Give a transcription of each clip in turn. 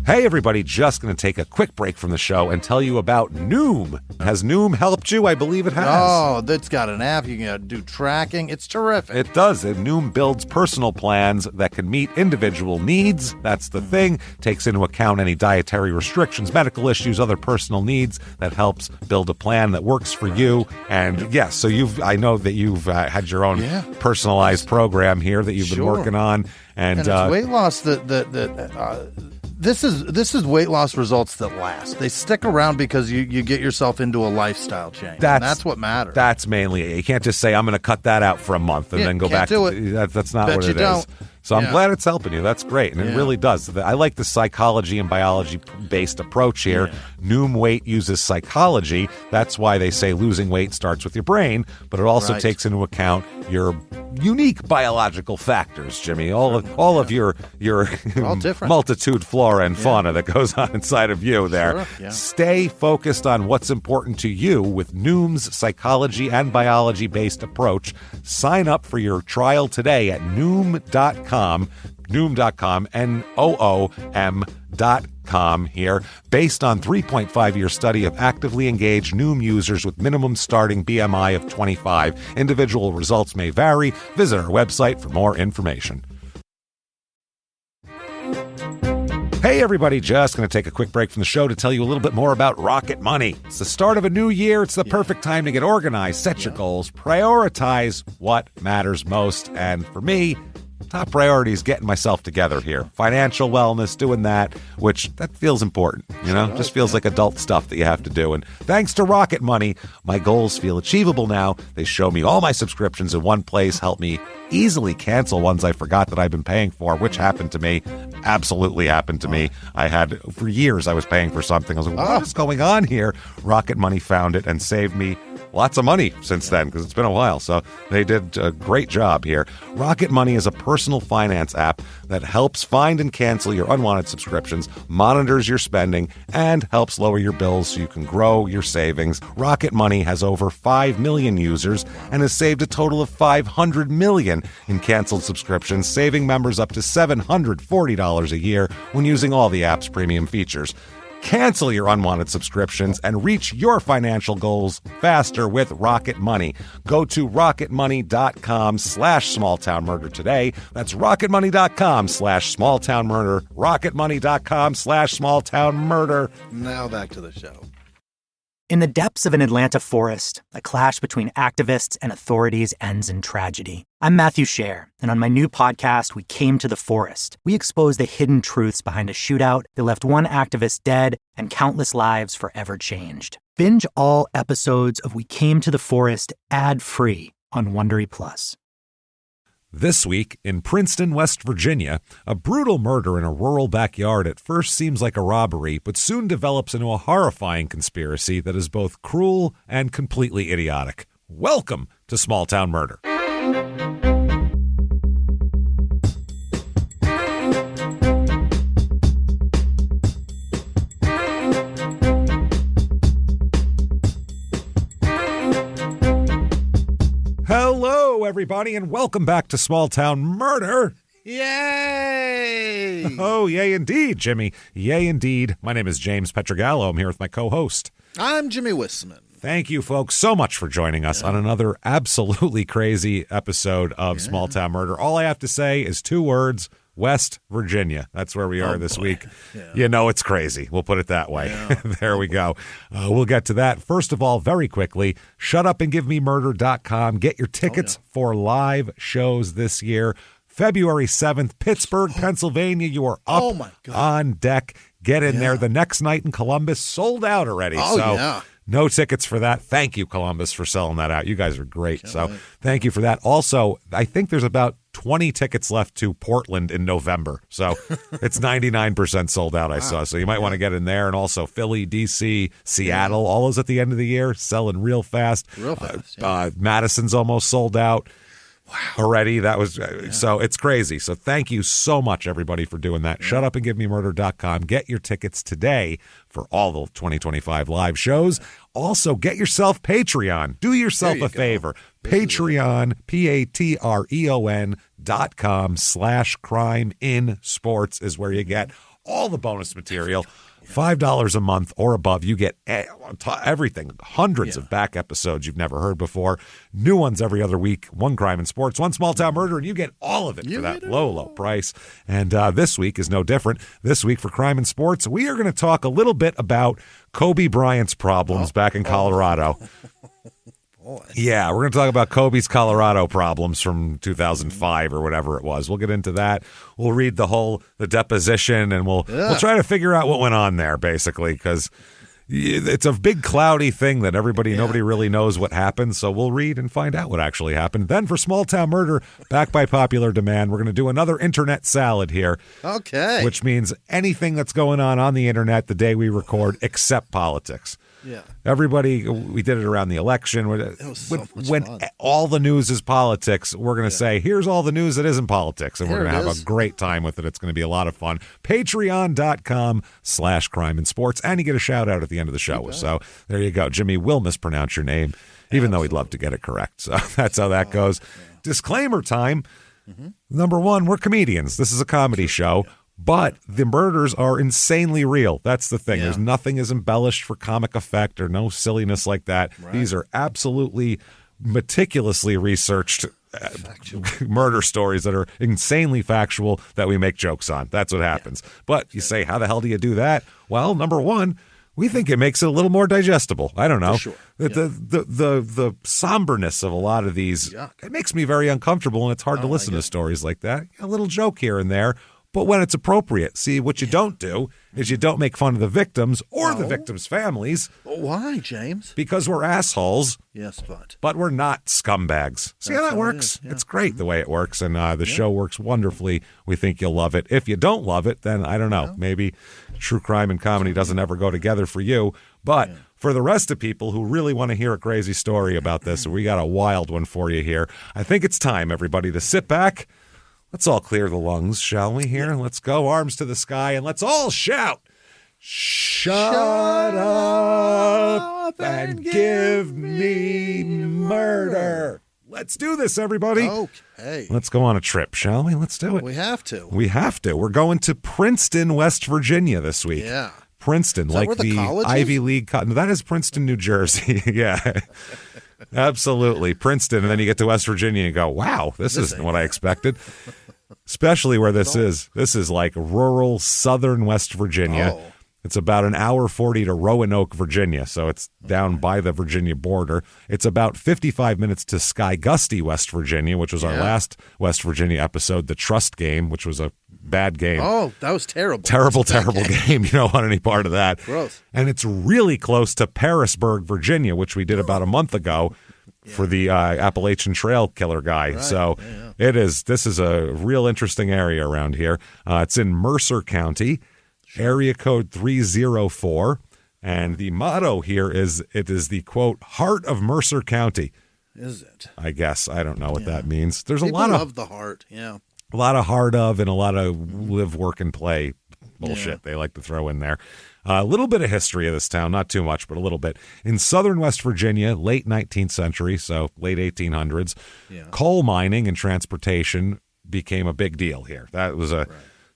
Hey everybody, just going to take a quick break from the show and tell you about Noom. Has Noom helped you? I believe it has. Oh, it's got an app. You can do tracking. It's terrific. It does. Noom builds personal plans that can meet individual needs. That's the thing. Takes into account any dietary restrictions, medical issues, other personal needs. That helps build a plan that works for you. And yes, so I know that you've had your own personalized program here that you've been working on. And it's weight loss This is weight loss results that last. They stick around because you get yourself into a lifestyle change. That's what matters. That's mainly it. You can't just say, I'm going to cut that out for a month and then go back to it. That's not what it is. So I'm glad it's helping you. That's great. And it really does. I like the psychology and biology-based approach here. Yeah. Noom Weight uses psychology. That's why they say losing weight starts with your brain, but it also takes into account your unique biological factors, Jimmy. All of your multitude flora and fauna that goes on inside of you there. Sure. Yeah. Stay focused on what's important to you with Noom's psychology and biology-based approach. Sign up for your trial today at Noom.com, Noom.com here, based on 3.5-year study of actively engaged Noom users with minimum starting BMI of 25. Individual results may vary. Visit our website for more information. Hey everybody, just going to take a quick break from the show to tell you a little bit more about Rocket Money. It's the start of a new year. It's the perfect time to get organized, set your goals, prioritize what matters most. And for me, top priority is getting myself together here. Financial wellness, doing that, which that feels important, just feels like adult stuff that you have to do. And thanks to Rocket Money, my goals feel achievable now. They show me all my subscriptions in one place, help me easily cancel ones I forgot that I've been paying for, which happened to me, absolutely happened to me. For years, I was paying for something. I was like, what is going on here? Rocket Money found it and saved me lots of money since then, because it's been a while. So they did a great job here. Rocket Money is a personal finance app that helps find and cancel your unwanted subscriptions, monitors your spending, and helps lower your bills so you can grow your savings. Rocket Money has over 5 million users and has saved a total of $500 million in canceled subscriptions, saving members up to $740 a year when using all the app's premium features. Cancel your unwanted subscriptions and reach your financial goals faster with Rocket Money. Go to rocketmoney.com/smalltownmurder today. That's rocketmoney.com/smalltownmurder. rocketmoney.com/smalltownmurder. Now back to the show. In the depths of an Atlanta forest, a clash between activists and authorities ends in tragedy. I'm Matthew Scher, and on my new podcast, We Came to the Forest, we expose the hidden truths behind a shootout that left one activist dead and countless lives forever changed. Binge all episodes of We Came to the Forest ad-free on Wondery Plus. This week, in Princeton, West Virginia, a brutal murder in a rural backyard at first seems like a robbery, but soon develops into a horrifying conspiracy that is both cruel and completely idiotic. Welcome to Small Town Murder. Hello, everybody, and welcome back to Small Town Murder. Yay! Oh, yay indeed, Jimmy. Yay indeed. My name is James Petrogallo. I'm here with my co-host. I'm Jimmy Wisman. Thank you, folks, so much for joining us on another absolutely crazy episode of Small Town Murder. All I have to say is 2 words: West Virginia. That's where we are this week. Yeah. It's crazy. We'll put it that way. Yeah. There we go. We'll get to that. First of all, very quickly, shutupandgivememurder.com. Get your tickets for live shows this year. February 7th, Pittsburgh, Pennsylvania. You are up on deck. Get in there. The next night in Columbus, sold out already. No tickets for that. Thank you, Columbus, for selling that out. You guys are great. Thank you for that. Also, I think there's about 20 tickets left to Portland in November. So it's 99% sold out, I saw. So you might want to get in there. And also Philly, D.C., Seattle, all those at the end of the year, selling real fast. Real fast. Madison's almost sold out. already. That was so it's crazy. So thank you so much, everybody, for doing that. ShutUpAndGiveMeMurder.com. Get your tickets today for all the 2025 live shows. Also, get yourself Patreon. Do yourself a favor. Patreon, patreon.com/crime-in-sports is where you get all the bonus material. $5 a month or above, you get everything. Hundreds of back episodes you've never heard before. New ones every other week. One crime and sports, one small town murder, and you get all of it for that low price. And this week is no different. This week for crime and sports, we are going to talk a little bit about Kobe Bryant's problems back in Colorado. Yeah, we're going to talk about Kobe's Colorado problems from 2005 or whatever it was. We'll get into that. We'll read the deposition, and we'll try to figure out what went on there, basically, because it's a big cloudy thing that nobody really knows what happened. So we'll read and find out what actually happened. Then for small town murder, back by popular demand, we're going to do another internet salad here. Okay. Which means anything that's going on the internet the day we record, except politics. Yeah. Everybody, we did it around the election. It was so much when fun. all the news is politics, we're going to say, here's all the news that isn't politics. And we're going to have a great time with it. It's going to be a lot of fun. Patreon.com/crime and sports. And you get a shout out at the end of the show. So there you go. Jimmy will mispronounce your name, even though he'd love to get it correct. So that's how that goes. Disclaimer time. Number one, we're comedians. This is a comedy show. But the murders are insanely real. That's the thing. There's nothing as embellished for comic effect or no silliness like that. Right. These are absolutely meticulously researched murder stories that are insanely factual that we make jokes on. That's what happens. But you say, how the hell do you do that? Well, number one, we think it makes it a little more digestible. I don't know. For sure. The somberness of a lot of these, it makes me very uncomfortable, and it's hard to listen to stories like that. A little joke here and there. But when it's appropriate. See, what you don't do is you don't make fun of the victims or the victims' families. Why, James? Because we're assholes. Yes, but we're not scumbags. See how that works? It's great the way it works, and the show works wonderfully. We think you'll love it. If you don't love it, then I don't know. Maybe true crime and comedy doesn't ever go together for you. But for the rest of people who really want to hear a crazy story about this, we got a wild one for you here. I think it's time, everybody, to sit back. Let's all clear the lungs, shall we, here? Let's go, arms to the sky, and let's all shout, "Shut up and give me murder." Let's do this, everybody. Okay. Let's go on a trip, shall we? Let's do it. We have to. We're going to Princeton, West Virginia this week. Yeah. Princeton, like the Ivy League. No, that is Princeton, New Jersey. Yeah. Absolutely. Princeton, and then you get to West Virginia and go, wow, this isn't what I expected. Especially where this is. This is like rural southern West Virginia. It's about an hour 40 to Roanoke, Virginia, so it's down by the Virginia border. It's about 55 minutes to Skygusty, West Virginia, which was our last West Virginia episode, the Trust Game, which was a bad game. Oh, that was terrible. Terrible game. You don't want any part of that. Gross. And it's really close to Parisburg, Virginia, which we did about a month ago for the Appalachian Trail Killer guy. Right. So this is a real interesting area around here. It's in Mercer County. Area code 304, and the motto here is, it is the, quote, heart of Mercer County. Is it? I guess. I don't know what that means. There's People a lot love the heart, a lot of heart of and a lot of live, work, and play bullshit they like to throw in there. A little bit of history of this town, not too much, but a little bit. In southern West Virginia, late 19th century, so late 1800s, coal mining and transportation became a big deal here. That was a... Right.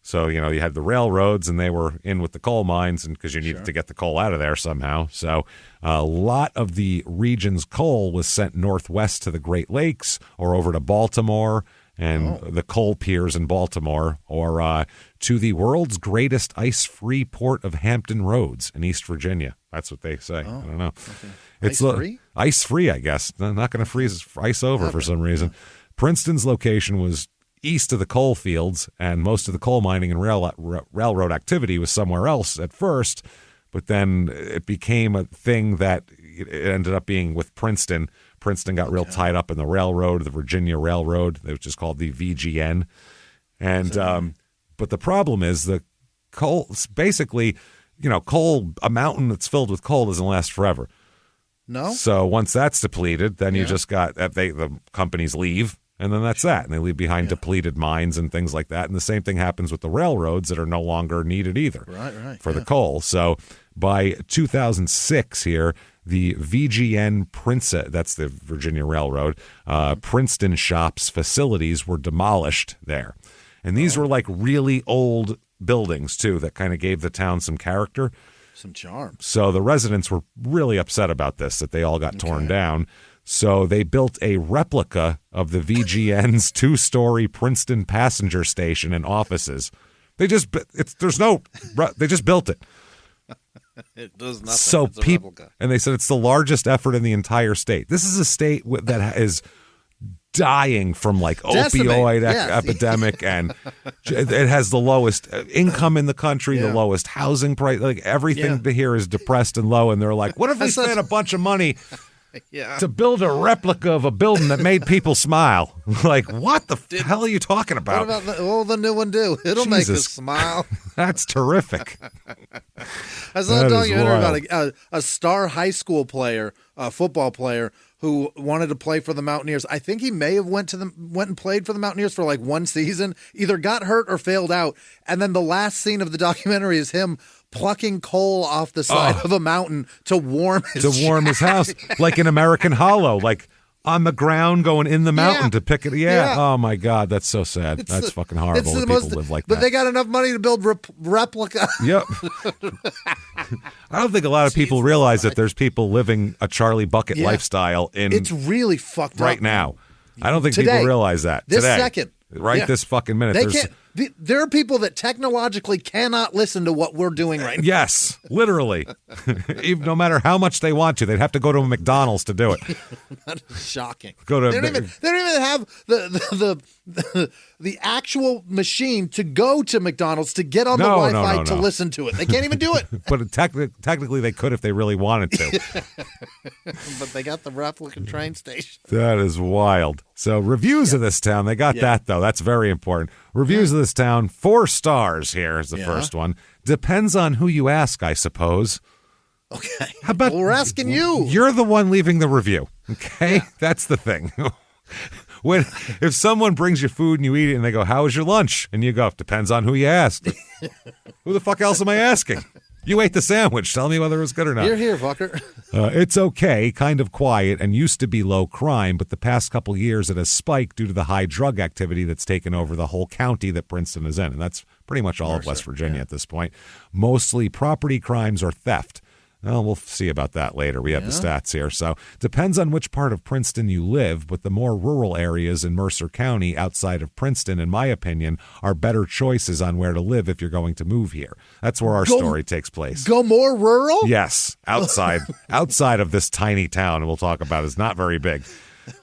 So, you had the railroads, and they were in with the coal mines, and because you needed to get the coal out of there somehow. So a lot of the region's coal was sent northwest to the Great Lakes or over to Baltimore and the coal piers in Baltimore, or to the world's greatest ice-free port of Hampton Roads in East Virginia. That's what they say. I don't know. Okay. It's ice-free? Ice-free, I guess. They're not going to freeze ice over for some reason. Princeton's location was east of the coal fields, and most of the coal mining and railroad activity was somewhere else at first, but then it became a thing that it ended up being with Princeton. Princeton got real tied up in the railroad, the Virginia Railroad, which is called the VGN. And but the problem is the coal, basically, coal, a mountain that's filled with coal doesn't last forever. No. So once that's depleted, then you just got the companies leave. And then that's that. And they leave behind depleted mines and things like that. And the same thing happens with the railroads that are no longer needed either for the coal. So by 2006 here, the VGN Princeton, that's the Virginia Railroad, Princeton shops facilities were demolished there. And these were like really old buildings, too, that kind of gave the town some character. Some charm. So the residents were really upset about this, that they all got torn down. So they built a replica of the VGN's 2-story Princeton passenger station and offices. They just built it. It does nothing. So it's a replica. And they said it's the largest effort in the entire state. This is a state that is dying from like opioid epidemic, and it has the lowest income in the country, the lowest housing price. Like everything to here is depressed and low. And they're like, what if we spent a bunch of money to build a replica of a building that made people smile? Like, what the hell are you talking about? What about the new one do? It'll make us smile. That's terrific. I saw a documentary about a star high school player, a football player, who wanted to play for the Mountaineers. I think he may have went and played for the Mountaineers for like one season, either got hurt or failed out. And then the last scene of the documentary is him plucking coal off the side of a mountain to warm his house, like in American Hollow, like on the ground going in the mountain to pick it. Yeah. Oh my God, that's so sad. That's fucking horrible that people live like that. But they got enough money to build replica. Yep. I don't think a lot of people realize that there's people living a Charlie Bucket lifestyle it's really fucked up right now. I don't think people realize that this second. This fucking minute. There are people that technologically cannot listen to what we're doing right now. Yes, literally. Even no matter how much they want to, they'd have to go to a McDonald's to do it. That is shocking. They don't even have the actual machine to go to McDonald's to get on the Wi-Fi to listen to it. They can't even do it. But technically they could if they really wanted to. But they got the replica train station. That is wild. So reviews of this town, they got that though. That's very important. Reviews of this town, 4 stars here is the first one. Depends on who you ask, I suppose. Okay. How about we're asking you? You're the one leaving the review. Okay? Yeah. That's the thing. If someone brings you food and you eat it and they go, "How was your lunch?" and you go, "Depends on who you asked." Who the fuck else am I asking? You ate the sandwich. Tell me whether it was good or not. You're here, fucker. It's okay, kind of quiet, and used to be low crime, but the past couple years it has spiked due to the high drug activity that's taken over the whole county that Princeton is in, and that's pretty much all of West Virginia at this point. Mostly property crimes or theft. Well, we'll see about that later. We have the stats here. So depends on which part of Princeton you live, but the more rural areas in Mercer County outside of Princeton, in my opinion, are better choices on where to live if you're going to move here. That's where our story takes place. Go more rural? Yes, outside of this tiny town, and we'll talk about, is not very big.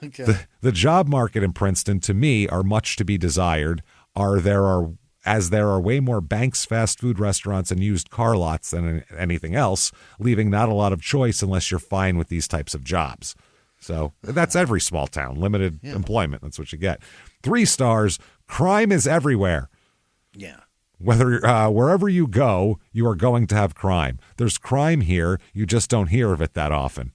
Okay. The job market in Princeton, to me, are much to be desired. There are way more banks, fast food restaurants, and used car lots than anything else, leaving not a lot of choice unless you're fine with these types of jobs. So that's every small town, limited employment. That's what you get. 3 stars, crime is everywhere. Yeah. Wherever you go, you are going to have crime. There's crime here. You just don't hear of it that often.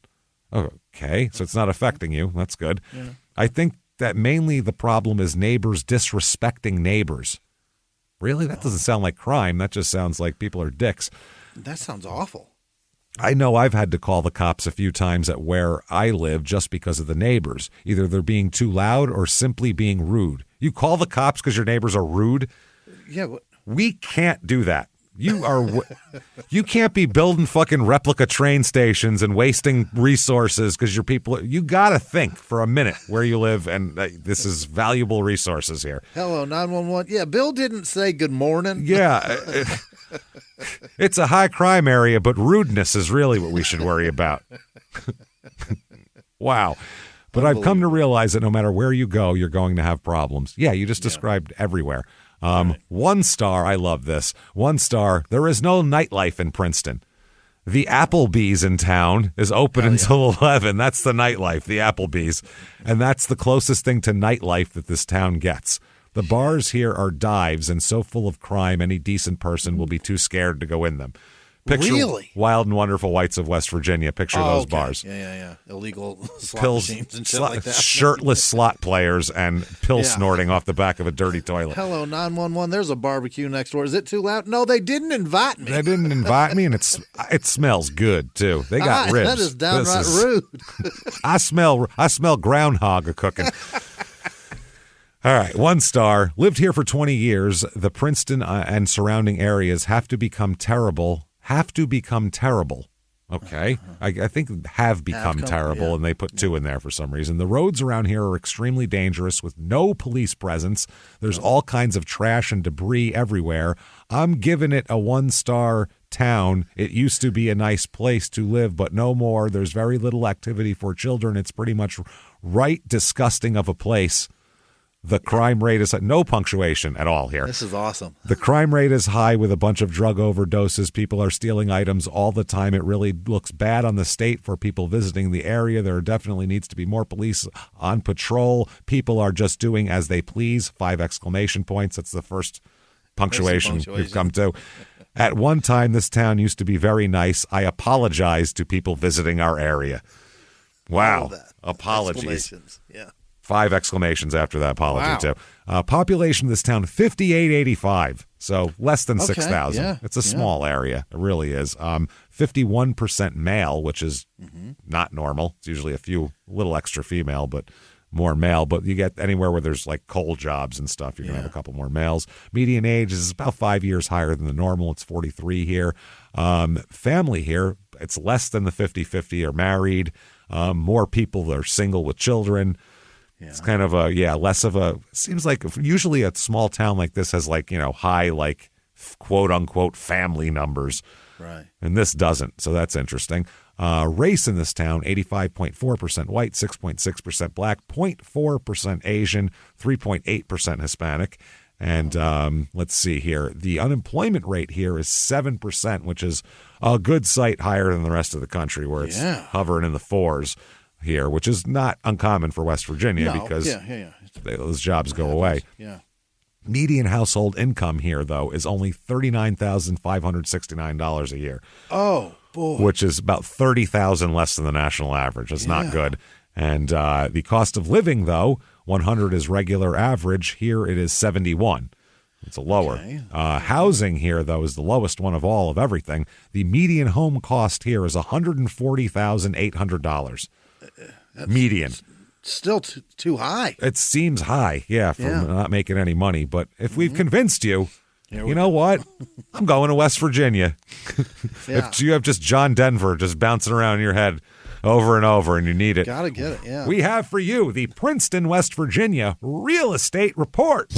Okay, so it's not affecting you. That's good. Yeah. I think that mainly the problem is neighbors disrespecting neighbors. Really? That doesn't sound like crime. That just sounds like people are dicks. That sounds awful. I know I've had to call the cops a few times at where I live just because of the neighbors. Either they're being too loud or simply being rude. You call the cops because your neighbors are rude? Yeah. We can't do that. You can't be building fucking replica train stations and wasting resources because your people. You got to think for a minute where you live, and this is valuable resources here. Hello, 911. Yeah, Bill didn't say good morning. Yeah, it's a high crime area, but rudeness is really what we should worry about. Wow. But I've come to realize that no matter where you go, you're going to have problems. Yeah, you just described everywhere. 1 star, I love this. 1 star, there is no nightlife in Princeton. The Applebee's in town is open until 11. That's the nightlife, the Applebee's. And that's the closest thing to nightlife that this town gets. The bars here are dives and so full of crime, any decent person will be too scared to go in them. Picture Really? Wild and Wonderful Whites of West Virginia. Picture those okay. bars. Yeah. Illegal slot Pills, machines and shit like that. Shirtless slot players and pill snorting off the back of a dirty toilet. Hello, 911. There's a barbecue next door. Is it too loud? No, they didn't invite me. They didn't invite me, and it smells good too. They got ribs. That is downright rude. I smell groundhog a cooking. All right, 1 star. Lived here for 20 years. The Princeton and surrounding areas have to become terrible. Okay. I think have become terrible, and they put 2 in there for some reason. The roads around here are extremely dangerous with no police presence. There's all kinds of trash and debris everywhere. I'm giving it a 1-star town. It used to be a nice place to live, but no more. There's very little activity for children. It's pretty much right disgusting of a place. The crime rate is no punctuation at all here. This is awesome. The crime rate is high with a bunch of drug overdoses. People are stealing items all the time. It really looks bad on the state for people visiting the area. There definitely needs to be more police on patrol. People are just doing as they please. 5 exclamation points. That's the first punctuation we've come to. At one time, this town used to be very nice. I apologize to people visiting our area. Wow. Apologies. Yeah. 5 exclamations after that apology, too. Population of this town, 5,885, so less than 6,000. Yeah, it's a small area. It really is. 51% male, which is not normal. It's usually a little extra female, but more male. But you get anywhere where there's like coal jobs and stuff, you're going to have a couple more males. Median age is about 5 years higher than the normal. It's 43 here. Family here, it's less than the 50-50 are married. More people are single with children. Yeah. It's kind of less of a, seems like usually a small town like this has high, quote unquote family numbers. Right. And this doesn't. So that's interesting. Race in this town, 85.4% white, 6.6% black, 0.4% Asian, 3.8% Hispanic. And let's see here. The unemployment rate here is 7%, which is a good sight higher than the rest of the country where it's hovering in the 4s. Here, which is not uncommon for West Virginia because those jobs go away. Yeah. Median household income here, though, is only $39,569 a year. Oh, boy. Which is about $30,000 less than the national average. It's not good. And the cost of living, though, 100 is regular average. Here it is 71. It's a lower. Okay. Housing here, though, is the lowest one of all of everything. The median home cost here is $140,800. Median. Still too high. It seems high, for not making any money. But if we've convinced you, you know what? I'm going to West Virginia. If you have just John Denver just bouncing around in your head over and over and you need it. Gotta get it, yeah. We have for you the Princeton, West Virginia Real Estate Report.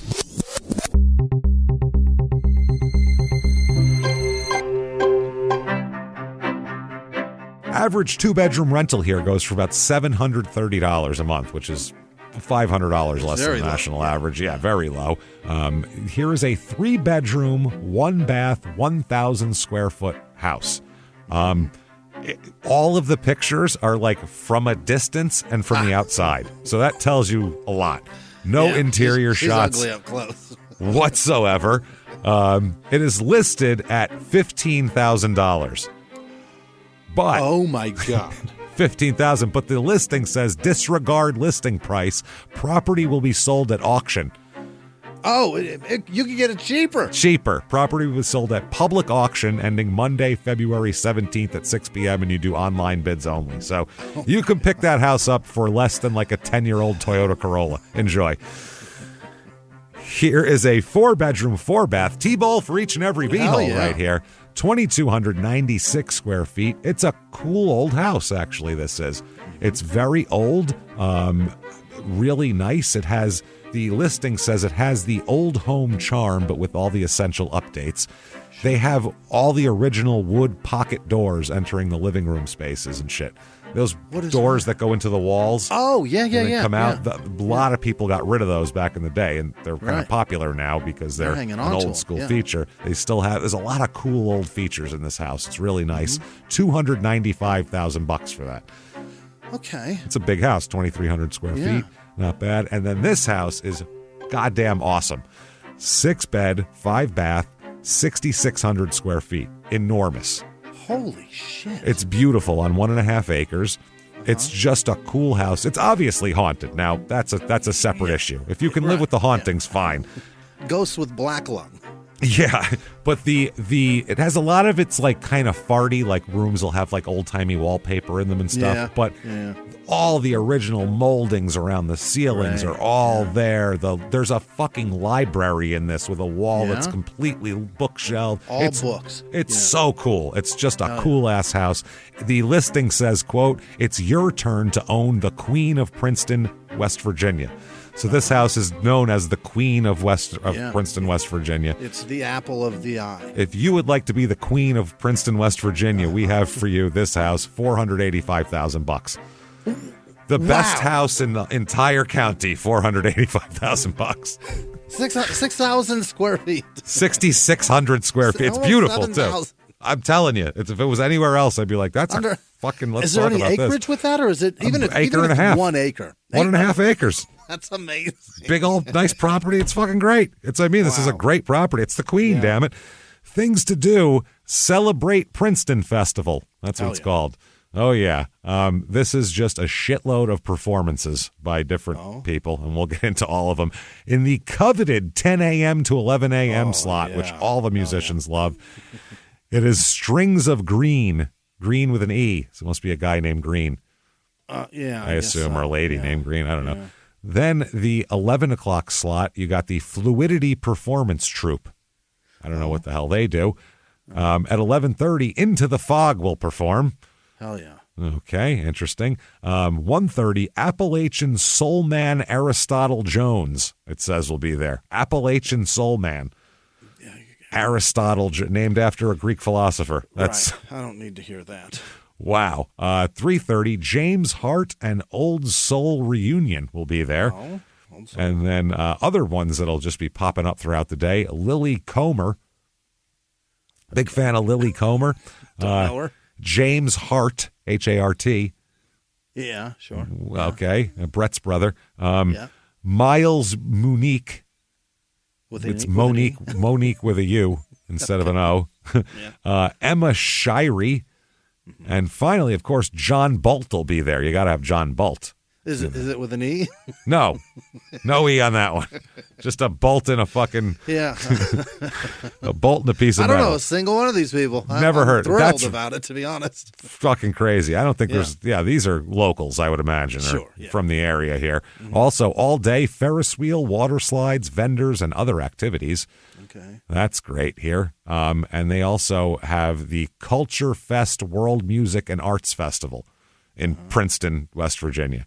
Average 2-bedroom rental here goes for about $730 a month, which is $500 less than the national average. Yeah, very low. Here is a 3-bedroom, 1-bath, 1,000 square foot house. All of the pictures are like from a distance and from the outside. So that tells you a lot. No interior shots ugly up close. whatsoever. It is listed at $15,000. But oh my God. $15,000, but the listing says disregard listing price. Property will be sold at auction. Oh, you can get it cheaper. Cheaper. Property was sold at public auction ending Monday, February 17th at 6 p.m. and you do online bids only. So you can pick that house up for less than like a 10-year-old Toyota Corolla. Enjoy. Here is a 4-bedroom, 4-bath T-bowl for each and every B-hole right here. 2,296 square feet. It's a cool old house, actually, this is. It's very old, really nice. It has, the listing says it has the old home charm, but with all the essential updates. They have all the original wood pocket doors entering the living room spaces and shit. Those doors that go into the walls. Oh, yeah. Come out. A lot of people got rid of those back in the day, and they're kind of popular now because they're an old school feature. They still have. There's a lot of cool old features in this house. It's really nice. $295,000 for that. Okay. It's a big house, 2,300 square feet. Not bad. And then this house is goddamn awesome. 6-bed, 5-bath, 6,600 square feet. Enormous. Holy shit. It's beautiful on 1.5 acres. It's just a cool house. It's obviously haunted. Now, that's a separate issue. If you can live with the hauntings, fine. Ghosts with black lung. Yeah, but it has a lot of it's like kind of farty, like rooms will have like old-timey wallpaper in them and stuff, but all the original moldings around the ceilings are all there. There's a fucking library in this with a wall that's completely bookshelved. All books. It's so cool. It's just a cool-ass house. The listing says, quote, "It's your turn to own the Queen of Princeton, West Virginia." So this house is known as the Queen of Princeton, West Virginia. It's the apple of the eye. If you would like to be the Queen of Princeton, West Virginia, we have for you this house, $485,000. The best house in the entire county, $485,000. 6,000 square feet. 6,600 square feet. It's beautiful, 7, too. I'm telling you, if it was anywhere else, I'd be like, that's a fucking, let's talk about this. Is there any acreage with that, or is it even acre and a half? 1 acre? 1.5 acres. That's amazing. Big old nice property. It's fucking great. This is a great property. It's the Queen, damn it. Things to do, celebrate Princeton Festival. That's what it's called. Oh, yeah. This is just a shitload of performances by different people, and we'll get into all of them. In the coveted 10 a.m. to 11 a.m. slot, which all the musicians love, it is Strings of Green, Green with an E. So it must be a guy named Green. I assume, or a lady named Green. I don't know. Then the 11 o'clock slot, you got the Fluidity Performance Troupe. I don't know what the hell they do. At 11:30, Into the Fog will perform. Hell yeah. Okay, interesting. 1:30, Appalachian Soul Man Aristotle Jones, it says, will be there. Appalachian Soul Man. Aristotle, named after a Greek philosopher. That's right. I don't need to hear that. Wow. 3:30, James Hart and Old Soul Reunion will be there. And then other ones that'll just be popping up throughout the day. Lily Comer. Big fan of Lily Comer. Don't know her. James Hart, H-A-R-T. Yeah, sure. Okay. Brett's brother. Miles Monique. It's Monique. Monique with a U instead of an O. Emma Shirey. And finally, of course, John Bolt will be there. You got to have John Bolt. Is it with an E? No E on that one. Just a bolt in a fucking a bolt in a piece of metal. I don't know a single one of these people. Never heard. Thrilled That's about it, to be honest. Fucking crazy. I don't think there's. These are locals, I would imagine, from the area here. Also, all day Ferris wheel, water slides, vendors, and other activities. Okay, that's great here. And they also have the Culture Fest World Music and Arts Festival in Princeton, West Virginia.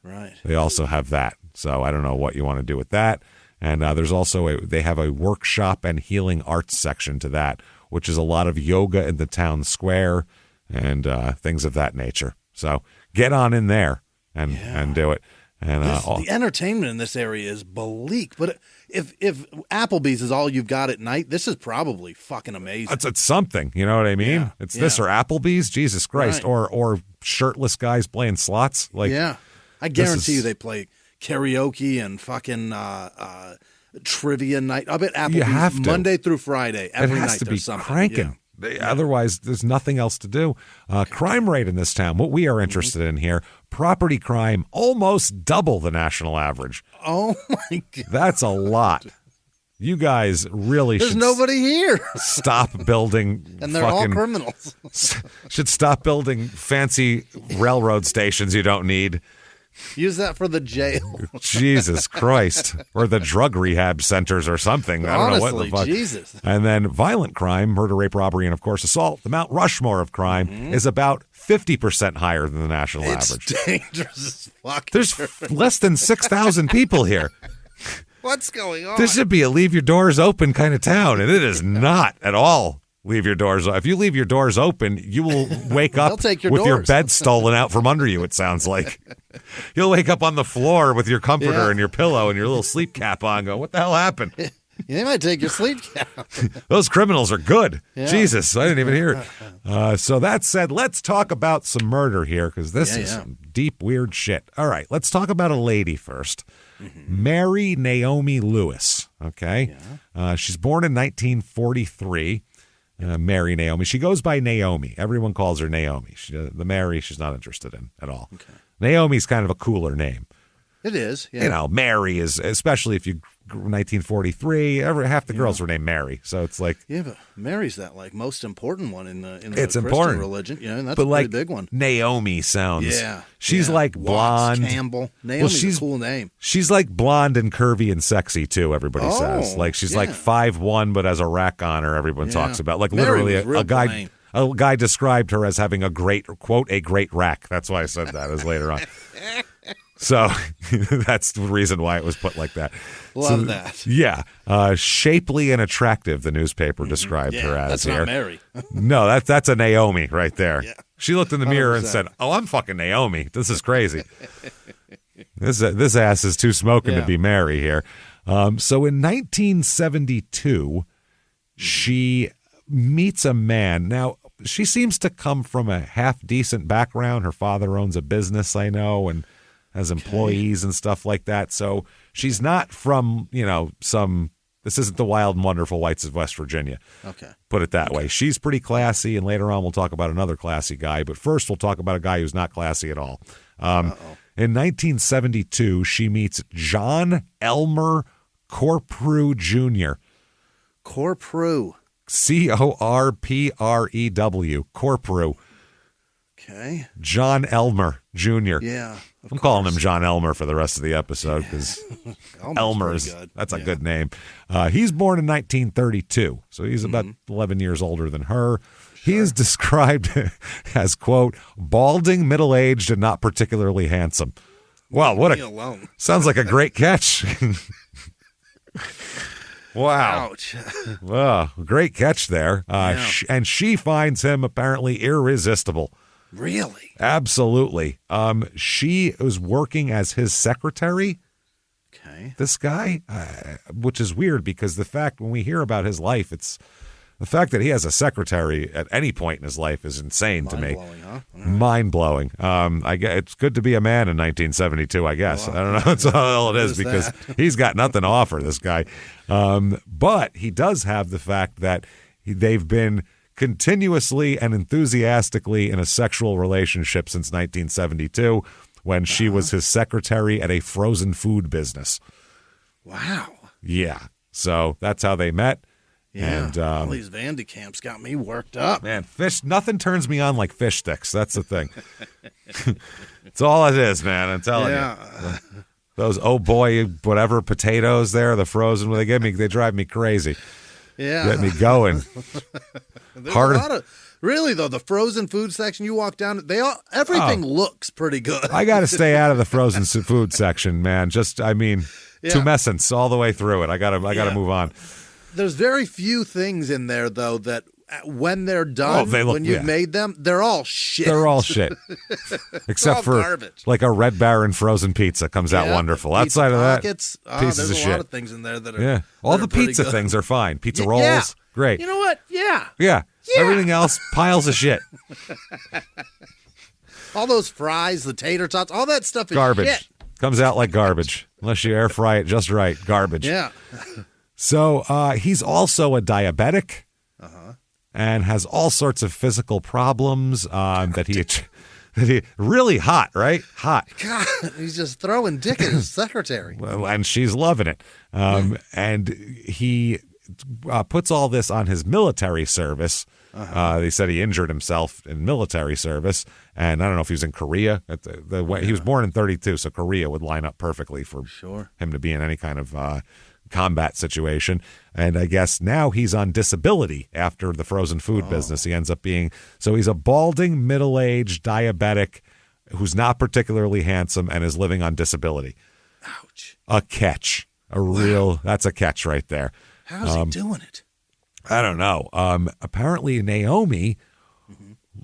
Right. They also have that. So I don't know what you want to do with that. And there's also they have a workshop and healing arts section to that, which is a lot of yoga in the town square and things of that nature. So get on in there and do it. And the entertainment in this area is bleak. But if Applebee's is all you've got at night, this is probably fucking amazing. It's something. You know what I mean? Yeah. It's this or Applebee's. Jesus Christ. Right. Or shirtless guys playing slots. I guarantee you they play karaoke and fucking trivia night. I bet Applebee's Monday through Friday, every night there's something. Cranking. Otherwise, there's nothing else to do. Crime rate in this town, what we are interested in here, property crime, almost double the national average. Oh, my God. That's a lot. You guys really There's nobody here. Stop building and they're all criminals. Should stop building fancy railroad stations you don't need. Use that for the jail. Jesus Christ. Or the drug rehab centers or something. I don't know what the fuck. Jesus. And then violent crime, murder, rape, robbery, and of course assault. The Mount Rushmore of crime is about 50% higher than the national average. It's dangerous as fuck. There's less than 6,000 people here. What's going on? This should be a leave your doors open kind of town, and it is not at all. Leave your doors. If you leave your doors open, you will wake up with your bed stolen out from under you, it sounds like. You'll wake up on the floor with your comforter and your pillow and your little sleep cap on going, what the hell happened? They might take your sleep cap. Those criminals are good. Yeah. Jesus, I didn't even hear it. So that said, let's talk about some murder here because this is some deep, weird shit. All right, let's talk about a lady first. Mary Naomi Lewis, okay? She's born in 1943. Mary Naomi. She goes by Naomi. Everyone calls her Naomi. The Mary, she's not interested in at all. Okay. Naomi's kind of a cooler name. It is. Yeah. You know, Mary is, especially if you 1943. Half the girls were named Mary, so it's like but Mary's that like most important one in the it's Christian important religion. And that's a pretty big one. Naomi sounds. Yeah, she's like Watts, blonde. Campbell. Naomi's a cool name. She's like blonde and curvy and sexy too. Everybody says like she's like 5'1", but has a rack on her. Everyone talks about like Mary literally a guy. plain. A guy described her as having a great rack. That's why I said that as later on. So that's the reason why it was put like that. Love that. Yeah. Shapely and attractive, the newspaper described her as that's here. not Mary. No, that's a Naomi right there. Yeah. She looked in the mirror and 100%. said, "Oh, I'm fucking Naomi. This is crazy. This ass is too smoking to be Mary here." So in 1972, she meets a man. Now, she seems to come from a half-decent background. Her father owns a business, I know, and has employees and stuff like that. So she's not from, this isn't the wild and wonderful whites of West Virginia. Okay. Put it that way. She's pretty classy, and later on we'll talk about another classy guy. But first we'll talk about a guy who's not classy at all. In 1972, she meets John Elmer Corprew Jr. Corprew. Corprew. Corprew. Okay. John Elmer Jr. Yeah. I'm calling him John Elmer for the rest of the episode because Elmer's, that's a good name. He's born in 1932, so he's about 11 years older than her. He is described as, quote, balding, middle-aged, and not particularly handsome. Wow, sounds like a great catch. Wow. Ouch. Well, great catch there. And she finds him apparently irresistible. Really? Absolutely. She was working as his secretary. Okay. This guy, which is weird because when we hear about his life, it's the fact that he has a secretary at any point in his life is insane to me. Mind-blowing, huh? Mind-blowing. It's good to be a man in 1972, I guess. I don't know. That's all it is because he's got nothing to offer, this guy. But he does have the fact that they've been continuously and enthusiastically in a sexual relationship since 1972 when she was his secretary at a frozen food business. Wow. Yeah. So that's how they met. Yeah. And all these Vandy camps got me worked up. Man, nothing turns me on like fish sticks. That's the thing. It's all it is, man. I'm telling you. Those whatever potatoes there, the frozen they give me, they drive me crazy. Yeah. Get me going. There's a lot of, really though, the frozen food section you walk down, everything looks pretty good. I got to stay out of the frozen food section, man. Tumescence all the way through it. I got to move on. There's very few things in there though that when they're done, when you've made them, they're all shit. They're all shit. Except for garbage. Like a Red Baron frozen pizza comes out wonderful. Outside of that, pieces there's of a shit. lot of things in there that are all the pizza good. things are fine. Pizza rolls, great. You know what? Yeah. Everything else, piles of shit. All those fries, the tater tots, all that stuff is garbage. Shit. Comes out like garbage. Unless you air fry it just right. Garbage. Yeah. So he's also a diabetic and has all sorts of physical problems that he really hot, right? Hot. God, he's just throwing dick at his secretary. Well, and she's loving it. And he puts all this on his military service. They said he injured himself in military service, and I don't know if he was in Korea. He was born in 1932, so Korea would line up perfectly for him to be in any kind of combat situation. And I guess now he's on disability after the frozen food business. He ends up being, so he's a balding, middle-aged diabetic who's not particularly handsome and is living on disability. Ouch. A catch. That's a catch right there. How's he doing it? I don't know. Apparently Naomi,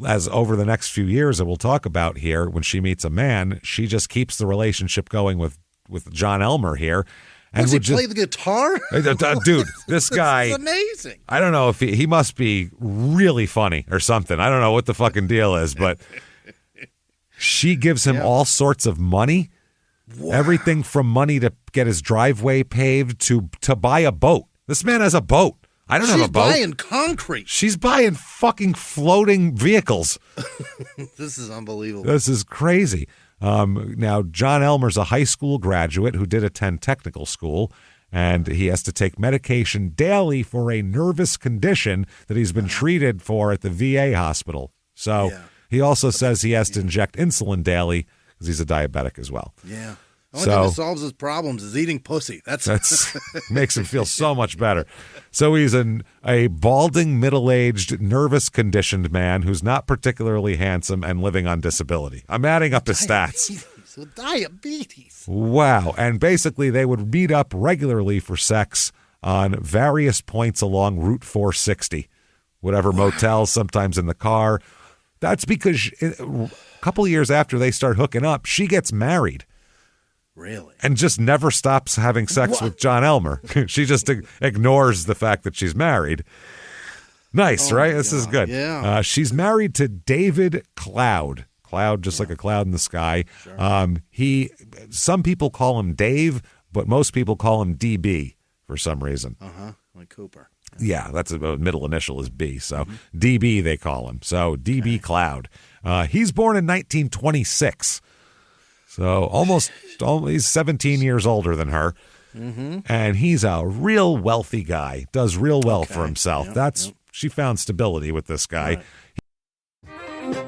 as over the next few years that we'll talk about here, when she meets a man, she just keeps the relationship going with John Elmer here. And does he play the guitar? Dude, this guy. It's amazing. I don't know if he must be really funny or something. I don't know what the fucking deal is, but she gives him all sorts of money. Wow. Everything from money to get his driveway paved to buy a boat. This man has a boat. I don't have a boat. She's buying concrete. She's buying fucking floating vehicles. This is unbelievable. This is crazy. Now, John Elmer's a high school graduate who did attend technical school, and he has to take medication daily for a nervous condition that he's been treated for at the VA hospital. So he also says he has to inject insulin daily because he's a diabetic as well. Yeah. The only thing that solves his problems is eating pussy. That's makes him feel so much better. So he's a balding, middle-aged, nervous conditioned man who's not particularly handsome and living on disability. I'm adding up his stats. Diabetes. Wow. And basically they would meet up regularly for sex on various points along Route 460, whatever motels, sometimes in the car. That's because a couple of years after they start hooking up, she gets married. Really? And just never stops having sex with John Elmer. She just ignores the fact that she's married. Nice, right? This is good. Yeah. She's married to David Cloud. Cloud, just like a cloud in the sky. Sure. Some people call him Dave, but most people call him DB for some reason. Like Cooper. Yeah, that's a middle initial is B. So DB they call him. So DB Cloud. He's born in 1926. So he's 17 years older than her. And he's a real wealthy guy, does real well for himself. She found stability with this guy. Right.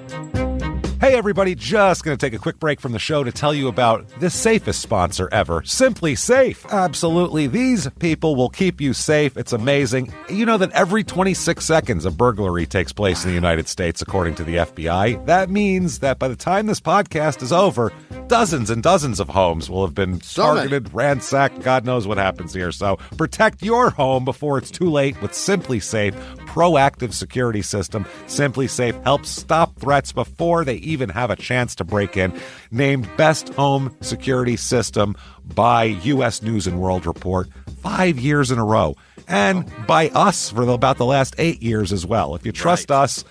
Hey, everybody, just going to take a quick break from the show to tell you about the safest sponsor ever, Simply Safe. Absolutely. These people will keep you safe. It's amazing. You know that every 26 seconds a burglary takes place in the United States, according to the FBI. That means that by the time this podcast is over, dozens and dozens of homes will have been targeted, ransacked. God knows what happens here. So protect your home before it's too late with Simply Safe proactive security system. Simply Safe helps stop threats before they even have a chance to break in. Named Best Home Security System by U.S. News and World Report 5 years in a row. And by us for about the last 8 years as well. If you trust us,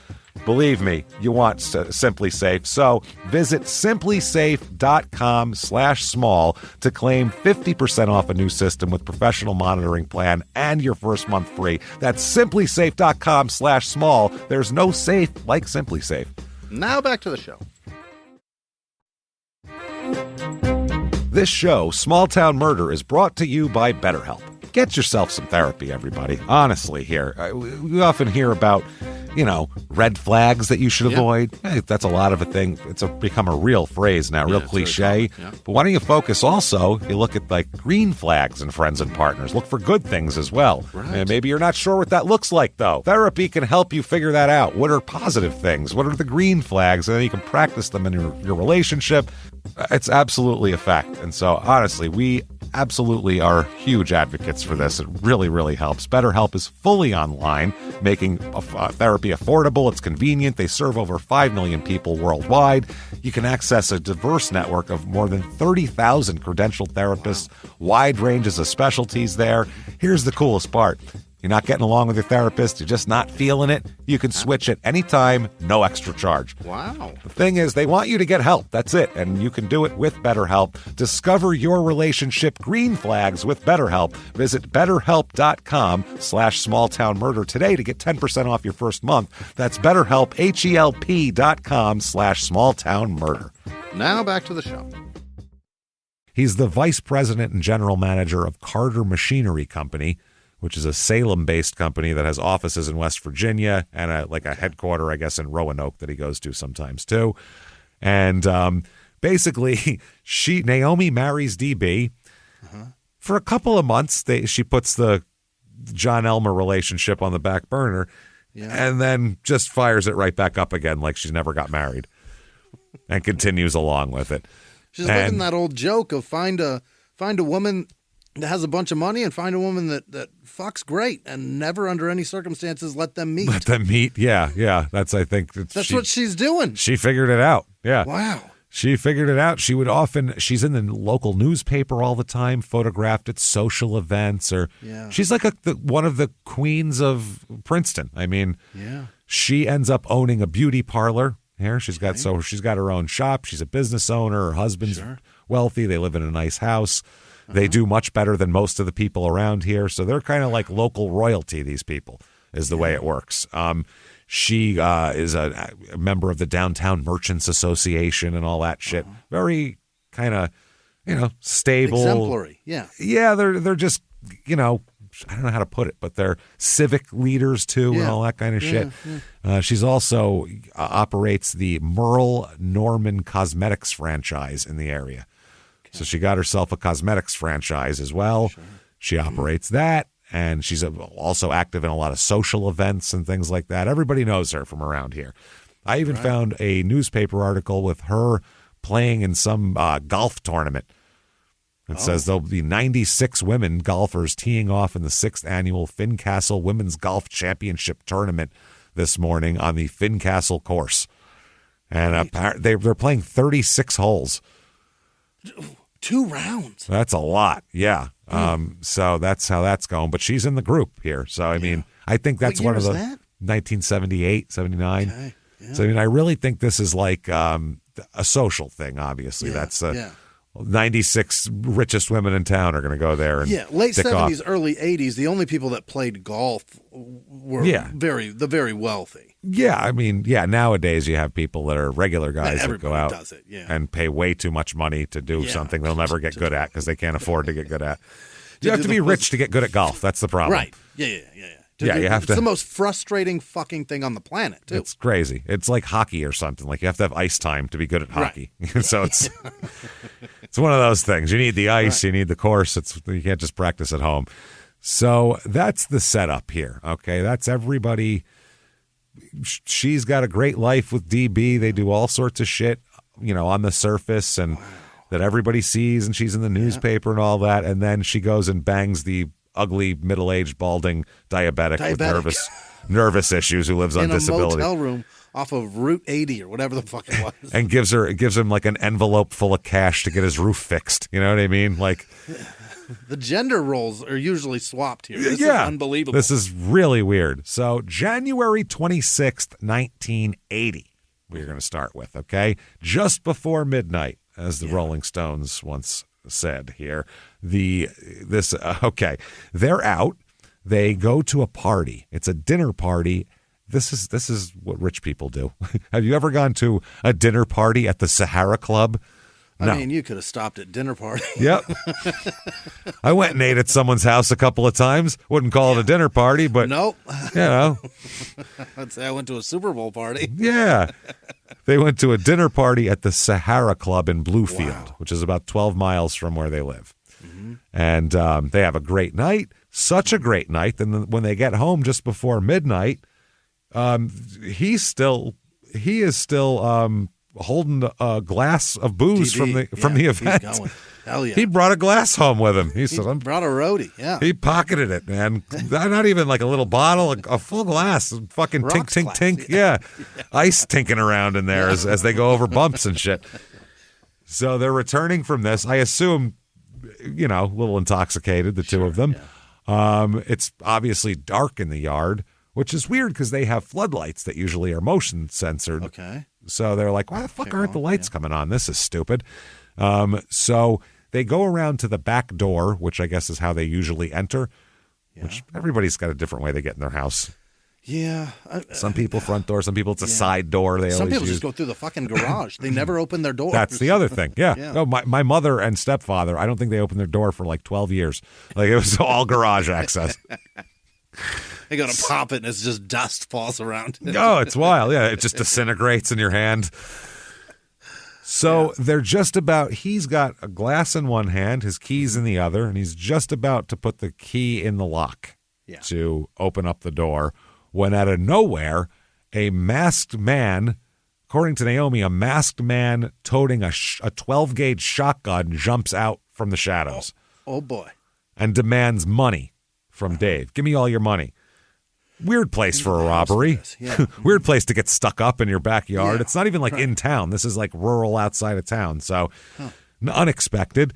believe me, you want Simply Safe. So visit simplysafe.com/small to claim 50% off a new system with professional monitoring plan and your first month free. That's simplysafe.com/small. There's no safe like Simply Safe. Now back to the show. This show, Small Town Murder, is brought to you by BetterHelp. Get yourself some therapy, everybody. Honestly, here. We often hear about, red flags that you should avoid. Hey, that's a lot of a thing. It's become a real phrase now, real cliche. But why don't you focus also, you look at green flags in friends and partners. Look for good things as well. Right. And maybe you're not sure what that looks like, though. Therapy can help you figure that out. What are positive things? What are the green flags? And then you can practice them in your relationship. It's absolutely a fact. And so, honestly, we absolutely are huge advocates for this. It really, really helps. BetterHelp is fully online, making therapy affordable. It's convenient. They serve over 5 million people worldwide. You can access a diverse network of more than 30,000 credentialed therapists, wide ranges of specialties there. Here's the coolest part. You're not getting along with your therapist, you're just not feeling it, you can switch at any time, no extra charge. Wow. The thing is, they want you to get help. That's it. And you can do it with BetterHelp. Discover your relationship green flags with BetterHelp. Visit BetterHelp.com/smalltownmurder today to get 10% off your first month. That's BetterHelp, HELP.com/smalltownmurder. Now back to the show. He's the vice president and general manager of Carter Machinery Company, which is a Salem-based company that has offices in West Virginia and a headquarter, I guess, in Roanoke that he goes to sometimes too. And basically, Naomi marries DB. For a couple of months, she puts the John Elmer relationship on the back burner, and then just fires it right back up again like she's never got married, and continues along with it. She's living that old joke of find a woman that has a bunch of money and find a woman that fucks great and never under any circumstances let them meet. Let them meet, yeah. That's what she's doing. She figured it out, yeah. Wow. She figured it out. She's in the local newspaper all the time, photographed at social events, she's like one of the queens of Princeton. I mean, she ends up owning a beauty parlor here. She's got her own shop. She's a business owner. Her husband's wealthy. They live in a nice house. They do much better than most of the people around here. So they're kind of like local royalty, these people, is the way it works. She is a member of the Downtown Merchants Association and all that shit. Very kind of, stable. Exemplary, yeah. Yeah, they're just, I don't know how to put it, but they're civic leaders too and all that kind of shit. Yeah. She's also operates the Merle Norman Cosmetics franchise in the area. Okay. So she got herself a cosmetics franchise as well. Sure. She operates that, and she's also active in a lot of social events and things like that. Everybody knows her from around here. I even found a newspaper article with her playing in some golf tournament. It says there'll be 96 women golfers teeing off in the 6th annual Fincastle Women's Golf Championship Tournament this morning on the Fincastle course. And they're playing 36 holes. 2 rounds. That's a lot, yeah. So that's how that's going. But she's in the group here. So, I mean, I think that's one of the 1978, 79. Okay. Yeah. So, I mean, I really think this is like a social thing, obviously. That's 96 richest women in town are going to go there and late 70s, early 80s. The only people that played golf were the very wealthy. Yeah, I mean, nowadays you have people that are regular guys that go out and pay way too much money to do something they'll never get good at because they can't afford to get good at. You have to be rich to get good at golf. That's the problem. Right. Yeah. You have to. It's the most frustrating fucking thing on the planet, too. It's crazy. It's like hockey or something. Like you have to have ice time to be good at hockey. Right. So it's one of those things. You need the ice. You need the course. You can't just practice at home. So that's the setup here. Okay, that's everybody. She's got a great life with DB. They do all sorts of shit, on the surface and that everybody sees, and she's in the newspaper and all that. And then she goes and bangs the ugly, middle-aged, balding diabetic with nervous issues who lives on disability. In a motel room off of Route 80 or whatever the fuck it was. And gives him like an envelope full of cash to get his roof fixed. You know what I mean? Like the gender roles are usually swapped here. This is unbelievable. This is really weird. So January 26th, 1980, we're going to start with, okay? Just before midnight, as the Rolling Stones once said here. They're out. They go to a party. It's a dinner party. This is what rich people do. Have you ever gone to a dinner party at the Sahara Club? I mean, you could have stopped at dinner party. Yep. I went and ate at someone's house a couple of times. Wouldn't call it a dinner party, but nope. I'd say I went to a Super Bowl party. Yeah. They went to a dinner party at the Sahara Club in Bluefield, which is about 12 miles from where they live. Mm-hmm. And they have a great night, such a great night. Then when they get home just before midnight, he is still holding a glass of booze from the event. He's going. Hell yeah. He brought a glass home with him. He brought a roadie, He pocketed it, man. Not even like a little bottle, a full glass. Fucking Rocks tink, glass, tink, tink. Yeah. Ice tinking around in there as they go over bumps and shit. So they're returning from this. I assume, a little intoxicated, the two of them. Yeah. It's obviously dark in the yard, which is weird because they have floodlights that usually are motion censored. Okay. So they're like, why the fuck aren't the lights coming on? This is stupid. So they go around to the back door, which I guess is how they usually enter, which everybody's got a different way they get in their house. Yeah. Some people front door, some people it's a side door. Some people just go through the fucking garage. They never open their door. That's the other thing. Yeah. No, my mother and stepfather, I don't think they opened their door for like 12 years. Like it was all garage access. They go to pop it and it's just dust falls around. Oh, it's wild. Yeah, it just disintegrates in your hand. So they're just about, he's got a glass in one hand, his keys in the other, and he's just about to put the key in the lock to open up the door when out of nowhere, a masked man, according to Naomi, a masked man toting a 12-gauge shotgun jumps out from the shadows. Oh boy. And demands money from Dave. Give me all your money. Weird place for a robbery. Yeah. Weird place to get stuck up in your backyard. Yeah, it's not even like in town. This is like rural outside of town. So unexpected.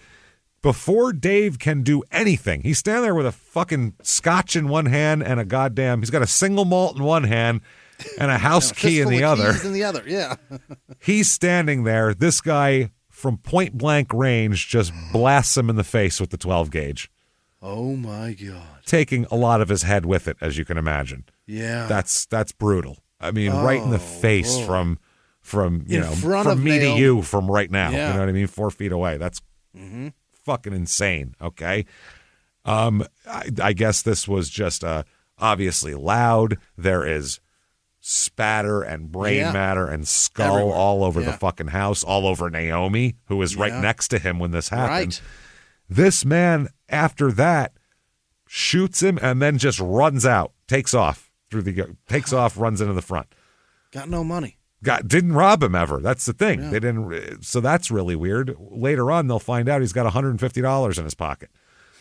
Before Dave can do anything, he's standing there with a fucking scotch in one hand and he's got a single malt in one hand and a house key in the other. Keys in the other, yeah. He's standing there. This guy from point blank range just blasts him in the face with the 12 gauge. Oh my God. Taking a lot of his head with it, as you can imagine. Yeah. That's brutal. I mean, right in the face from from me to you from right now. Yeah. You know what I mean? 4 feet away. That's fucking insane. Okay. I guess this was just obviously loud. There is spatter and brain matter and skull everywhere. All over the fucking house, all over Naomi, who was right next to him when this happened. Right. This man, after that, shoots him and then just runs out, takes off, runs into the front. Got no money. Didn't rob him ever. That's the thing. Yeah. They didn't. So that's really weird. Later on, they'll find out he's got $150 in his pocket,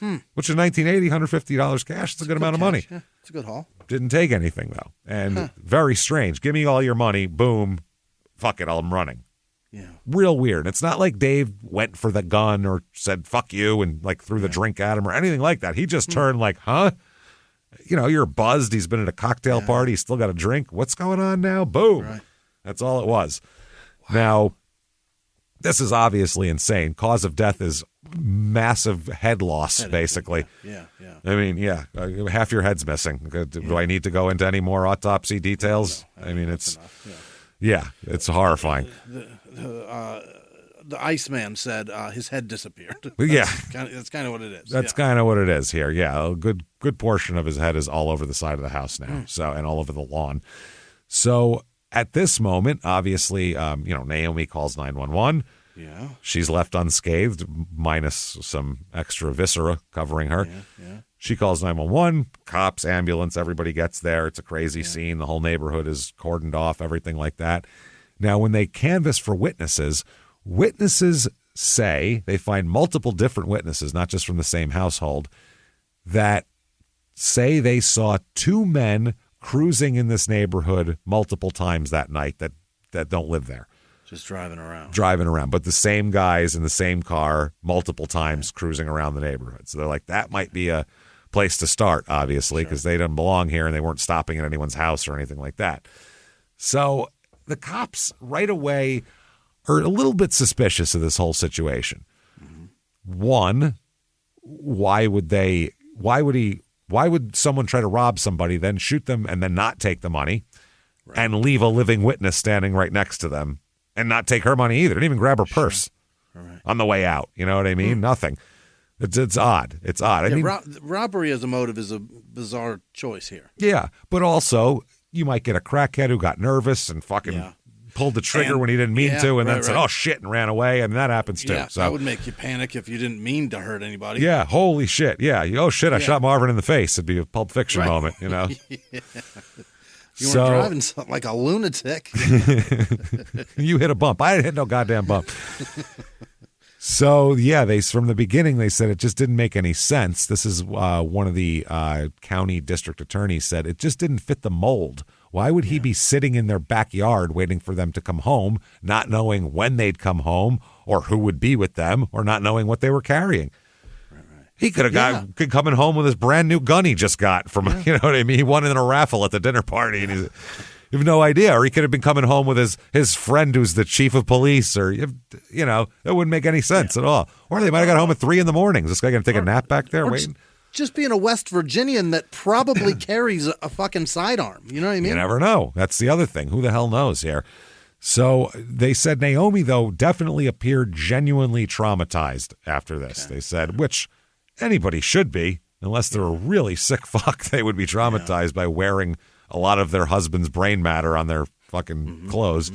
which in 1980, $150 cash. It's a good amount of money. Yeah, it's a good haul. Didn't take anything though, and very strange. Give me all your money. Boom. Fuck it. I'm running. Yeah. Real weird. It's not like Dave went for the gun or said fuck you and like threw the drink at him or anything like that. He just turned like, huh? You know, you're buzzed. He's been at a cocktail party. He's still got a drink. What's going on now? Boom. Right. That's all it was. Wow. Now, this is obviously insane. Cause of death is massive head loss, basically. Yeah. I mean, half your head's missing. Do I need to go into any more autopsy details? No, I mean, it's enough. It's horrifying. The Iceman said his head disappeared. That's kind of what it is. That's kind of what it is here. Yeah, a good portion of his head is all over the side of the house now, and all over the lawn. So at this moment, obviously, Naomi calls 911. Yeah, she's left unscathed, minus some extra viscera covering her. Yeah. She calls 911. Cops, ambulance, everybody gets there. It's a crazy scene. The whole neighborhood is cordoned off, everything like that. Now, when they canvass for witnesses say they find multiple different witnesses, not just from the same household, that say they saw 2 men cruising in this neighborhood multiple times that night that don't live there. Just driving around. But the same guys in the same car multiple times cruising around the neighborhood. So they're like, that might be a place to start, obviously, because they don't belong here and they weren't stopping at anyone's house or anything like that. So the cops right away are a little bit suspicious of this whole situation. One, why would someone try to rob somebody, then shoot them and then not take the money and leave a living witness standing right next to them and not take her money either? Didn't even grab her purse on the way out. You know what I mean? Nothing. It's odd. It's odd. I mean, robbery as a motive is a bizarre choice here. Yeah, but also you might get a crackhead who got nervous and fucking pulled the trigger when he didn't mean to, and then said, "Oh shit," and ran away. I mean, that happens too. Yeah, so that would make you panic if you didn't mean to hurt anybody. Yeah, holy shit. Yeah. Oh shit, I shot Marvin in the face. It'd be a Pulp Fiction moment, you know. You weren't driving like a lunatic. You hit a bump. I didn't hit no goddamn bump. So, from the beginning, they said it just didn't make any sense. This is one of the county district attorneys said it just didn't fit the mold. Why would he be sitting in their backyard waiting for them to come home, not knowing when they'd come home or who would be with them or not knowing what they were carrying? He could have got coming home with his brand new gun he just got from, you know what I mean? He won in a raffle at the dinner party, and you have no idea. Or he could have been coming home with his friend who's the chief of police, or, that wouldn't make any sense at all. Or they might have got home at 3 a.m. Is this guy going to take a nap back there waiting? Just being a West Virginian that probably carries a fucking sidearm. You know what I mean? You never know. That's the other thing. Who the hell knows here? So they said Naomi, though, definitely appeared genuinely traumatized after this. They said, which anybody should be, unless they're a really sick fuck, they would be traumatized by wearing a lot of their husband's brain matter on their fucking clothes.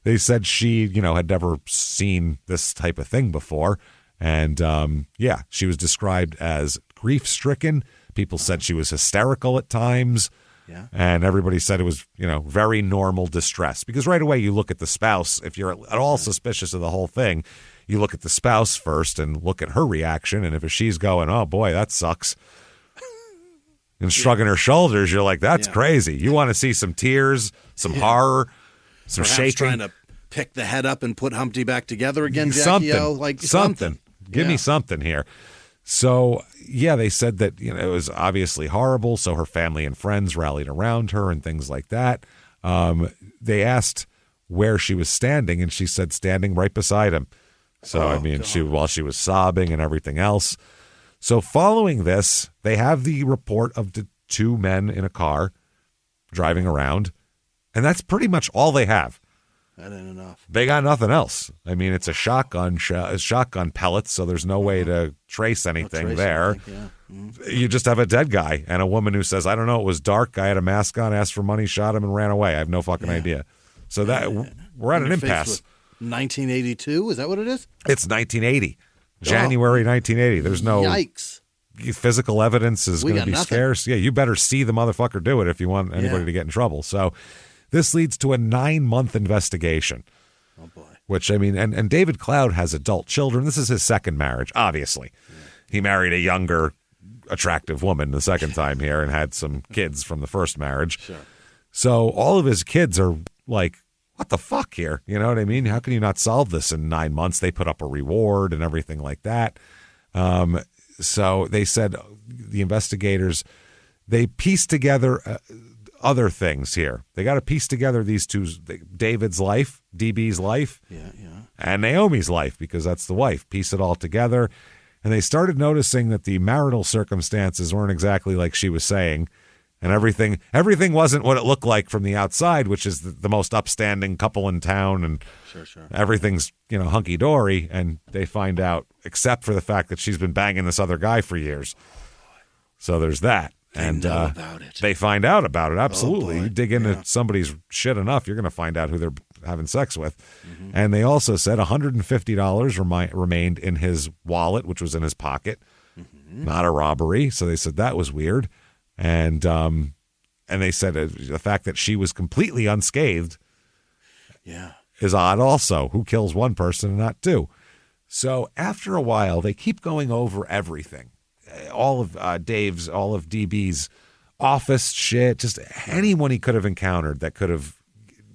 They said she, had never seen this type of thing before. And, she was described as grief-stricken. People said she was hysterical at times. Yeah. And everybody said it was, very normal distress. Because right away you look at the spouse. If you're at all suspicious of the whole thing, you look at the spouse first and look at her reaction. And if she's going, oh, boy, that sucks, and shrugging her shoulders, you're like, that's crazy. You want to see some tears, some horror, some perhaps shaking. Trying to pick the head up and put Humpty back together again, Jackie O. Something. Give me something here. So, they said that, it was obviously horrible. So her family and friends rallied around her and things like that. They asked where she was standing, and she said standing right beside him. So, I mean, while she was sobbing and everything else. So following this, they have the report of the two men in a car driving around, and that's pretty much all they have. That ain't enough. They got nothing else. I mean, it's a shotgun pellets, so there's no way to trace anything there. You just have a dead guy and a woman who says, I don't know, it was dark, I had a mask on, asked for money, shot him, and ran away. I have no fucking idea. So that we're at an impasse. 1982, is that what it is? It's 1980. January 1980. There's no... Yikes. Physical evidence is going to be scarce. Yeah, you better see the motherfucker do it if you want anybody to get in trouble. So this leads to a 9-month investigation. Oh, boy. Which, I mean, and David Cloud has adult children. This is his second marriage, obviously. Yeah. He married a younger, attractive woman the second time here and had some kids from the first marriage. Sure. So all of his kids are like, what the fuck here? You know what I mean? How can you not solve this in 9 months? They put up a reward and everything like that. So they said, the investigators, they pieced together other things here. They got to piece together these two, David's life, DB's life, and Naomi's life, because that's the wife. Piece it all together. And they started noticing that the marital circumstances weren't exactly like she was saying. And everything wasn't what it looked like from the outside, which is the most upstanding couple in town, and everything's, hunky-dory. And they find out, except for the fact that she's been banging this other guy for years. So there's that. They know about it. They find out about it, absolutely. You dig into somebody's shit enough, you're going to find out who they're having sex with. Mm-hmm. And they also said $150 remained in his wallet, which was in his pocket. Mm-hmm. Not a robbery. So they said that was weird. And they said the fact that she was completely unscathed is odd also. Who kills one person and not two? So after a while, they keep going over everything. All of DB's office shit, just anyone he could have encountered that could have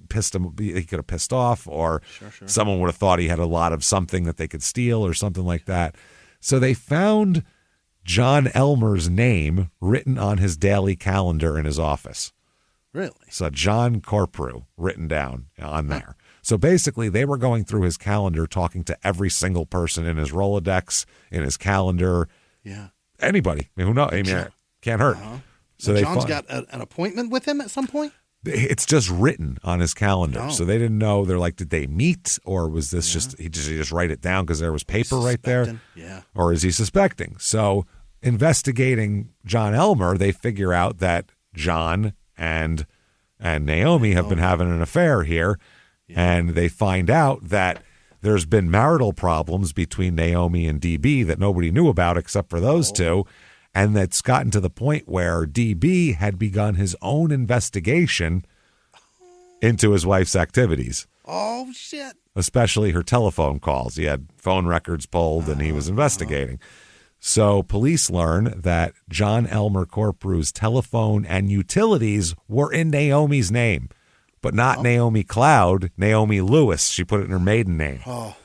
pissed him, he could have pissed off, or someone would have thought he had a lot of something that they could steal or something like that. So they found John Elmer's name written on his daily calendar in his office. Really? So John Corprew written down on there. So basically, they were going through his calendar, talking to every single person in his Rolodex, in his calendar. Yeah. Anybody. I mean, who knows? I mean, it can't hurt. So John's got an appointment with him at some point? It's just written on his calendar. Oh. So they didn't know. They're like, did they meet? Or was this just, he just write it down because there was paper right there? Yeah. Or is he suspecting? So investigating John Elmer, they figure out that John and Naomi have been having an affair here. Yeah. And they find out that there's been marital problems between Naomi and DB that nobody knew about except for those two. And that's gotten to the point where DB had begun his own investigation into his wife's activities. Oh, shit. Especially her telephone calls. He had phone records pulled and he was investigating. So police learn that John Elmer Corprew's telephone and utilities were in Naomi's name, but not Naomi Cloud, Naomi Lewis. She put it in her maiden name. Oh.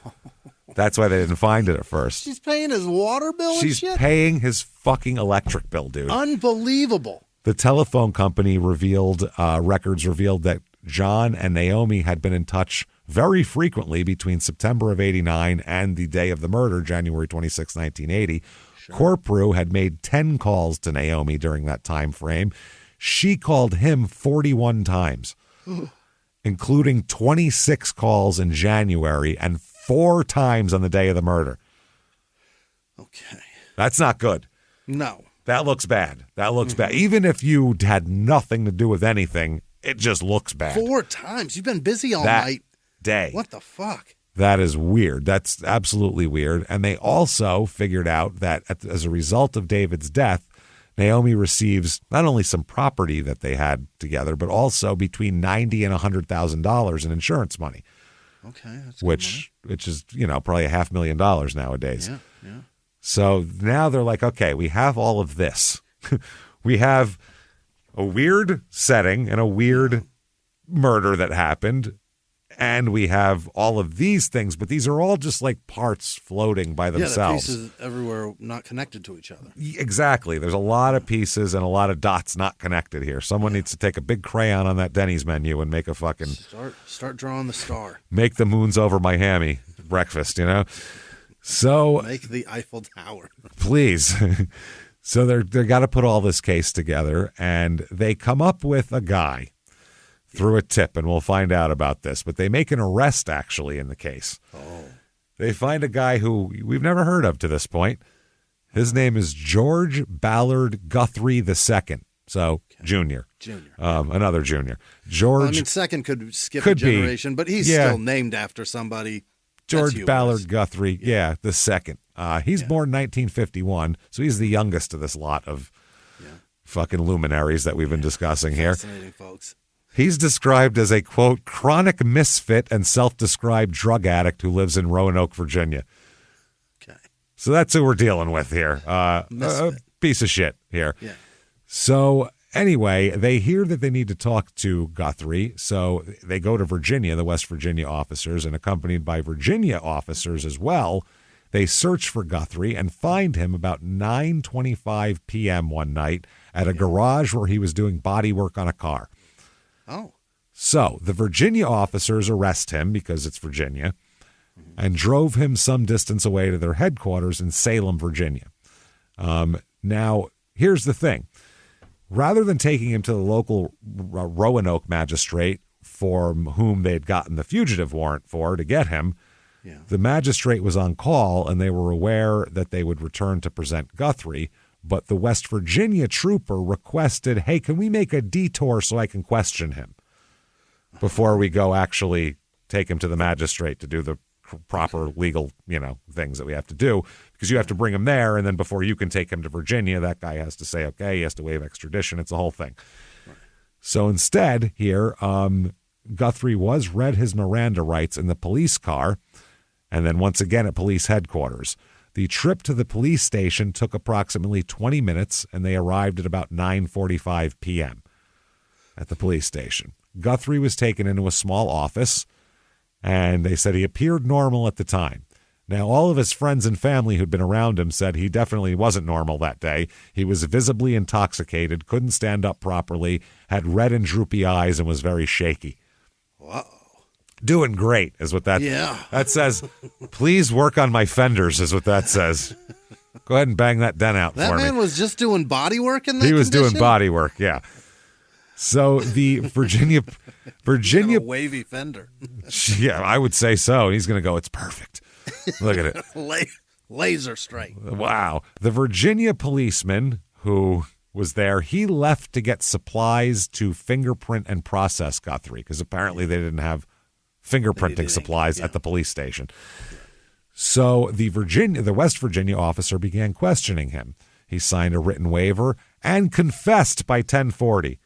That's why they didn't find it at first. She's paying his water bill and shit? She's paying his fucking electric bill, dude. Unbelievable. The telephone company records revealed that John and Naomi had been in touch very frequently between September of 89 and the day of the murder, January 26, 1980. Sure. Corprew had made 10 calls to Naomi during that time frame. She called him 41 times, including 26 calls in January and 4 times on the day of the murder. Okay. That's not good. No. That looks bad. That looks bad. Even if you had nothing to do with anything, it just looks bad. 4 times? You've been busy all night. Day. What the fuck? That is weird. That's absolutely weird. And they also figured out that as a result of David's death, Naomi receives not only some property that they had together, but also between $90,000 and $100,000 in insurance money. Okay, that's which is, probably $500,000 nowadays. Yeah. So now they're like, okay, we have all of this. We have a weird setting and a weird murder that happened, and we have all of these things, but these are all just like parts floating by themselves. Yeah, the pieces everywhere not connected to each other. Exactly. There's a lot of pieces and a lot of dots not connected here. Someone needs to take a big crayon on that Denny's menu and make a fucking... Start drawing the star. Make the moons over my hammy. breakfast, you know? So make the Eiffel Tower. Please. So they're got to put all this case together, and they come up with a guy through a tip, and we'll find out about this. But they make an arrest, actually, in the case. Oh. They find a guy who we've never heard of to this point. His name is George Ballard Guthrie II. So, Junior. Another junior. George. Well, I mean, second could skip a generation, but he's still named after somebody. George Ballard Guthrie, the second. He's born 1951, so he's the youngest of this lot of fucking luminaries that we've been discussing here. Fascinating, folks. He's described as a, quote, chronic misfit and self-described drug addict who lives in Roanoke, Virginia. Okay. So that's who we're dealing with here. A piece of shit here. Yeah. So anyway, they hear that they need to talk to Guthrie, so they go to Virginia, the West Virginia officers, and accompanied by Virginia officers as well, they search for Guthrie and find him about 9:25 p.m. one night at a garage where he was doing body work on a car. Oh. So the Virginia officers arrest him because it's Virginia and drove him some distance away to their headquarters in Salem, Virginia. Now, here's the thing. Rather than taking him to the local Roanoke magistrate for whom they had gotten the fugitive warrant for to get him, the magistrate was on call and they were aware that they would return to present Guthrie, but the West Virginia trooper requested, hey, can we make a detour so I can question him before we go actually take him to the magistrate to do the proper legal, things that we have to do, because you have to bring him there, and then before you can take him to Virginia, that guy has to say, okay, he has to waive extradition. It's a whole thing. Right. So instead here, Guthrie was read his Miranda rights in the police car, and then once again at police headquarters. The trip to the police station took approximately 20 minutes, and they arrived at about 9:45 p.m. at the police station. Guthrie was taken into a small office, and they said he appeared normal at the time. Now, all of his friends and family who'd been around him said he definitely wasn't normal that day. He was visibly intoxicated, couldn't stand up properly, had red and droopy eyes, and was very shaky. Wow. Doing great is what that says. Please work on my fenders is what that says. Go ahead and bang that dent out for me. That man was just doing body work in that He was doing body work, yeah. So the Virginia a wavy fender. Yeah, I would say so. He's going to go, it's perfect. Look at it. Laser straight. Wow. The Virginia policeman who was there, he left to get supplies to fingerprint and process Guthrie, because apparently they didn't have fingerprinting supplies at the police station. So the West Virginia officer began questioning him. He signed a written waiver and confessed by 10:40.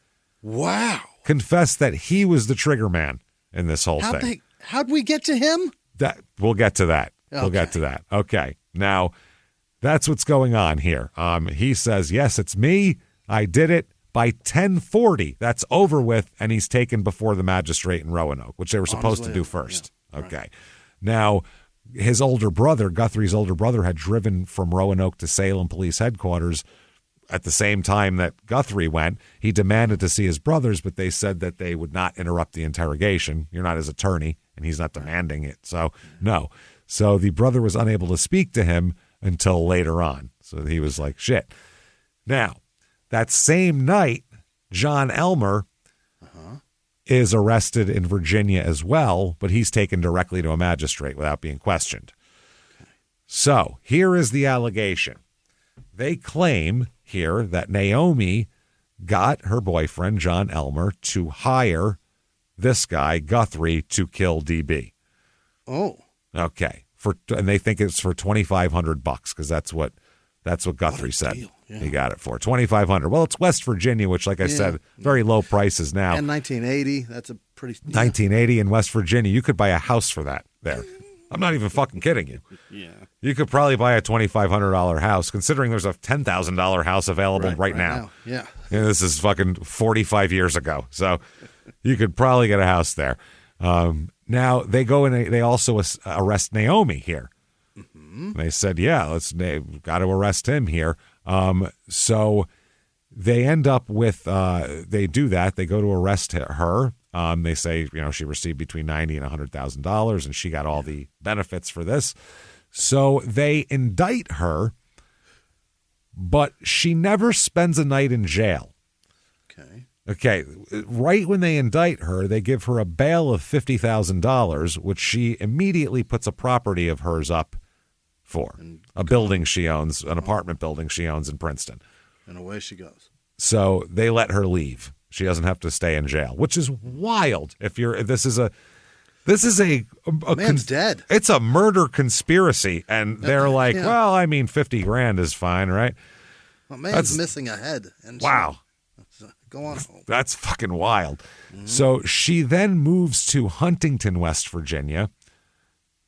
Wow. Confessed that he was the trigger man in this whole thing. How'd we get to him? We'll get to that. Okay. We'll get to that. Okay. Now, that's what's going on here. He says, yes, it's me. I did it. By 10:40, that's over with, and he's taken before the magistrate in Roanoke, which they were supposed to do first. Yeah. Okay. Right. Now, his older brother, Guthrie's older brother, had driven from Roanoke to Salem Police Headquarters at the same time that Guthrie went. He demanded to see his brothers, but they said that they would not interrupt the interrogation. You're not his attorney, and he's not demanding it. So, no. So the brother was unable to speak to him until later on. So he was like, shit. Now, that same night, John Elmer is arrested in Virginia as well, but he's taken directly to a magistrate without being questioned. Okay. So here is the allegation. They claim here that Naomi got her boyfriend, John Elmer, to hire this guy, Guthrie, to kill DB. Oh. Okay. And they think it's for $2,500 because that's what Guthrie said. Yeah. He got it for $2,500. Well, it's West Virginia, which, like I said, very low prices now. And 1980, that's a pretty... 1980 in West Virginia, you could buy a house for that there. I'm not even fucking kidding you. Yeah. You could probably buy a $2,500 house, considering there's a $10,000 house available right now. Yeah. And this is fucking 45 years ago. So you could probably get a house there. Now, they go and they also arrest Naomi here. Mm-hmm. They said, got to arrest him here. So They end up with, they do that. They go to arrest her. They say, she received between $90,000 and $100,000, and she got all the benefits for this. So they indict her, but she never spends a night in jail. Okay. Right when they indict her, they give her a bail of $50,000, which she immediately puts a property of hers up for. A building she owns, an apartment building she owns in Princeton. And away she goes. So they let her leave. She doesn't have to stay in jail, which is wild. This is a man's dead. It's a murder conspiracy, and they're like, well, I mean, $50,000 is fine, right? Well, man's missing a head. And wow. Go on home. That's fucking wild. Mm-hmm. So she then moves to Huntington, West Virginia,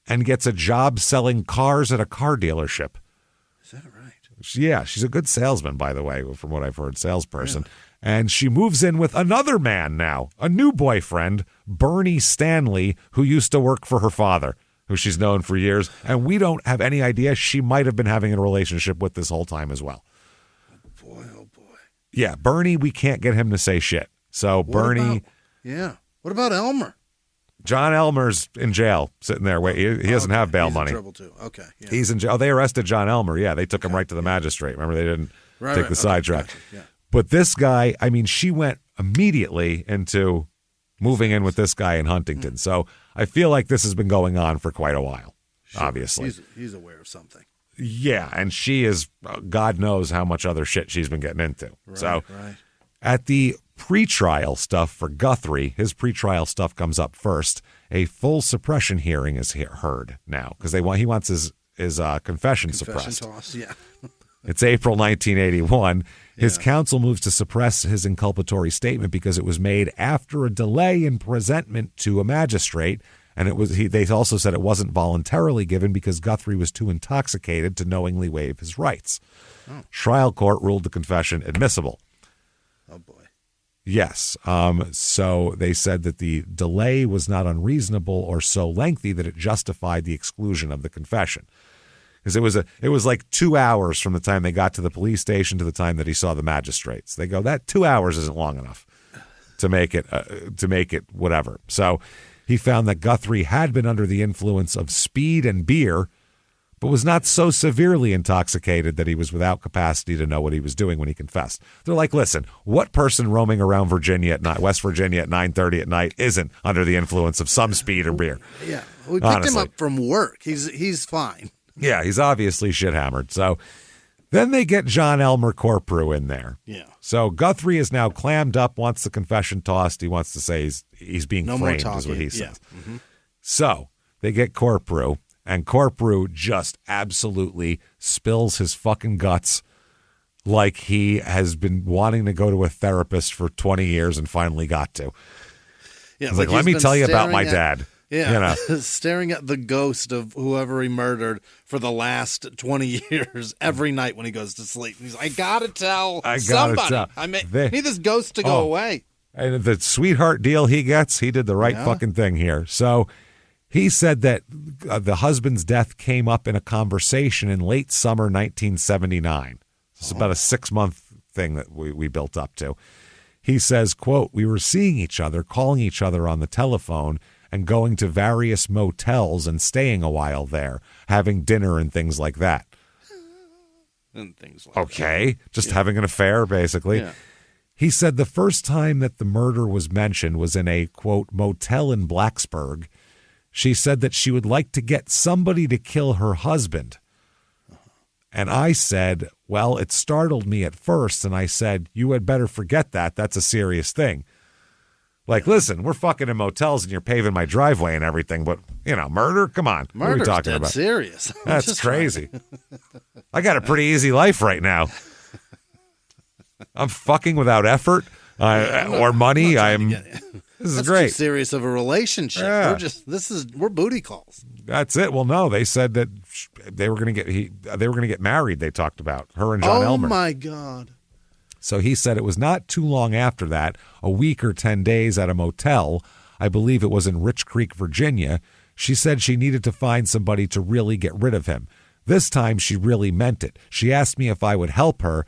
and gets a job selling cars at a car dealership. Is that right? Yeah, she's a good salesman, by the way, from what I've heard, salesperson. Yeah. And she moves in with another man now, a new boyfriend, Bernie Stanley, who used to work for her father, who she's known for years. And we don't have any idea. She might have been having a relationship with this whole time as well. Oh, boy. Yeah, Bernie, we can't get him to say shit. So Bernie... What about Elmer? John Elmer's in jail, sitting there. Wait, he doesn't have bail money. He's in trouble too. Okay. Yeah. He's in jail. Oh, they arrested John Elmer. Yeah, they took him right to the magistrate. Remember, they didn't take the sidetrack. Gotcha. Yeah. But this guy, I mean, she went immediately into moving in with this guy in Huntington. So I feel like this has been going on for quite a while, obviously. He's aware of something. Yeah, and she is, God knows how much other shit she's been getting into. Right. At the pretrial stuff for Guthrie, his pretrial stuff comes up first. A full suppression hearing is heard now because he wants his confession suppressed. Toss, yeah. It's April 1981. His counsel moves to suppress his inculpatory statement because it was made after a delay in presentment to a magistrate, and they also said it wasn't voluntarily given because Guthrie was too intoxicated to knowingly waive his rights. Oh. Trial court ruled the confession admissible. Oh, boy. Yes. So they said that the delay was not unreasonable or so lengthy that it justified the exclusion of the confession. Because it was like 2 hours from the time they got to the police station to the time that he saw the magistrates. They go, that 2 hours isn't long enough to make it whatever. So he found that Guthrie had been under the influence of speed and beer, but was not so severely intoxicated that he was without capacity to know what he was doing when he confessed. They're like, listen, what person roaming around Virginia at night, West Virginia at 9:30 at night isn't under the influence of some speed or beer? Yeah, we picked him up from work. He's fine. Yeah, he's obviously shit-hammered. So then they get John Elmer Corprew in there. Yeah. So Guthrie is now clammed up, wants the confession tossed. He wants to say he's being framed, is what he says. Yeah. Mm-hmm. So they get Corprew, and Corprew just absolutely spills his fucking guts like he has been wanting to go to a therapist for 20 years and finally got to. Yeah, he's like, let me tell you about my dad. Yeah, staring at the ghost of whoever he murdered for the last 20 years every night when he goes to sleep. He's like, I gotta tell somebody. I need this ghost to go away. And the sweetheart deal he gets, he did the right fucking thing here. So he said that the husband's death came up in a conversation in late summer 1979. It's about a 6-month thing that we built up to. He says, quote, we were seeing each other, calling each other on the telephone, and going to various motels and staying a while there, having dinner and things like that. And things like that. Just having an affair, basically. Yeah. He said the first time that the murder was mentioned was in a, quote, motel in Blacksburg. She said that she would like to get somebody to kill her husband. And I said, well, it startled me at first, and I said, you had better forget that. That's a serious thing. Like, listen, we're fucking in motels and you're paving my driveway and everything, but, murder? Come on. What are we talking about? Serious. That's crazy. I got a pretty easy life right now. I'm fucking without effort or money. This is great. Too serious of a relationship. Yeah. We're booty calls. That's it. Well, no, they said that they were going to get married. They talked about her and John Elmer. Oh my God. So he said it was not too long after that, a week or 10 days at a motel. I believe it was in Rich Creek, Virginia. She said she needed to find somebody to really get rid of him. This time she really meant it. She asked me if I would help her.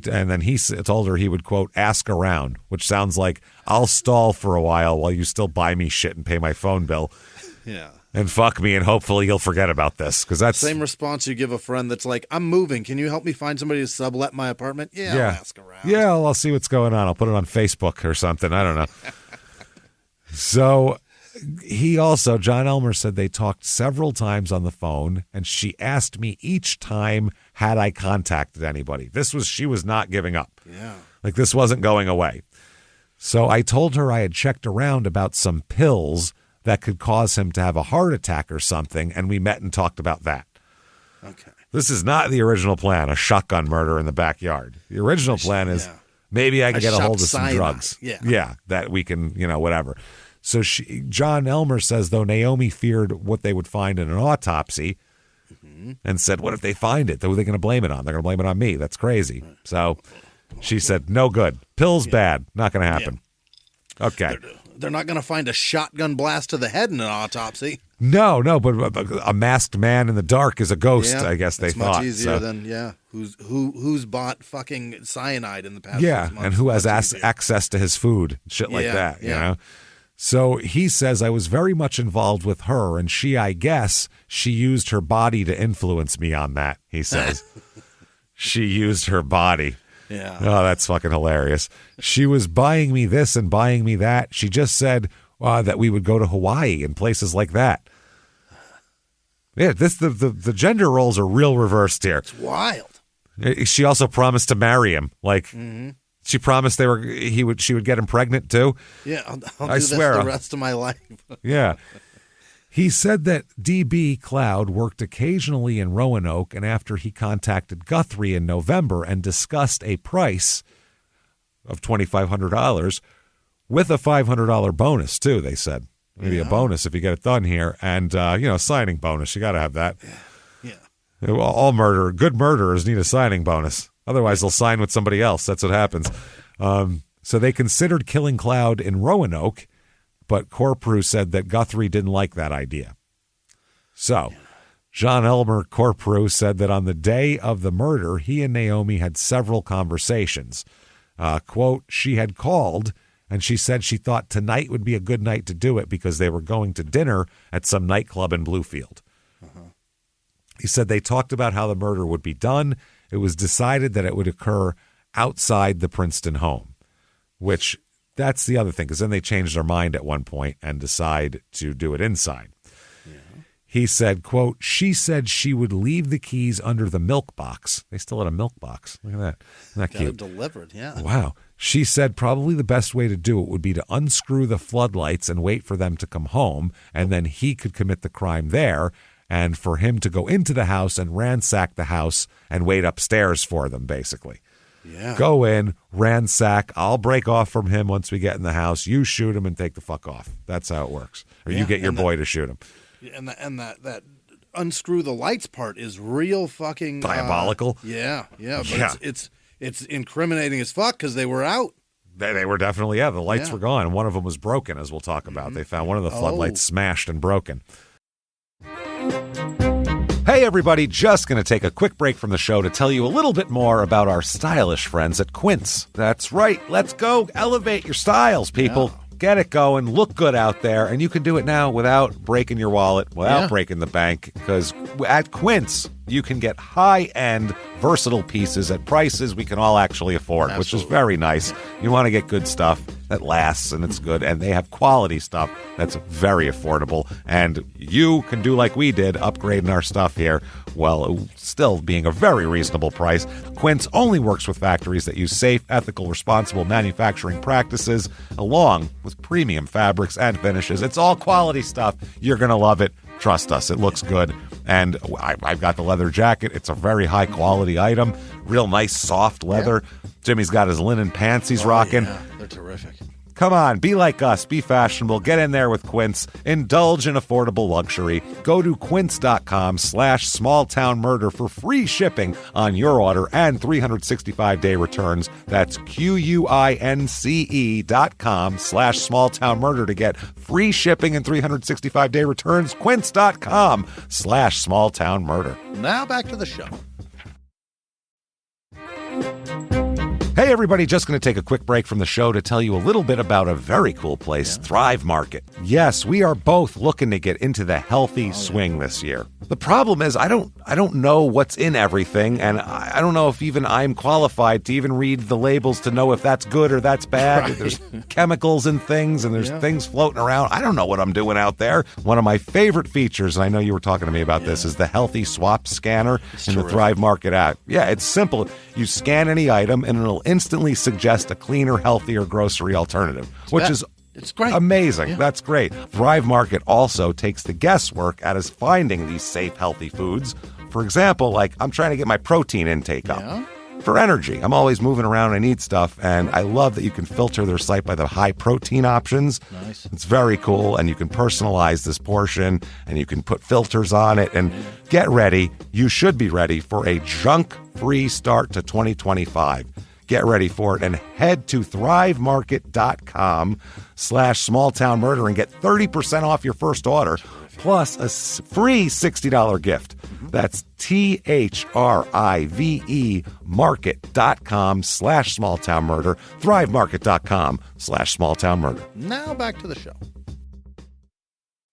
And then he told her he would, quote, ask around, which sounds like I'll stall for a while you still buy me shit and pay my phone bill. Yeah. And fuck me, and hopefully you'll forget about this. Because that's same response you give a friend that's like, I'm moving. Can you help me find somebody to sublet my apartment? Yeah, I'll ask around. Yeah, I'll see what's going on. I'll put it on Facebook or something. I don't know. So John Elmer said they talked several times on the phone, and she asked me each time, had I contacted anybody? She was not giving up. Yeah. Like, this wasn't going away. So I told her I had checked around about some pills that could cause him to have a heart attack or something, and we met and talked about that. Okay. This is not the original plan, a shotgun murder in the backyard. The original plan is maybe I can get a hold of some drugs. Yeah, that we can, whatever. So John Elmer says, though, Naomi feared what they would find in an autopsy and said, what if they find it? Who are they going to blame it on? They're going to blame it on me. That's crazy. So she said, no good. Pills bad. Not going to happen. Yeah. Okay. They're not going to find a shotgun blast to the head in an autopsy. No, but a masked man in the dark is a ghost, I guess they thought. Much easier than, who's bought fucking cyanide in the past 6 months. And who has access to his food, shit like that, you know? So he says, I was very much involved with her, and I guess she used her body to influence me on that, he says. She used her body. Yeah. Oh, that's fucking hilarious. She was buying me this and buying me that. She just said that we would go to Hawaii and places like that. Yeah, the gender roles are real reversed here. It's wild. She also promised to marry him. Like, she promised she would get him pregnant too. Yeah, I'll do swear, this the rest of my life. Yeah. He said that D.B. Cloud worked occasionally in Roanoke, and after he contacted Guthrie in November and discussed a price of $2,500 with a $500 bonus, too, they said. Maybe a bonus if you get it done here. And, signing bonus. You got to have that. Yeah. All good murderers need a signing bonus. Otherwise, they'll sign with somebody else. That's what happens. So they considered killing Cloud in Roanoke, but Corprew said that Guthrie didn't like that idea. So John Elmer Corprew said that on the day of the murder, he and Naomi had several conversations. Quote, she had called, and she said she thought tonight would be a good night to do it because they were going to dinner at some nightclub in Bluefield. He said they talked about how the murder would be done. It was decided that it would occur outside the Princeton home, which that's the other thing, because then they changed their mind at one point and decide to do it inside. He said, quote, she said she would leave the keys under the milk box. They still had a milk box. Look at that. Isn't that cute? Delivered, yeah. Wow. She said probably the best way to do it would be to unscrew the floodlights and wait for them to come home, and then he could commit the crime there, and for him to go into the house and ransack the house and wait upstairs for them, basically. Yeah. Go in, ransack. I'll break off from him once we get in the house. You shoot him and take the fuck off. That's how it works. Or you get your boy to shoot him. And that unscrew the lights part is real fucking diabolical. But it's incriminating as fuck because they were out. They were definitely, the lights were gone. One of them was broken, as we'll talk about. They found one of the floodlights smashed and broken. Hey everybody, just going to take a quick break from the show to tell you a little bit more about our stylish friends at Quince. That's right, let's go elevate your styles, people. Yeah. Get it going, look good out there, and you can do it now without breaking your wallet, without breaking the bank, because at Quince, you can get high-end, versatile pieces at prices we can all actually afford, which is very nice. You want to get good stuff that lasts and it's good, and they have quality stuff that's very affordable, and you can do like we did, upgrading our stuff here, while still being a very reasonable price. Quince only works with factories that use safe, ethical, responsible manufacturing practices, along with premium fabrics and finishes. It's all quality stuff. You're going to love it. Trust us, it looks good. And I've got the leather jacket. It's a very high-quality item. Real nice, soft leather. Yeah. Jimmy's got his linen pants he's rocking. Yeah. They're terrific. Come on, be like us. Be fashionable. Get in there with Quince. Indulge in affordable luxury. Go to quince.com/smalltownmurder for free shipping on your order and 365-day returns. That's QUINCE.com/smalltownmurder to get free shipping and 365-day returns. Quince.com/smalltownmurder. Now back to the show. Hey, everybody, just going to take a quick break from the show to tell you a little bit about a very cool place, Thrive Market. Yes, we are both looking to get into the healthy swing this year. The problem is I don't know what's in everything, and I don't know if even I'm qualified to even read the labels to know if that's good or that's bad. Right. There's chemicals and things, and there's things floating around. I don't know what I'm doing out there. One of my favorite features, and I know you were talking to me about this, is the Healthy Swap Scanner in the Thrive Market app. Yeah, it's simple. You scan any item, and it'll instantly suggest a cleaner, healthier grocery alternative, which is it's great. Amazing. Yeah. That's great. Thrive Market also takes the guesswork out of finding these safe, healthy foods. For example, like I'm trying to get my protein intake up. For energy. I'm always moving around. I need stuff, and I love that you can filter their site by the high protein options. Nice. It's very cool, and you can personalize this portion, and you can put filters on it, and get ready. You should be ready for a junk-free start to 2025. Get ready for it and head to thrivemarket.com/smalltownmurder and get 30% off your first order plus a free $60 gift. That's THRIVE market.com/smalltownmurder, thrivemarket.com/smalltownmurder. Now back to the show.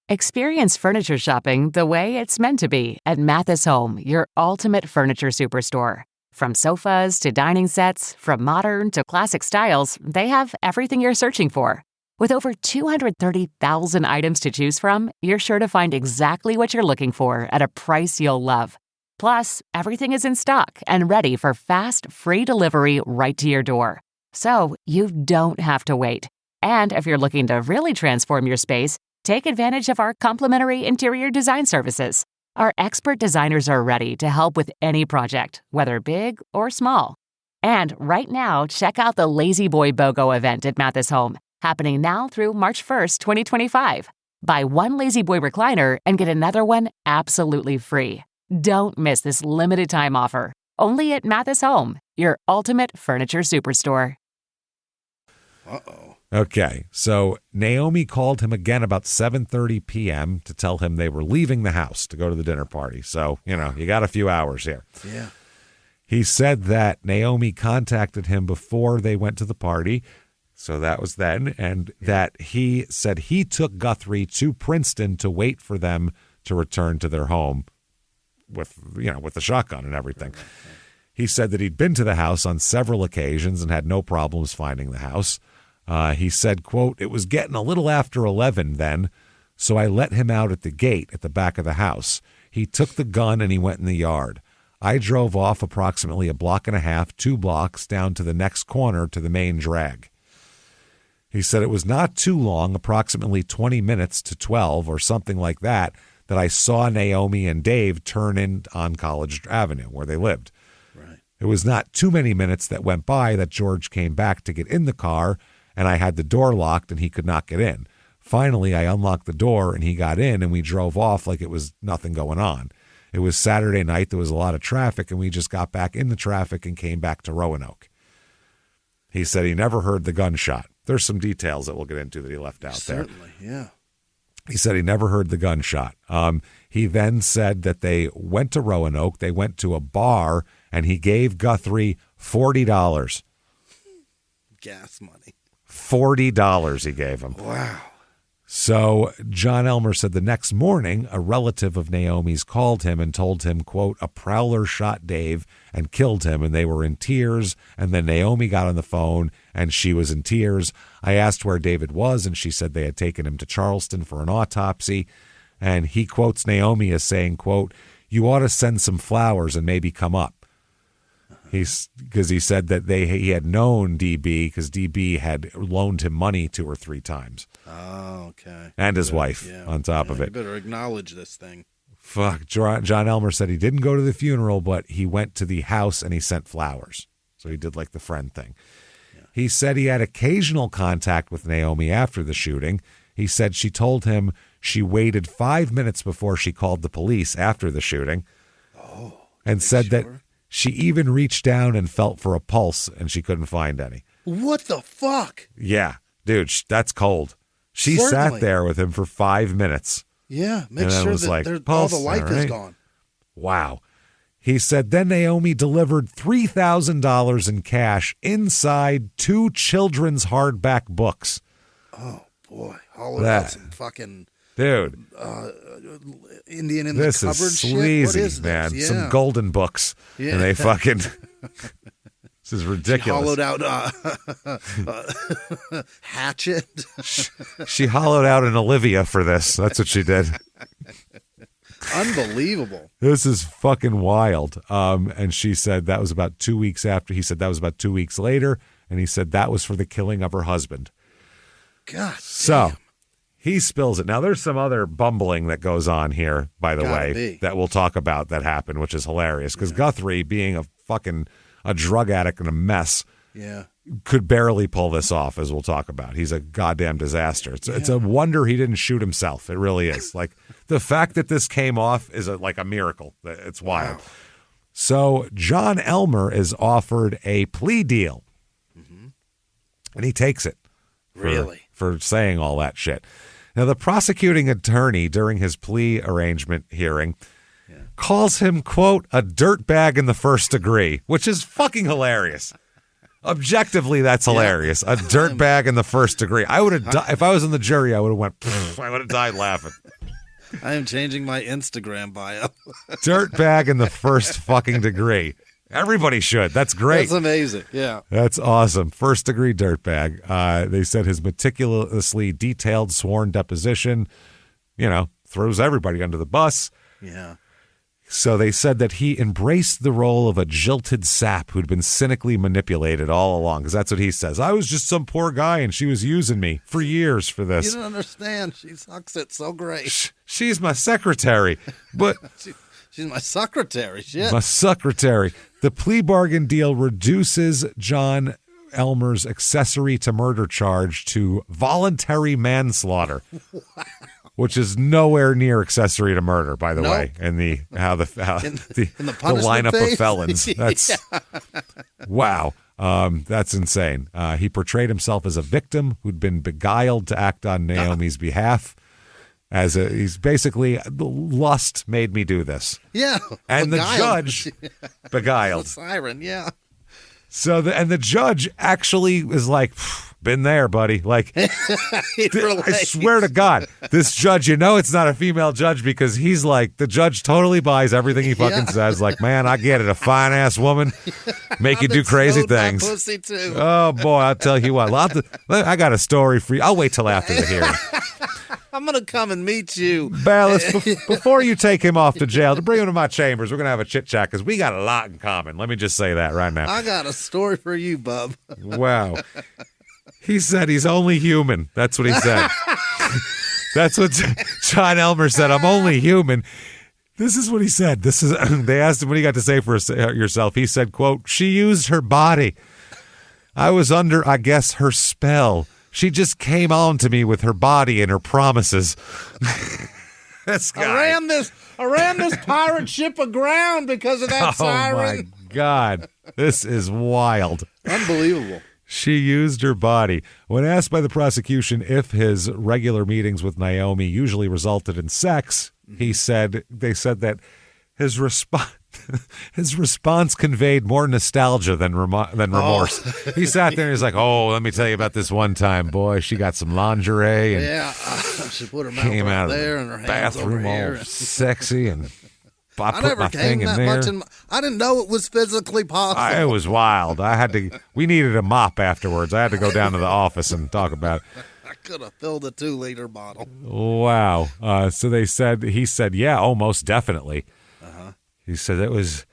Experience furniture shopping the way it's meant to be at Mathis Home, your ultimate furniture superstore. From sofas to dining sets, from modern to classic styles, they have everything you're searching for. With over 230,000 items to choose from, you're sure to find exactly what you're looking for at a price you'll love. Plus, everything is in stock and ready for fast, free delivery right to your door. So you don't have to wait. And if you're looking to really transform your space, take advantage of our complimentary interior design services. Our expert designers are ready to help with any project, whether big or small. And right now, check out the Lazy Boy BOGO event at Mathis Home, happening now through March 1st, 2025. Buy one Lazy Boy recliner and get another one absolutely free. Don't miss this limited time offer. Only at Mathis Home, your ultimate furniture superstore. Uh-oh. Okay, so Naomi called him again about 7:30 p.m. to tell him they were leaving the house to go to the dinner party. So, you got a few hours here. Yeah. He said that Naomi contacted him before they went to the party, so that was then, and that he said he took Guthrie to Princeton to wait for them to return to their home with the shotgun and everything. Right. He said that he'd been to the house on several occasions and had no problems finding the house. He said, quote, "It was getting a little after 11 then, so I let him out at the gate at the back of the house. He took the gun and he went in the yard. I drove off approximately a block and a half, 2 blocks, down to the next corner to the main drag." He said it was not too long, approximately 20 minutes to 12 or something like that I saw Naomi and Dave turn in on College Avenue where they lived. Right. It was not too many minutes that went by that George came back to get in the car, and I had the door locked and he could not get in. Finally, I unlocked the door and he got in and we drove off like it was nothing going on. It was Saturday night. There was a lot of traffic and we just got back in the traffic and came back to Roanoke. He said he never heard the gunshot. There's some details that we'll get into that he left out there. Certainly, yeah. He said he never heard the gunshot. He then said that they went to Roanoke. They went to a bar and he gave Guthrie $40. Gas money. $40 he gave him. Wow. So John Elmer said the next morning, a relative of Naomi's called him and told him, quote, "A prowler shot Dave and killed him," and they were in tears. And then Naomi got on the phone and she was in tears. I asked where David was, and she said they had taken him to Charleston for an autopsy. And he quotes Naomi as saying, quote, "You ought to send some flowers and maybe come up." Because he said that he had known DB because DB had loaned him money 2 or 3 times. Oh, okay. And his wife on top of it. You better acknowledge this thing. Fuck. John Elmer said he didn't go to the funeral, but he went to the house and he sent flowers. So he did like the friend thing. Yeah. He said he had occasional contact with Naomi after the shooting. He said she told him she waited 5 minutes before she called the police after the shooting. Oh. And said that she even reached down and felt for a pulse, and she couldn't find any. What the fuck? Yeah, dude, that's cold. She sat there with him for 5 minutes. Yeah, make sure that all the life is gone. Wow. He said, then Naomi delivered $3,000 in cash inside 2 children's hardback books. Oh, boy. Hollowed out some fucking... Dude. Indian in the this cupboard is shit? sleazy, What is man. this? Yeah. Some golden books. Yeah. And they fucking... This is ridiculous. She hollowed out Hatchet. She hollowed out an Olivia for this. That's what she did. Unbelievable. This is fucking wild. And she said that was about 2 weeks after. He said that was about 2 weeks later. And he said that was for the killing of her husband. God So damn. he spills it. Now, there's some other bumbling that goes on here, by the Gotta way, be. that we'll talk about that happened, which is hilarious. Because Guthrie, being a drug addict and a mess, could barely pull this off, as we'll talk about. He's a goddamn disaster. It's a wonder he didn't shoot himself. It really is. Like, the fact that this came off is like a miracle. It's wild. Wow. So John Elmer is offered a plea deal, and he takes it. For saying all that shit. Now, the prosecuting attorney during his plea arrangement hearing calls him, quote, a dirtbag in the first degree, which is fucking hilarious. Objectively, that's hilarious. A dirtbag in the first degree. I would have died. If I was in the jury, I would have went, I would have died laughing. I am changing my Instagram bio. Dirtbag in the first fucking degree. Everybody should. That's great. That's amazing. Yeah. That's awesome. First degree dirtbag. They said his meticulously detailed sworn deposition, throws everybody under the bus. Yeah. So they said that he embraced the role of a jilted sap who'd been cynically manipulated all along, because that's what he says. I was just some poor guy, and she was using me for years for this. You don't understand. She sucks it so great. She's my secretary, but... She's my secretary. Shit. My secretary. The plea bargain deal reduces John Elmer's accessory to murder charge to voluntary manslaughter. Wow. Which is nowhere near accessory to murder, by the way, in the in the lineup phase? of felons. That's wow. That's insane. He portrayed himself as a victim who'd been beguiled to act on Naomi's behalf. He's basically, lust made me do this. Yeah. And beguiled. The judge beguiled. The siren, yeah. So the judge actually is like, been there, buddy. Like, I swear to God, this judge, it's not a female judge, because he's like, the judge totally buys everything he fucking says. Like, man, I get it. A fine ass woman make you do crazy things. My pussy too. Oh boy, I'll tell you what. I got a story for you. I'll wait till after the hearing. I'm going to come and meet you. Bailiff, before you take him off to jail, to bring him to my chambers, we're going to have a chit-chat, because we got a lot in common. Let me just say that right now. I got a story for you, bub. Wow. He said he's only human. That's what he said. That's what John Elmer said. I'm only human. This is what he said. They asked him what he got to say for yourself. He said, quote, she used her body. I was under, I guess, her spell. She just came on to me with her body and her promises. This guy. I ran this pirate ship aground because of that siren. Oh, my God. This is wild. Unbelievable. She used her body. When asked by the prosecution if his regular meetings with Naomi usually resulted in sex, they said that his response conveyed more nostalgia than remorse. Oh. He sat there and he's like, "Oh, let me tell you about this one time, boy. She got some lingerie and she put her mouth came out there of and her the bathroom all sexy and." I put my thing in there. I didn't know it was physically possible. It was wild. We needed a mop afterwards. I had to go down to the office and talk about it. I could have filled a 2-liter bottle. Wow. So he said, yeah, most definitely. Uh-huh. He said it was,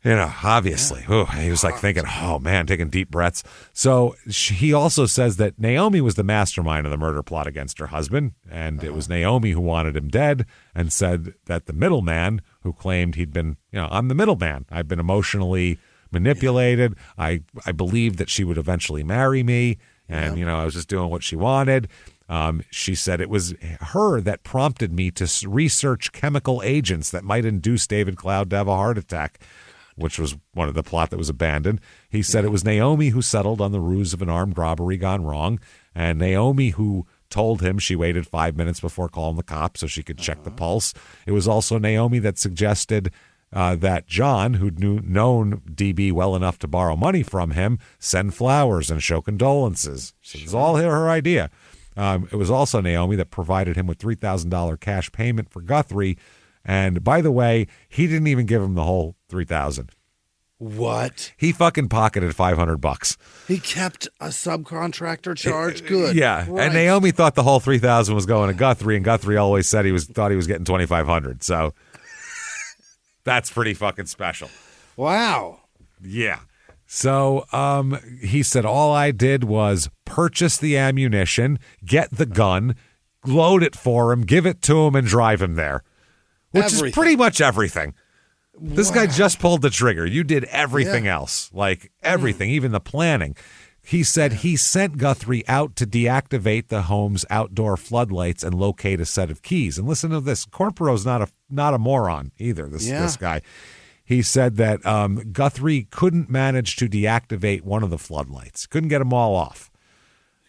obviously. Yeah. He was like thinking, oh man, taking deep breaths. So he also says that Naomi was the mastermind of the murder plot against her husband. And it was Naomi who wanted him dead, and said that the middleman who claimed he'd been, I'm the middleman. I've been emotionally manipulated. I believed that she would eventually marry me. And, I was just doing what she wanted. She said it was her that prompted me to research chemical agents that might induce David Cloud to have a heart attack, which was one of the plot that was abandoned. He said it was Naomi who settled on the ruse of an armed robbery gone wrong, and Naomi who told him she waited 5 minutes before calling the cops so she could check the pulse. It was also Naomi that suggested that John, who'd known DB well enough to borrow money from him, send flowers and show condolences. So it's all her idea. It was also Naomi that provided him with $3,000 cash payment for Guthrie. And by the way, he didn't even give him the whole $3,000. What? He fucking pocketed $500. He kept a subcontractor charge. Good. Yeah. Christ. And Naomi thought the whole $3,000 was going to Guthrie, and Guthrie always said thought he was getting $2,500. So that's pretty fucking special. Wow. Yeah. So he said, all I did was purchase the ammunition, get the gun, load it for him, give it to him, and drive him there. Which is pretty much everything. This guy just pulled the trigger. You did everything else. Like everything, even the planning. He said he sent Guthrie out to deactivate the home's outdoor floodlights and locate a set of keys. And listen to this. Corporo's not a moron either, this guy. He said that Guthrie couldn't manage to deactivate one of the floodlights. Couldn't get them all off.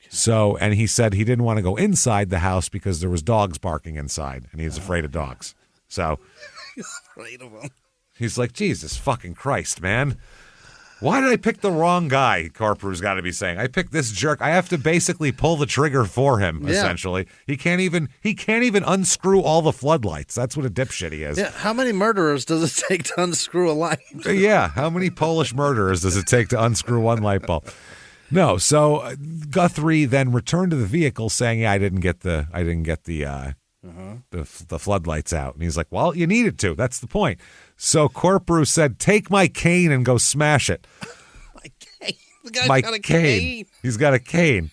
So, and he said he didn't want to go inside the house because there was dogs barking inside, and he was afraid of dogs. So Afraid of them. He's like, Jesus fucking Christ, man. Why did I pick the wrong guy? Corporu's got to be saying. I picked this jerk. I have to basically pull the trigger for him, essentially. He can't even unscrew all the floodlights. That's what a dipshit he is. Yeah, how many murderers does it take to unscrew a light? Yeah, how many Polish murderers does it take to unscrew one light bulb? No, so Guthrie then returned to the vehicle saying, "Yeah, I didn't get the floodlights out." And he's like, "Well, you needed to. That's the point." So Corporu said, "Take my cane and go smash it." My cane. The guy's got a cane. He's got a cane.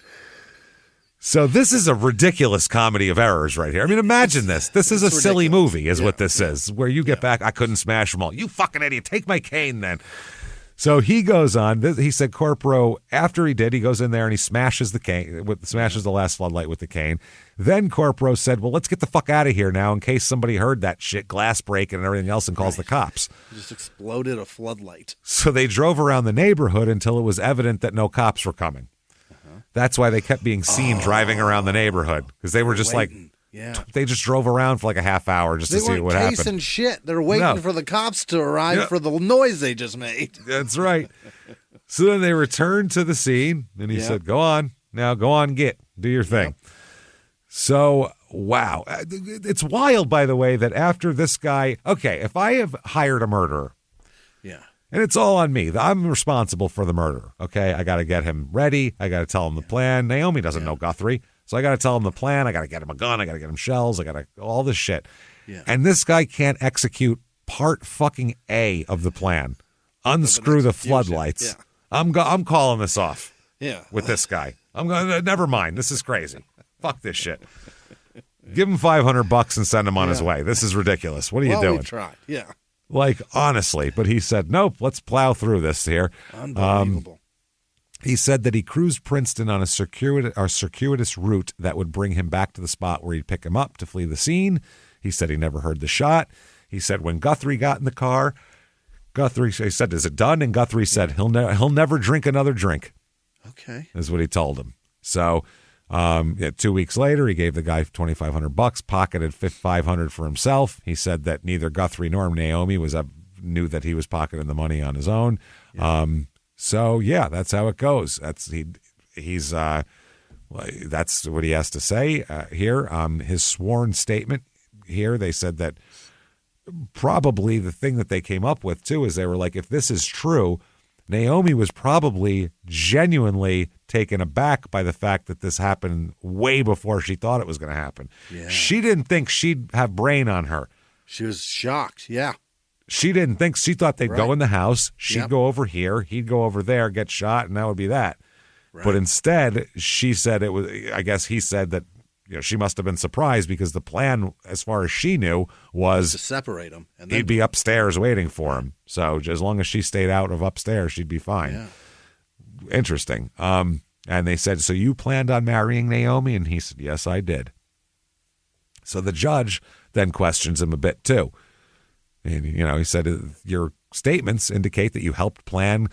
So this is a ridiculous comedy of errors right here. I mean, imagine this. This is a silly movie is what this is, where you get back, I couldn't smash them all. You fucking idiot. Take my cane then. So he goes on. He said Corporo, after he did, he goes in there and he smashes the cane, smashes the last floodlight with the cane. Then Corporo said, "Well, let's get the fuck out of here now in case somebody heard that shit, glass breaking and everything else, and calls the cops." He just exploded a floodlight. So they drove around the neighborhood until it was evident that no cops were coming. That's why they kept being seen driving around the neighborhood, because they were just waiting. They just drove around for like a half hour just to see what happened. They weren't casing shit. They're waiting for the cops to arrive for the noise they just made. That's right. So then they returned to the scene, and he said, "Go on. Now go on, do your thing." So, wow. It's wild, by the way, that after this guy, okay, if I have hired a murderer, and it's all on me, I'm responsible for the murder, okay? I got to get him ready. I got to tell him the plan. Naomi doesn't know Guthrie. So I got to tell him the plan. I got to get him a gun. I got to get him shells. I got to all this shit. Yeah. And this guy can't execute part fucking A of the plan. Unscrew the floodlights. Yeah. I'm calling this off. Yeah. With this guy. I'm going. Never mind. This is crazy. Fuck this shit. Give him $500 and send him on his way. This is ridiculous. What are you doing? We tried. Yeah. Like, honestly, but he said, "Nope. Let's plow through this here." Unbelievable. He said that he cruised Princeton on a circuitous route that would bring him back to the spot where he'd pick him up to flee the scene. He said he never heard the shot. He said when Guthrie got in the car, he said, "Is it done?" And Guthrie said, he'll never drink another drink. Okay. Is what he told him. So 2 weeks later, he gave the guy $2,500, pocketed $500 for himself. He said that neither Guthrie nor Naomi knew that he was pocketing the money on his own. Yeah. So yeah, that's how it goes. That's what he has to say here. His sworn statement here, they said that probably the thing that they came up with too is they were like, if this is true, Naomi was probably genuinely taken aback by the fact that this happened way before she thought it was going to happen. Yeah. She didn't think she'd have brain on her. She was shocked. Yeah. She didn't think. She thought they'd go in the house. She'd go over here. He'd go over there, get shot, and that would be that. Right. But instead, she said it was. I guess he said that she must have been surprised because the plan, as far as she knew, was to separate him. And he'd be upstairs waiting for him. So as long as she stayed out of upstairs, she'd be fine. Yeah. Interesting. And they said, "So you planned on marrying Naomi?" And he said, "Yes, I did." So the judge then questions him a bit too. And, he said, "Your statements indicate that you helped plan,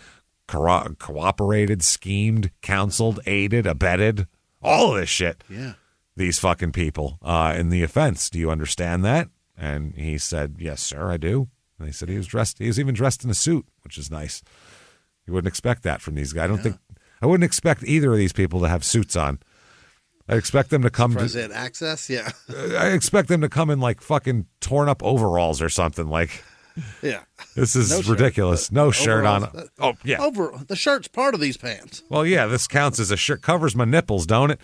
cooperated, schemed, counseled, aided, abetted, all of this shit. Yeah. These fucking people in the offense. Do you understand that?" And he said, "Yes, sir, I do." And they said he was even dressed in a suit, which is nice. You wouldn't expect that from these guys. I wouldn't expect either of these people to have suits on. I expect them to come to they had access, yeah. I expect them to come in like fucking torn up overalls or something. Like, yeah, this is ridiculous. No shirt on. Oh yeah, the shirt's part of these pants. Well, yeah, this counts as a shirt. Covers my nipples, don't it?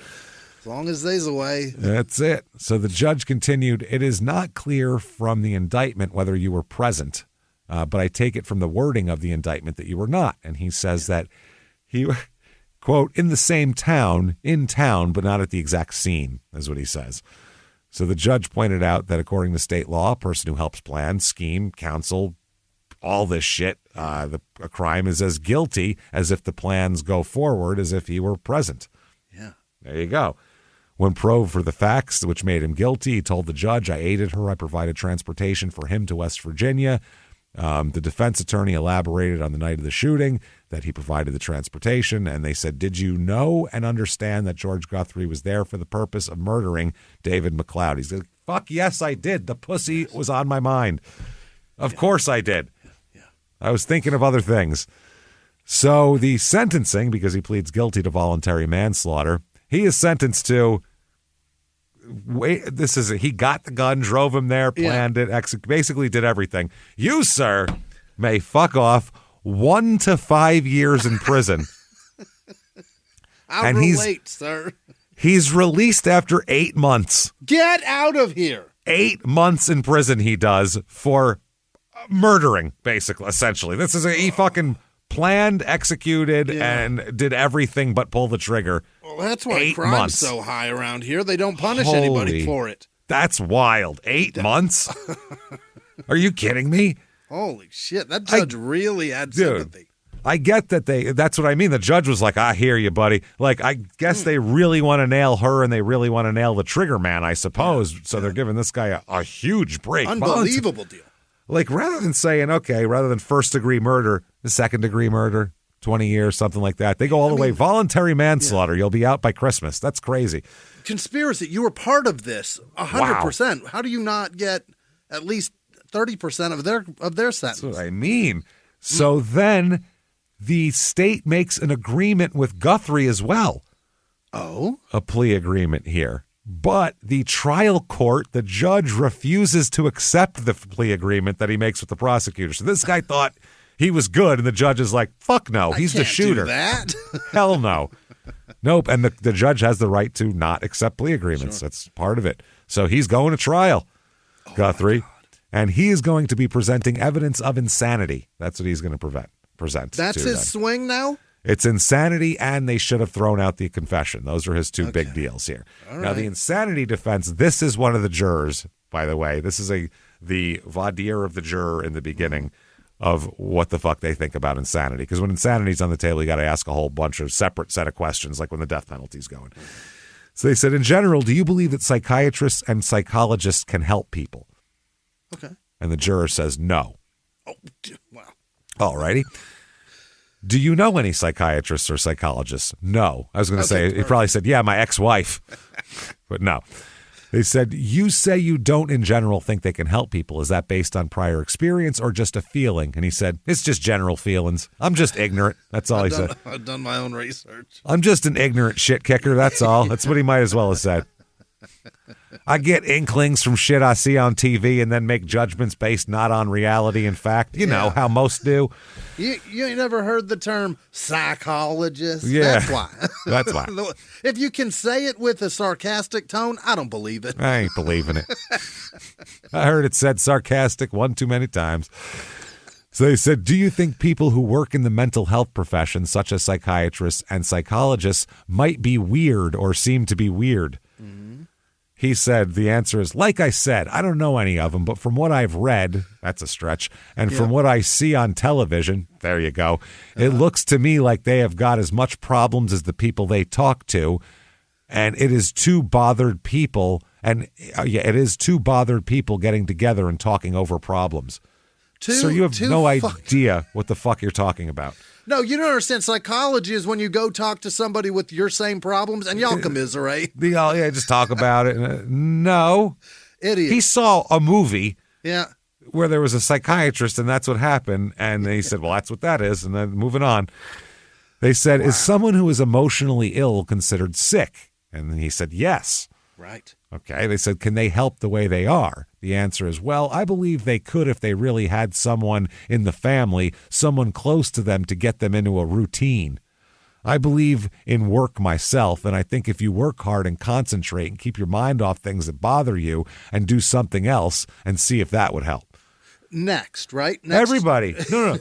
As long as they's away. That's it. So the judge continued, it is not clear from the indictment whether you were present, but I take it from the wording of the indictment that you were not. And he says that he, quote, in the same town, but not at the exact scene, is what he says. So the judge pointed out that according to state law, a person who helps plan, scheme, counsel, all this shit, a crime is as guilty as if the plans go forward as if he were present. Yeah. There you go. When probed for the facts which made him guilty, he told the judge, I aided her. I provided transportation for him to West Virginia. The defense attorney elaborated on the night of the shooting that he provided the transportation. And they said, did you know and understand that George Guthrie was there for the purpose of murdering David McLeod? He's like, fuck yes, I did. The pussy was on my mind. Of course I did. Yeah. I was thinking of other things. So the sentencing, because he pleads guilty to voluntary manslaughter, he is sentenced to, he got the gun, drove him there, planned it, basically did everything. You, sir, may fuck off 1 to 5 years in prison. I'll relate, sir. He's released after 8 months. Get out of here. 8 months in prison he does for murdering, basically, essentially. This is he fucking planned, executed, and did everything but pull the trigger. Well, that's why crime's so high around here. They don't punish anybody for it. That's wild. 8 months? Are you kidding me? Holy shit. That judge really had sympathy. I get that that's what I mean. The judge was like, I hear you, buddy. Like, I guess they really want to nail her and they really want to nail the trigger man, I suppose. Yeah. So they're giving this guy a huge break. Unbelievable deal. Like, rather than saying, okay, rather than first-degree murder, the second-degree murder, 20 years, something like that. They go all the way. Voluntary manslaughter. You'll be out by Christmas. That's crazy. Conspiracy. You were part of this 100%. Wow. How do you not get at least 30% of their sentence? That's what I mean. So then the state makes an agreement with Guthrie as well. Oh? A plea agreement here. But the trial court, the judge refuses to accept the plea agreement that he makes with the prosecutor. So this guy thought he was good, and the judge is like, fuck no, he's the shooter. Do that. Hell no. Nope. And the judge has the right to not accept plea agreements. Sure. That's part of it. So he's going to trial, Guthrie, and he is going to be presenting evidence of insanity. That's what he's going to present. That's his swing now? It's insanity, and they should have thrown out the confession. Those are his two big deals here. Now, the insanity defense, this is one of the jurors, by the way. This is the voir dire of the juror in the beginning of what the fuck they think about insanity. Because when insanity's on the table, you got to ask a whole bunch of separate set of questions, like when the death penalty's going. So they said, in general, do you believe that psychiatrists and psychologists can help people? Okay. And the juror says no. Oh, wow. All righty. Do you know any psychiatrists or psychologists? No. I was going to say, he probably said, yeah, my ex-wife. But no. They said, you say you don't in general think they can help people. Is that based on prior experience or just a feeling? And he said, it's just general feelings. I'm just ignorant. That's all he said. I've done my own research. I'm just an ignorant shit kicker. That's all. That's what he might as well have said. I get inklings from shit I see on TV and then make judgments based not on reality and fact. You know how most do. You never heard the term psychologist? Yeah. That's why. That's why. If you can say it with a sarcastic tone, I don't believe it. I ain't believing it. I heard it said sarcastic one too many times. So they said, do you think people who work in the mental health profession, such as psychiatrists and psychologists, might be weird or seem to be weird? Mm-hmm. He said, the answer is, like I said, I don't know any of them, but from what I've read, that's a stretch, and from what I see on television, there you go, it looks to me like they have got as much problems as the people they talk to, and it is two bothered people, and it is two bothered people getting together and talking over problems. So you have no idea what the fuck you're talking about. No, you don't understand. Psychology is when you go talk to somebody with your same problems and y'all commiserate. Just talk about it. No. Idiot. He saw a movie where there was a psychiatrist, and that's what happened. And he said, well, that's what that is. And then moving on, they said, is someone who is emotionally ill considered sick? And he said, yes. Right. Okay. They said, can they help the way they are? The answer is, well, I believe they could if they really had someone in the family, someone close to them to get them into a routine. I believe in work myself, and I think if you work hard and concentrate and keep your mind off things that bother you and do something else and see if that would help. Next, right? Next. Everybody. No.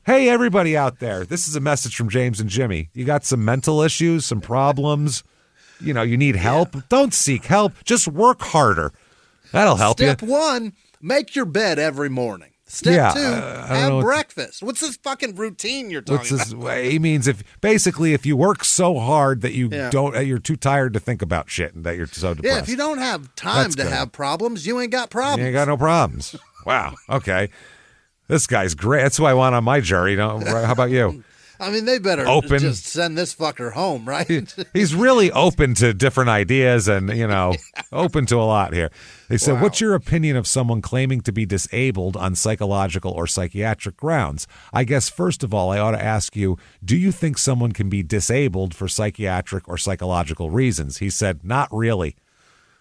Hey, everybody out there. This is a message from James and Jimmy. You got some mental issues, some problems. You need help. Yeah. Don't seek help. Just work harder. That'll help Step you. Step 1, make your bed every morning. Step 2, have breakfast. What's this fucking routine you're talking about? He means if you work so hard that you're too tired to think about shit and that you're so depressed. Yeah, if you don't have time to have problems, you ain't got problems. You ain't got no problems. Wow. Okay. This guy's great. That's who I want on my jury. How about you? I mean, they better just send this fucker home, right? He's really open to different ideas and, open to a lot here. They said, what's your opinion of someone claiming to be disabled on psychological or psychiatric grounds? I guess, first of all, I ought to ask you, do you think someone can be disabled for psychiatric or psychological reasons? He said, not really.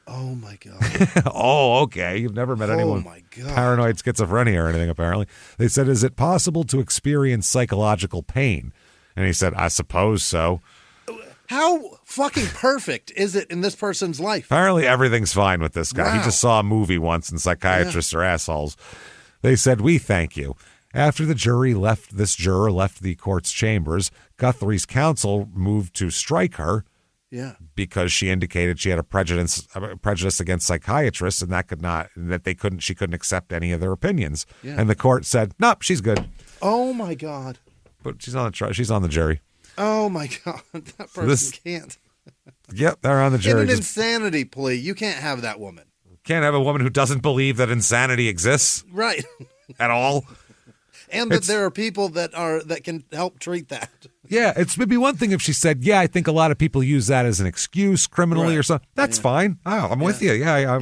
Oh, my God. Oh, okay. You've never met anyone paranoid schizophrenia or anything, apparently. They said, is it possible to experience psychological pain? And he said, I suppose so. How fucking perfect is it in this person's life? Apparently everything's fine with this guy. Wow. He just saw a movie once and psychiatrists are assholes. They said, we thank you. After the juror left the court's chambers, Guthrie's counsel moved to strike her. Yeah, because she indicated she had a prejudice against psychiatrists, and she couldn't accept any of their opinions. Yeah. And the court said, nope, she's good. Oh my God! But she's on the jury. Oh my God, that person can't. Yep, they're on the jury. In an insanity plea, you can't have that woman. Can't have a woman who doesn't believe that insanity exists, right? At all. And that there are people that can help treat that. Yeah, it's maybe one thing if she said, yeah, I think a lot of people use that as an excuse criminally or something. That's fine. Oh, I'm with you. Yeah,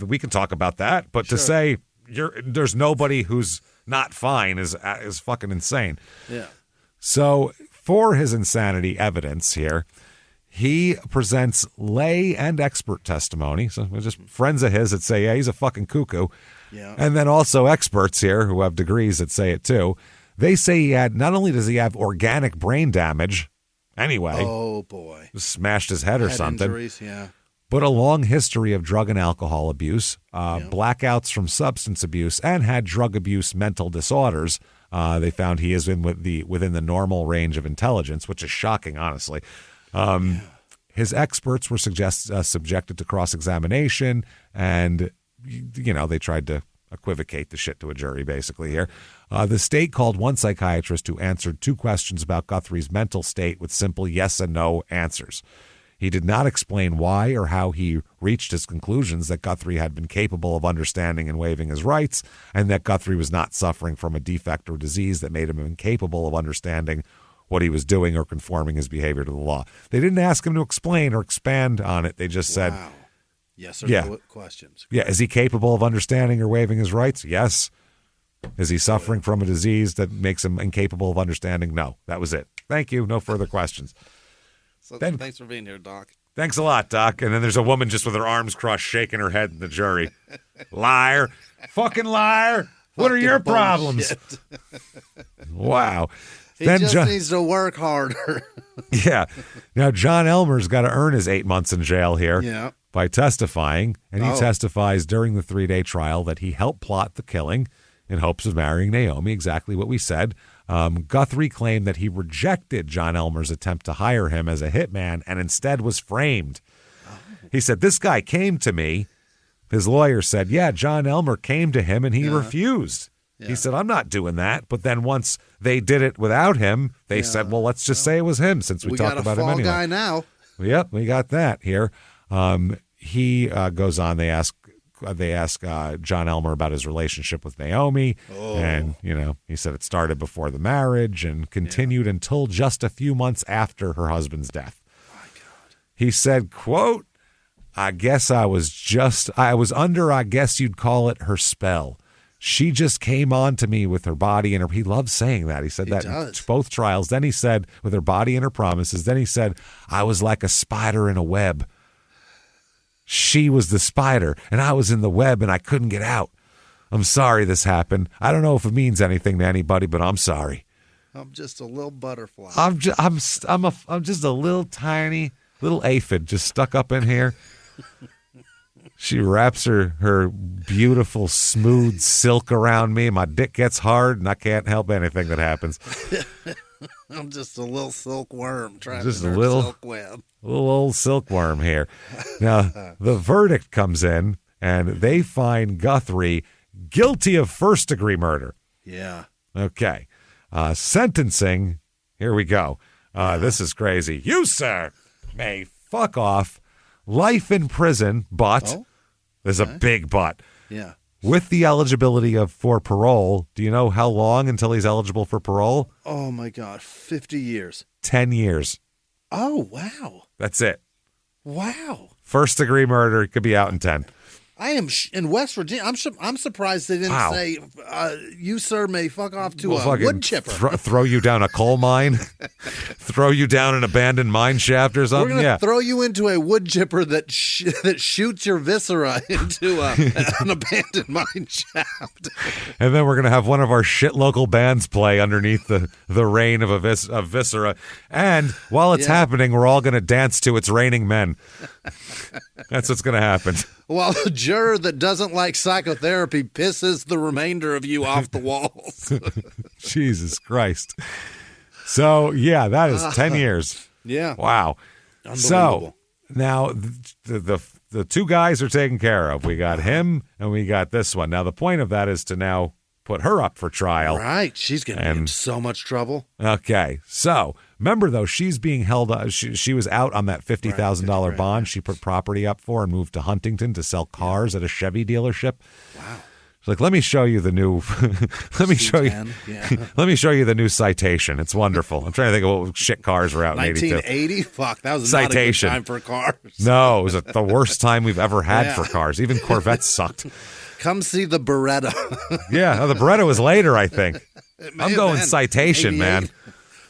we can talk about that. But to say there's nobody who's not fine is fucking insane. Yeah. So for his insanity evidence here, he presents lay and expert testimony. So we're just friends of his that say, yeah, he's a fucking cuckoo. Yeah. And then also experts here who have degrees that say it too. They say not only does he have organic brain damage anyway. Oh, boy. Smashed his head or something. Injuries, yeah. But a long history of drug and alcohol abuse, blackouts from substance abuse, and had drug abuse mental disorders. They found he is within the normal range of intelligence, which is shocking, honestly. His experts were subjected to cross-examination, and they tried to equivocate the shit to a jury, basically, here. The state called one psychiatrist who answered 2 questions about Guthrie's mental state with simple yes and no answers. He did not explain why or how he reached his conclusions that Guthrie had been capable of understanding and waiving his rights, and that Guthrie was not suffering from a defect or disease that made him incapable of understanding what he was doing or conforming his behavior to the law. They didn't ask him to explain or expand on it. They just said, yes or no questions. Yeah. Is he capable of understanding or waiving his rights? Yes. Is he suffering from a disease that makes him incapable of understanding? No. That was it. Thank you. No further questions. So thanks for being here, Doc. Thanks a lot, Doc. And then there's a woman just with her arms crossed shaking her head in the jury. Liar. Fucking liar. What are your problems? Wow. He just needs to work harder. Yeah. Now, John Elmer's got to earn his 8 months in jail here by testifying. And he testifies during the 3-day trial that he helped plot the killing in hopes of marrying Naomi, exactly what we said. Guthrie claimed that he rejected John Elmer's attempt to hire him as a hitman and instead was framed. He said, this guy came to me. His lawyer said, yeah, John Elmer came to him and he refused. Yeah. He said, I'm not doing that. But then once they did it without him, they said, well, let's just say it was him since we talked about him anyway. We got a fall guy now. Yep, we got that here. He goes on. They ask John Elmer about his relationship with Naomi. And, he said it started before the marriage and continued until just a few months after her husband's death. My God. He said, quote, I was under, I guess you'd call it her spell. She just came on to me with her body and her. He loves saying that. He said that in both trials. Then he said, with her body and her promises. Then he said, I was like a spider in a web. She was the spider, and I was in the web, and I couldn't get out. I'm sorry this happened. I don't know if it means anything to anybody, but I'm sorry. I'm just a little butterfly. I'm just a little tiny little aphid just stuck up in here. She wraps her beautiful, smooth silk around me. My dick gets hard, and I can't help anything that happens. I'm just a little silkworm trapped Just in a little silk web. Little old silkworm here. Now, the verdict comes in, and they find Guthrie guilty of first-degree murder. Yeah. Okay. Sentencing, here we go. This is crazy. You, sir, may fuck off. Life in prison, but... There's a big but. Yeah. With the eligibility for parole, do you know how long until he's eligible for parole? Oh, my God. 50 years. 10 years. Oh, wow. That's it. Wow. First-degree murder, could be out in 10. I am in West Virginia. I'm surprised they didn't say, you, sir, may fuck off to a wood chipper. Throw you down a coal mine? Throw you down an abandoned mine shaft or something? We're going to throw you into a wood chipper that shoots your viscera into an abandoned mine shaft. And then we're going to have one of our shit local bands play underneath the rain of viscera. And while it's happening, we're all going to dance to It's Raining Men. That's what's going to happen. While the juror that doesn't like psychotherapy pisses the remainder of you off the walls. Jesus Christ. So, yeah, that is 10 years. Yeah. Wow. Unbelievable. So, now the two guys are taken care of. We got him and we got this one. Now, the point of that is to now put her up for trial. Right. She's going to be in so much trouble. Okay. So, remember, though, she's being held. She was out on that $50,000 bond she put property up for and moved to Huntington to sell cars at a Chevy dealership. Wow. She's like, let me show you the new. Let me show you the new Citation. It's wonderful. I'm trying to think of what shit cars were out in 82. 1980? Fuck, that was Citation. Not a good time for cars. No, it was the worst time we've ever had for cars. Even Corvettes sucked. Come see the Beretta. Yeah, the Beretta was later, I think. I'm going Citation, 88. Man.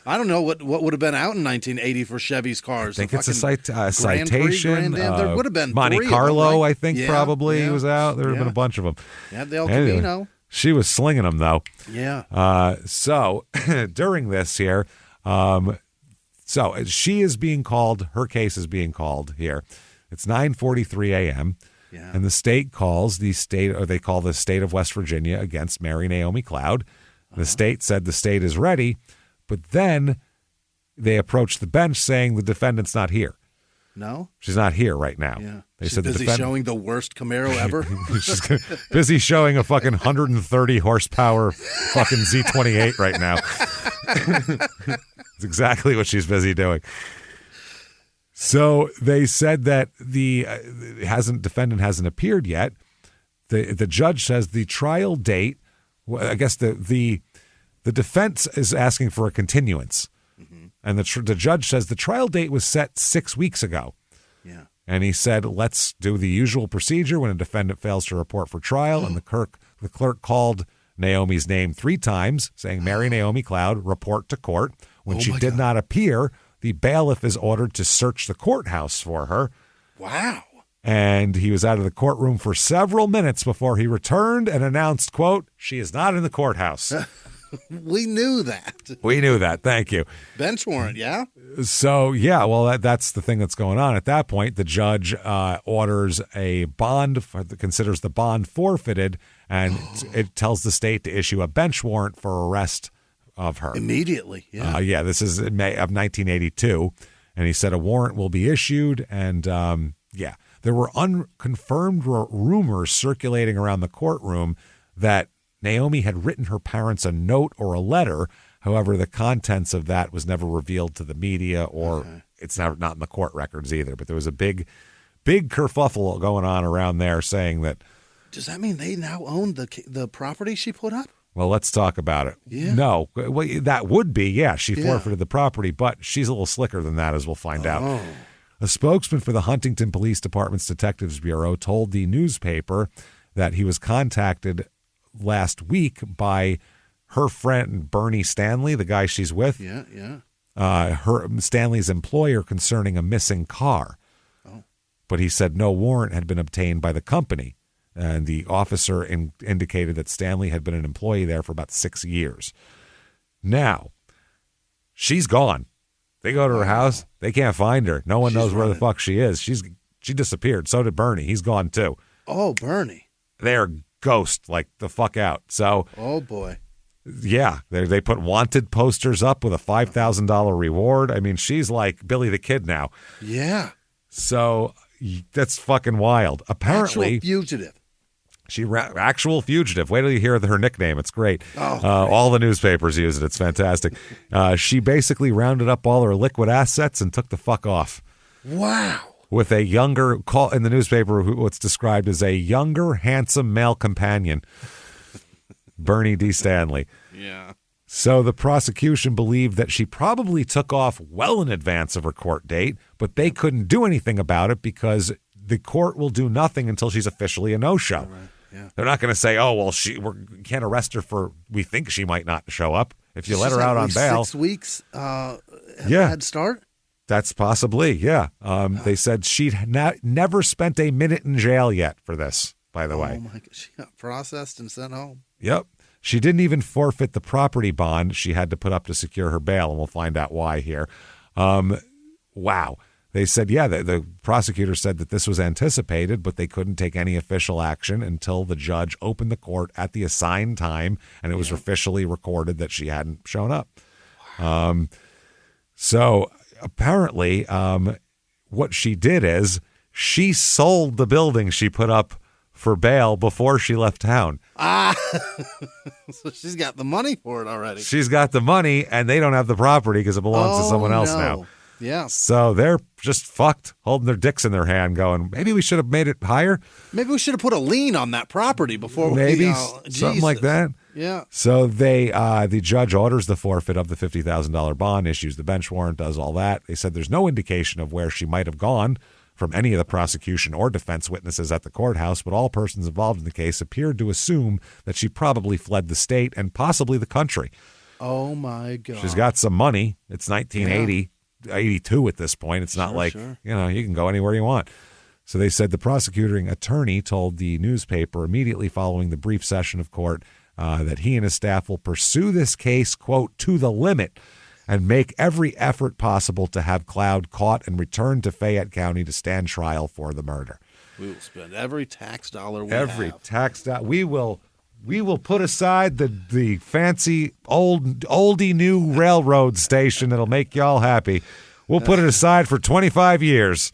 I don't know what would have been out in 1980 for Chevy's cars. I think it's a Citation. There would have been Monte Carlo, them, right? I think, probably was out. There would have been a bunch of them. Yeah, the El Camino. She was slinging them, though. Yeah. So during this here, so she is being called, her case is being called here. It's 9:43 a.m. Yeah. And the state calls the state of West Virginia against Mary Naomi Cloud. The state said the state is ready, but then they approached the bench saying the defendant's not here. No? She's not here right now. Yeah. They She's said busy showing the worst Camaro ever. She's busy showing a fucking 130 horsepower fucking Z28 right now. It's exactly what she's busy doing. So they said that the defendant hasn't appeared yet. The judge says the trial date. I guess the defense is asking for a continuance, and the judge says the trial date was set 6 weeks ago. Yeah, and he said let's do the usual procedure when a defendant fails to report for trial, and the clerk called Naomi's name 3 times, saying Mary Naomi Cloud, report to court. When she did not appear, the bailiff is ordered to search the courthouse for her. Wow. And he was out of the courtroom for several minutes before he returned and announced, quote, she is not in the courthouse. We knew that. We knew that. Thank you. Bench warrant, yeah? So, yeah, well, that's the thing that's going on. At that point, the judge orders a bond, considers the bond forfeited, and it tells the state to issue a bench warrant for arrest of her. Immediately, yeah. This is in May of 1982, and he said a warrant will be issued, and, there were unconfirmed rumors circulating around the courtroom that Naomi had written her parents a note or a letter. However, the contents of that was never revealed to the media, or it's not in the court records either. But there was a big kerfuffle going on around there saying that. Does that mean they now own the property she put up? Well, let's talk about it. Yeah. No, well, that would be, she forfeited the property, but she's a little slicker than that, as we'll find out. A spokesman for the Huntington Police Department's Detectives Bureau told the newspaper that he was contacted last week by her friend Bernie Stanley, the guy she's with. Yeah. Her Stanley's employer concerning a missing car. Oh. But he said no warrant had been obtained by the company. And the officer indicated that Stanley had been an employee there for about 6 years. Now, she's gone. They go to her house. They can't find her. No one knows where the fuck she is. She disappeared. So did Bernie. He's gone too. Oh, Bernie. They're ghost, like the fuck out. So, oh boy. Yeah, they put wanted posters up with a $5,000 reward. I mean, she's like Billy the Kid now. Yeah. So that's fucking wild. Apparently, actual fugitive. Actual fugitive. Wait till you hear her nickname. It's great. Oh, great. All the newspapers use it. It's fantastic. She basically rounded up all her liquid assets and took the fuck off. Wow. With a younger, in the newspaper, what's described as a younger, handsome male companion, Bernie D. Stanley. Yeah. So the prosecution believed that she probably took off well in advance of her court date, but they couldn't do anything about it because the court will do nothing until she's officially a no-show. Right. Yeah. They're not going to say, oh, well, we can't arrest her for, we think she might not show up. If you let her out on bail. 6 weeks head start? That's possibly, yeah. They said she'd never spent a minute in jail yet for this, by the way. Oh, my God. She got processed and sent home. Yep. She didn't even forfeit the property bond she had to put up to secure her bail, and we'll find out why here. Wow. They said, yeah, the prosecutor said that this was anticipated, but they couldn't take any official action until the judge opened the court at the assigned time, and it was officially recorded that she hadn't shown up. So apparently what she did is she sold the building she put up for bail before she left town. So she's got the money for it already. She's got the money, and they don't have the property because it belongs to someone else now. Yeah. So they're just fucked, holding their dicks in their hand, going, maybe we should have made it higher. Maybe we should have put a lien on that property before maybe something like that. Yeah. So the judge orders the forfeit of the $50,000 bond, issues the bench warrant, does all that. They said there's no indication of where she might have gone from any of the prosecution or defense witnesses at the courthouse, but all persons involved in the case appeared to assume that she probably fled the state and possibly the country. Oh, my God. She's got some money. It's 1980. 82 at this point. It's not like, you can go anywhere you want. So they said the prosecuting attorney told the newspaper immediately following the brief session of court that he and his staff will pursue this case, quote, to the limit and make every effort possible to have Cloud caught and returned to Fayette County to stand trial for the murder. We will spend every tax dollar we have. Every tax dollar. We will put aside the fancy oldie new railroad station that'll make y'all happy. We'll put it aside for 25 years.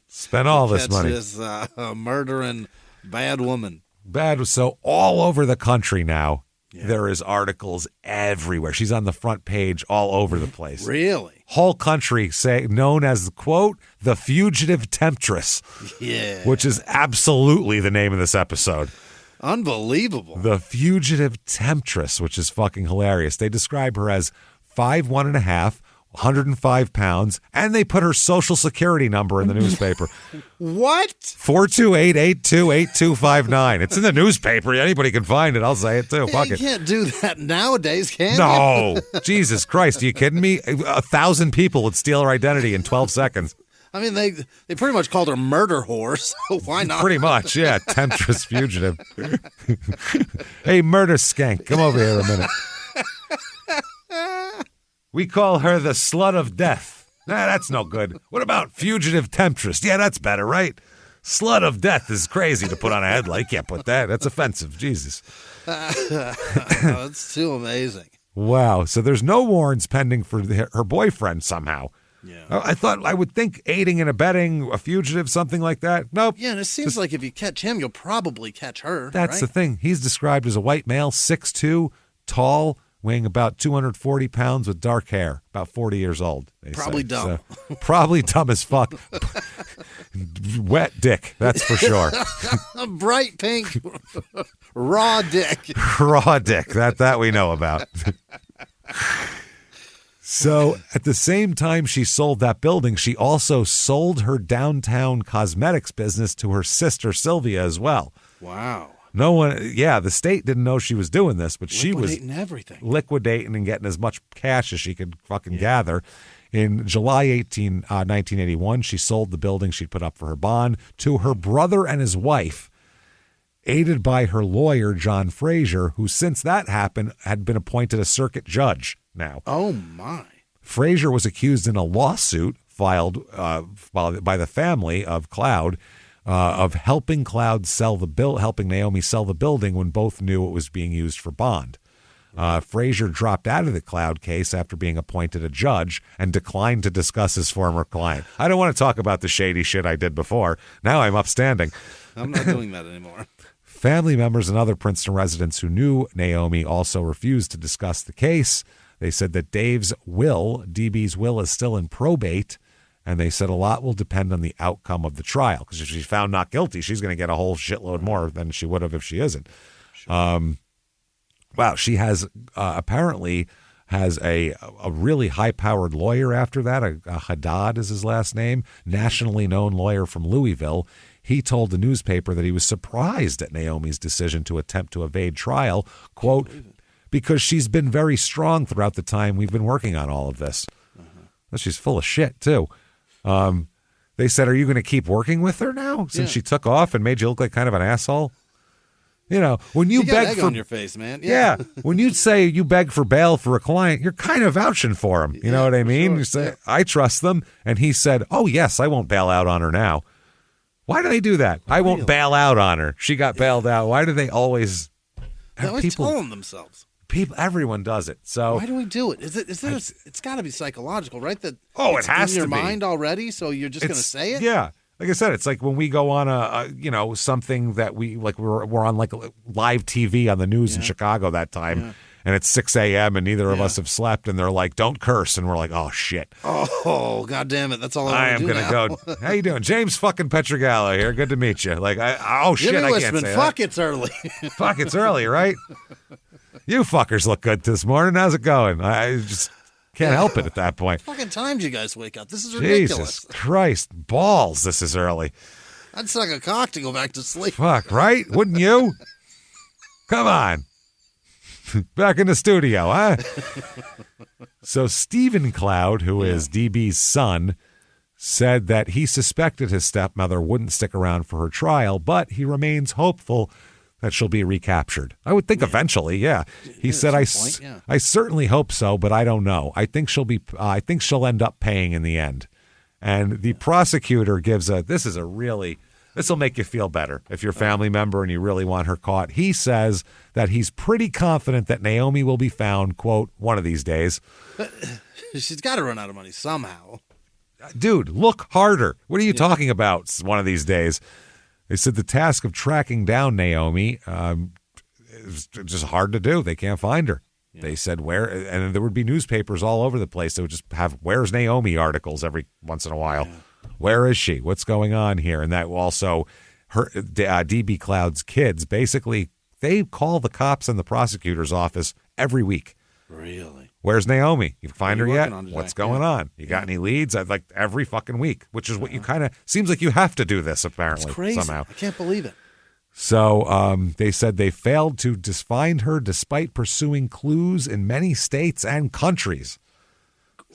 Spend all this money. This murdering bad woman. Bad. So all over the country now, there is articles everywhere. She's on the front page all over the place. Really? Whole country known as, quote, the Fugitive Temptress. Yeah. Which is absolutely the name of this episode. Unbelievable. The Fugitive Temptress, which is fucking hilarious. They describe her as 5'1.5", 105 pounds, and they put her social security number in the newspaper. What? 428-828259. It's in the newspaper. Anybody can find it. I'll say it too. Fuck you it. Can't do that nowadays, can you? No. Jesus Christ. Are you kidding me? 1,000 people would steal her identity in 12 seconds. I mean, they pretty much called her murder whore, so why not? Pretty much, yeah. Temptress fugitive. Hey, murder skank, come over here a minute. We call her the slut of death. Nah, that's no good. What about fugitive temptress? Yeah, that's better, right? Slut of death is crazy to put on a headline. You can't put that. That's offensive. Jesus. That's too amazing. Wow. So there's no warrants pending for her boyfriend somehow. Yeah. I would think aiding and abetting a fugitive, something like that. Nope. Yeah, and it seems like if you catch him, you'll probably catch her. That's right? the thing. He's described as a white male, 6'2", tall, weighing about 240 pounds with dark hair, about 40 years old. Probably dumb. So, probably dumb as fuck. Wet dick, that's for sure. Bright pink, raw dick. Raw dick, that we know about. So at the same time she sold that building, she also sold her downtown cosmetics business to her sister Sylvia as well. Wow. No one, the state didn't know she was doing this, but she was liquidating and getting as much cash as she could fucking gather. In July 1981, she sold the building she'd put up for her bond to her brother and his wife, aided by her lawyer, John Frazier, who since that happened had been appointed a circuit judge now. Oh, my. Frazier was accused in a lawsuit filed by the family of Cloud of helping helping Naomi sell the building when both knew it was being used for bond. Frazier dropped out of the Cloud case after being appointed a judge and declined to discuss his former client. I don't want to talk about the shady shit I did before. Now I'm upstanding. I'm not doing that anymore. Family members and other Princeton residents who knew Naomi also refused to discuss the case. They said that DB's will is still in probate, and they said a lot will depend on the outcome of the trial, because if she's found not guilty, she's going to get a whole shitload more than she would have if she isn't. Sure. Wow, she has apparently has a really high-powered lawyer after that. Haddad is his last name, nationally known lawyer from Louisville. He told the newspaper that he was surprised at Naomi's decision to attempt to evade trial, quote, because she's been very strong throughout the time we've been working on all of this. Well, she's full of shit, too. They said, are you going to keep working with her now since she took off and made you look like kind of an asshole? You know, when you beg egg for on your face, man. Yeah. When you say you beg for bail for a client, you're kind of vouching for him. You know what I mean? Sure. You say, I trust them. And he said, oh, yes, I won't bail out on her now. Why do they do that? I won't bail out on her. She got bailed out. Why do they always? They always tell them themselves. Everyone does it. So why do we do it? It's got to be psychological, right? That it has in your mind already. So you're just going to say it. Yeah. Like I said, it's like when we go on something that we're on like live TV on the news in Chicago that time, and it's 6 a.m. and neither of us have slept, and they're like, "Don't curse," and we're like, "Oh shit!" Oh, God damn it! That's all I am gonna go. How you doing, James fucking Petrogallo here? Good to meet you. Like, shit, I can't say fuck, it's early. Fuck, it's early, right? You fuckers look good this morning. How's it going? I just can't help it at that point. Fucking times you guys wake up. This is ridiculous. Jesus Christ. Balls, this is early. I'd suck a cock to go back to sleep. Fuck, right? Wouldn't you? Come on. Back in the studio, huh? So Stephen Cloud, who is DB's son, said that he suspected his stepmother wouldn't stick around for her trial, but he remains hopeful that she'll be recaptured. I would think eventually, He said, I certainly hope so, but I don't know. I think she'll end up paying in the end. And the prosecutor gives this will make you feel better if you're a family member and you really want her caught. He says that he's pretty confident that Naomi will be found, quote, one of these days. She's got to run out of money somehow. Dude, look harder. What are you talking about one of these days? They said the task of tracking down Naomi is just hard to do. They can't find her. Yeah. They said where, and there would be newspapers all over the place that would just have "Where's Naomi" articles every once in a while. Yeah. Where is she? What's going on here? And that will also, DB Cloud's kids, basically, they call the cops and the prosecutor's office every week. Really? Where's Naomi? You find her yet? What's going on? You got any leads? I'd like every fucking week, which is what you kind of seems like you have to do this apparently. It's crazy. Somehow. I can't believe it. So they said they failed to find her despite pursuing clues in many states and countries.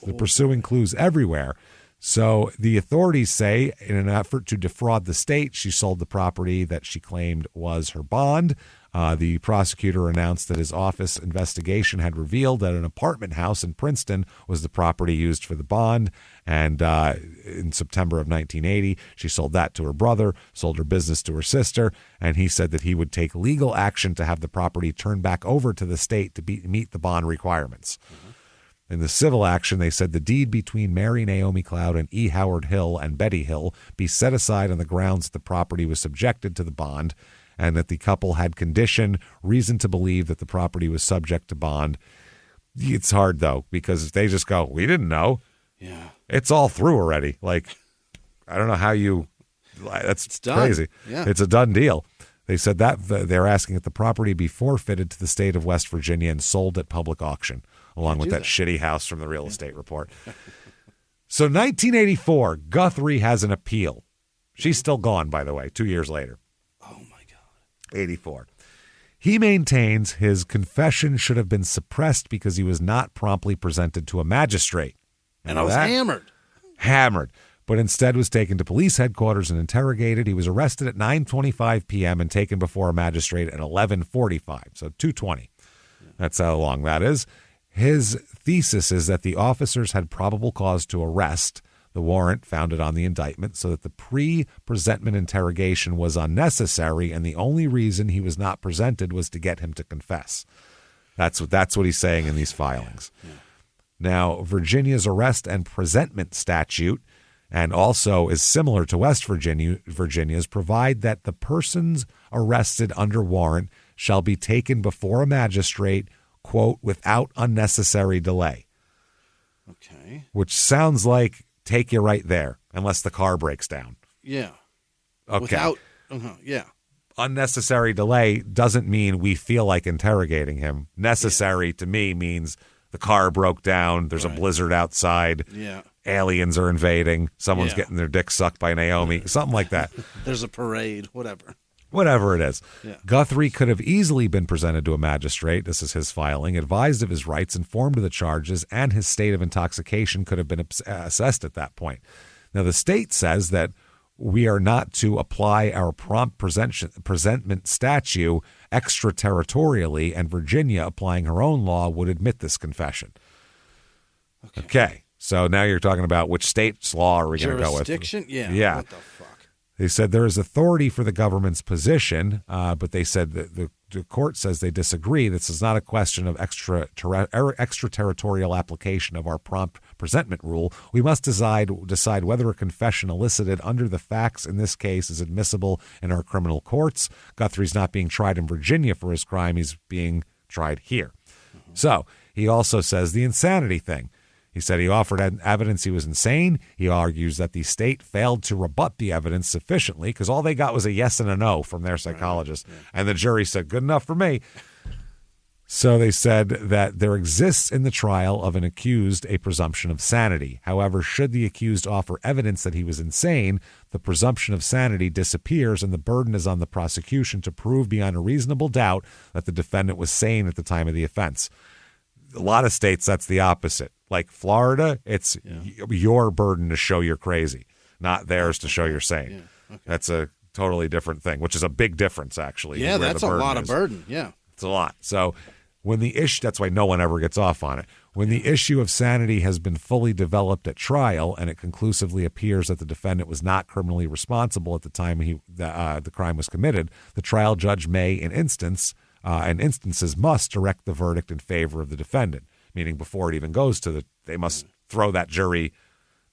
They're pursuing clues everywhere. So the authorities say in an effort to defraud the state, she sold the property that she claimed was her bond. The prosecutor announced that his office investigation had revealed that an apartment house in Princeton was the property used for the bond. And in September of 1980, she sold that to her brother, sold her business to her sister, and he said that he would take legal action to have the property turned back over to the state to meet the bond requirements. Mm-hmm. In the civil action, they said the deed between Mary Naomi Cloud and E. Howard Hill and Betty Hill be set aside on the grounds that the property was subjected to the bond and that the couple had reason to believe that the property was subject to bond. It's hard, though, because if they just go, we didn't know. Yeah. It's all through already. Like, I don't know how that's crazy. Yeah. It's a done deal. They said that they're asking that the property be forfeited to the state of West Virginia and sold at public auction, along with that shitty house from the real estate report. So 1984, Guthrie has an appeal. She's still gone, by the way, 2 years later. Oh, my God. 84. He maintains his confession should have been suppressed because he was not promptly presented to a magistrate. And I was hammered. Hammered. But instead was taken to police headquarters and interrogated. He was arrested at 9:25 p.m. and taken before a magistrate at 11:45, so 2:20. That's how long that is. His thesis is that the officers had probable cause to arrest. The warrant founded on the indictment, so that the pre-presentment interrogation was unnecessary, and the only reason he was not presented was to get him to confess. That's what he's saying in these filings. Now, Virginia's arrest and presentment statute, and also is similar to West Virginia's, provide that the persons arrested under warrant shall be taken before a magistrate, quote, without unnecessary delay. Okay. Which sounds like take you right there, unless the car breaks down. Yeah. Okay. Without, yeah. Unnecessary delay doesn't mean we feel like interrogating him. Necessary to me means the car broke down, there's a blizzard outside. Yeah. Aliens are invading. Someone's getting their dick sucked by Naomi. Something like that. There's a parade, whatever. Whatever it is. Yeah. Guthrie could have easily been presented to a magistrate. This is his filing. Advised of his rights, informed of the charges, and his state of intoxication could have been assessed at that point. Now, the state says that we are not to apply our prompt presentment statute extraterritorially, and Virginia, applying her own law, would admit this confession. Okay. So now you're talking about which state's law are we going to go with? Jurisdiction? Yeah. What the fuck? They said there is authority for the government's position, but they said that the court says they disagree. This is not a question of extraterritorial application of our prompt presentment rule. We must decide whether a confession elicited under the facts in this case is admissible in our criminal courts. Guthrie's not being tried in Virginia for his crime. He's being tried here. So he also says the insanity thing. He said he offered evidence he was insane. He argues that the state failed to rebut the evidence sufficiently because all they got was a yes and a no from their psychologist. Right. Yeah. And the jury said, good enough for me. So they said that there exists in the trial of an accused a presumption of sanity. However, should the accused offer evidence that he was insane, the presumption of sanity disappears and the burden is on the prosecution to prove beyond a reasonable doubt that the defendant was sane at the time of the offense. A lot of states, that's the opposite. Like Florida, it's your burden to show you're crazy, not theirs to show you're sane. Yeah. Okay. That's a totally different thing, which is a big difference, actually. Yeah, that's a lot of burden. Yeah. It's a lot. So when the issue, that's why no one ever gets off on it. When the issue of sanity has been fully developed at trial and it conclusively appears that the defendant was not criminally responsible at the time the crime was committed, the trial judge may, in instances must direct the verdict in favor of the defendant. Meaning before it even goes to they must throw that jury,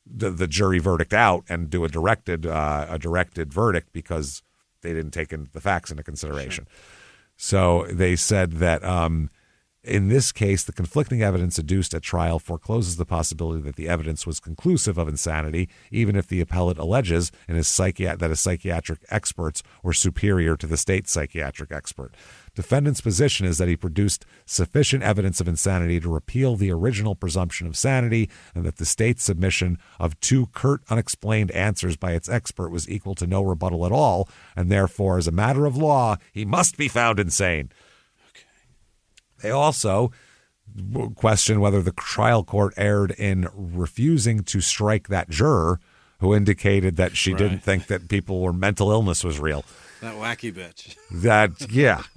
the jury verdict out and do a directed verdict because they didn't take the facts into consideration. Sure. So they said that in this case, the conflicting evidence adduced at trial forecloses the possibility that the evidence was conclusive of insanity, even if the appellate alleges that his psychiatric experts were superior to the state psychiatric expert. Defendant's position is that he produced sufficient evidence of insanity to repeal the original presumption of sanity and that the state's submission of two curt, unexplained answers by its expert was equal to no rebuttal at all, and therefore, as a matter of law, he must be found insane. Okay. They also question whether the trial court erred in refusing to strike that juror who indicated that she didn't think that mental illness was real. That wacky bitch. That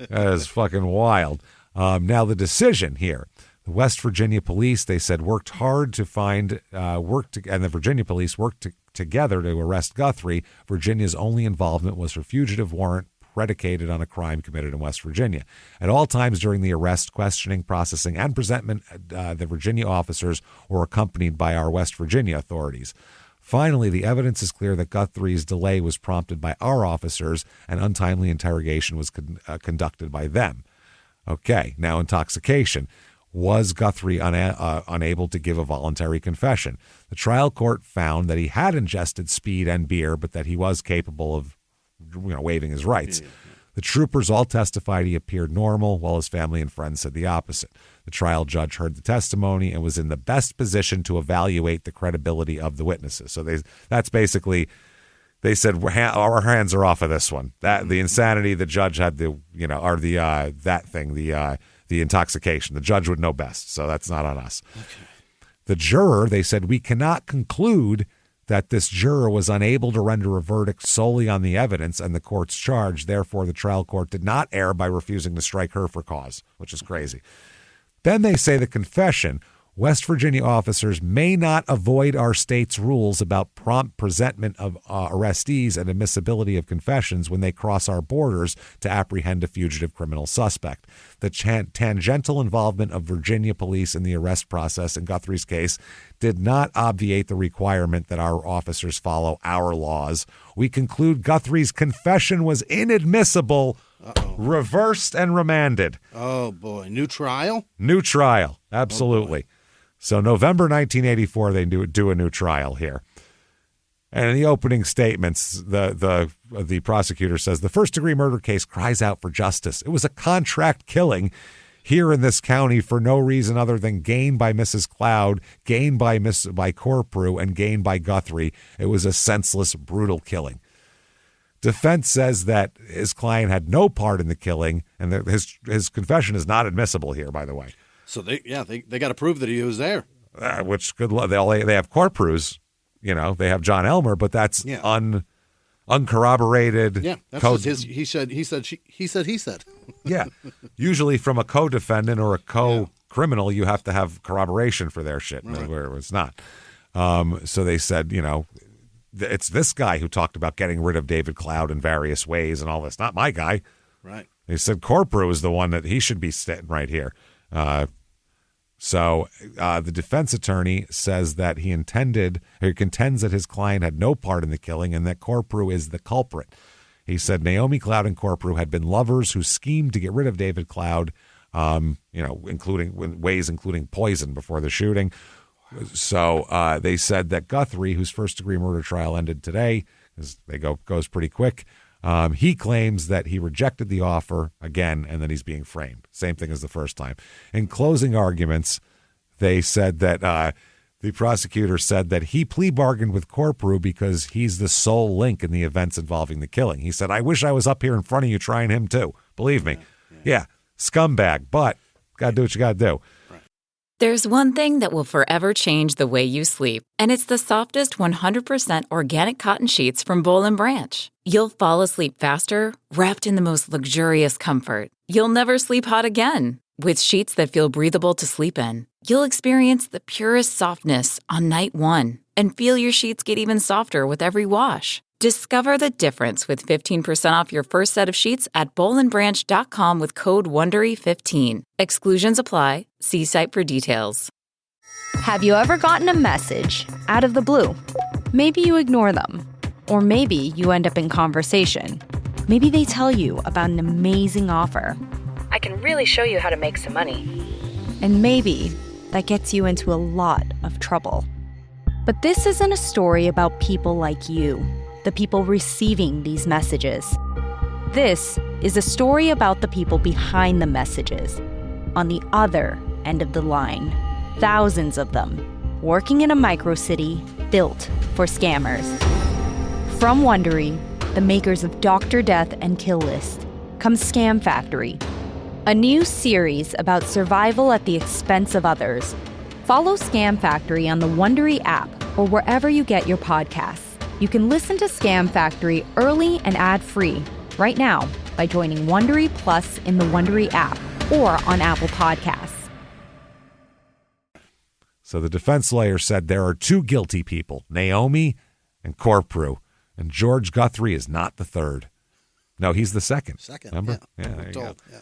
is fucking wild. Now the decision here, the West Virginia police, they said worked hard to find, and the Virginia police worked together to arrest Guthrie. Virginia's only involvement was her fugitive warrant predicated on a crime committed in West Virginia. At all times during the arrest, questioning, processing, and presentment, the Virginia officers were accompanied by our West Virginia authorities. Finally, the evidence is clear that Guthrie's delay was prompted by our officers and untimely interrogation was conducted by them. Okay, now intoxication. Was Guthrie unable to give a voluntary confession? The trial court found that he had ingested speed and beer, but that he was capable of waiving his rights. Yeah. The troopers all testified he appeared normal, while his family and friends said the opposite. The trial judge heard the testimony and was in the best position to evaluate the credibility of the witnesses. So that's basically, they said our hands are off of this one. That the insanity, the judge had the the intoxication. The judge would know best, so that's not on us. Okay. The juror, they said, we cannot conclude that this juror was unable to render a verdict solely on the evidence and the court's charge. Therefore, the trial court did not err by refusing to strike her for cause, which is crazy. Then they say the confession. West Virginia officers may not avoid our state's rules about prompt presentment of arrestees and admissibility of confessions when they cross our borders to apprehend a fugitive criminal suspect. The tangential involvement of Virginia police in the arrest process in Guthrie's case did not obviate the requirement that our officers follow our laws. We conclude Guthrie's confession was inadmissible, reversed and remanded. Oh, boy. New trial? New trial. Absolutely. So November 1984, they do a new trial here. And in the opening statements, the prosecutor says, the first-degree murder case cries out for justice. It was a contract killing here in this county for no reason other than gain by Mrs. Cloud, gain by Corprew, and gain by Guthrie. It was a senseless, brutal killing. Defense says that his client had no part in the killing, and that his confession is not admissible here, by the way. So they got to prove that he was there. Which good luck. They have Corprews, they have John Elmer, but that's uncorroborated. Yeah, that's his. He said. Yeah, usually from a co-defendant or a co-criminal, you have to have corroboration for their shit. Right. Where it's not. So they said, it's this guy who talked about getting rid of David Cloud in various ways and all this. Not my guy. Right. They said Corprew is the one that he should be sitting right here. So the defense attorney says that he contends that his client had no part in the killing and that Corprew is the culprit. He said Naomi Cloud and Corprew had been lovers who schemed to get rid of David Cloud, including poison before the shooting. So they said that Guthrie, whose first-degree murder trial ended today, goes pretty quick. He claims that he rejected the offer again and that he's being framed. Same thing as the first time. In closing arguments, they said that the prosecutor said that he plea bargained with Corprew because he's the sole link in the events involving the killing. He said, I wish I was up here in front of you trying him too. Believe me. Yeah, scumbag, but got to do what you got to do. There's one thing that will forever change the way you sleep, and it's the softest 100% organic cotton sheets from Boll & Branch. You'll fall asleep faster, wrapped in the most luxurious comfort. You'll never sleep hot again. With sheets that feel breathable to sleep in, you'll experience the purest softness on night one and feel your sheets get even softer with every wash. Discover the difference with 15% off your first set of sheets at bollandbranch.com with code WONDERY15. Exclusions apply. See site for details. Have you ever gotten a message out of the blue? Maybe you ignore them. Or maybe you end up in conversation. Maybe they tell you about an amazing offer. I can really show you how to make some money. And maybe that gets you into a lot of trouble. But this isn't a story about people like you, the people receiving these messages. This is a story about the people behind the messages, on the other end of the line. Thousands of them, working in a microcity built for scammers. From Wondery, the makers of Dr. Death and Kill List, comes Scam Factory, a new series about survival at the expense of others. Follow Scam Factory on the Wondery app or wherever you get your podcasts. You can listen to Scam Factory early and ad-free right now by joining Wondery Plus in the Wondery app or on Apple Podcasts. So the defense lawyer said there are two guilty people, Naomi and Corprew, and George Guthrie is not the third. No, he's the second. Remember? Yeah, there you go. Yeah.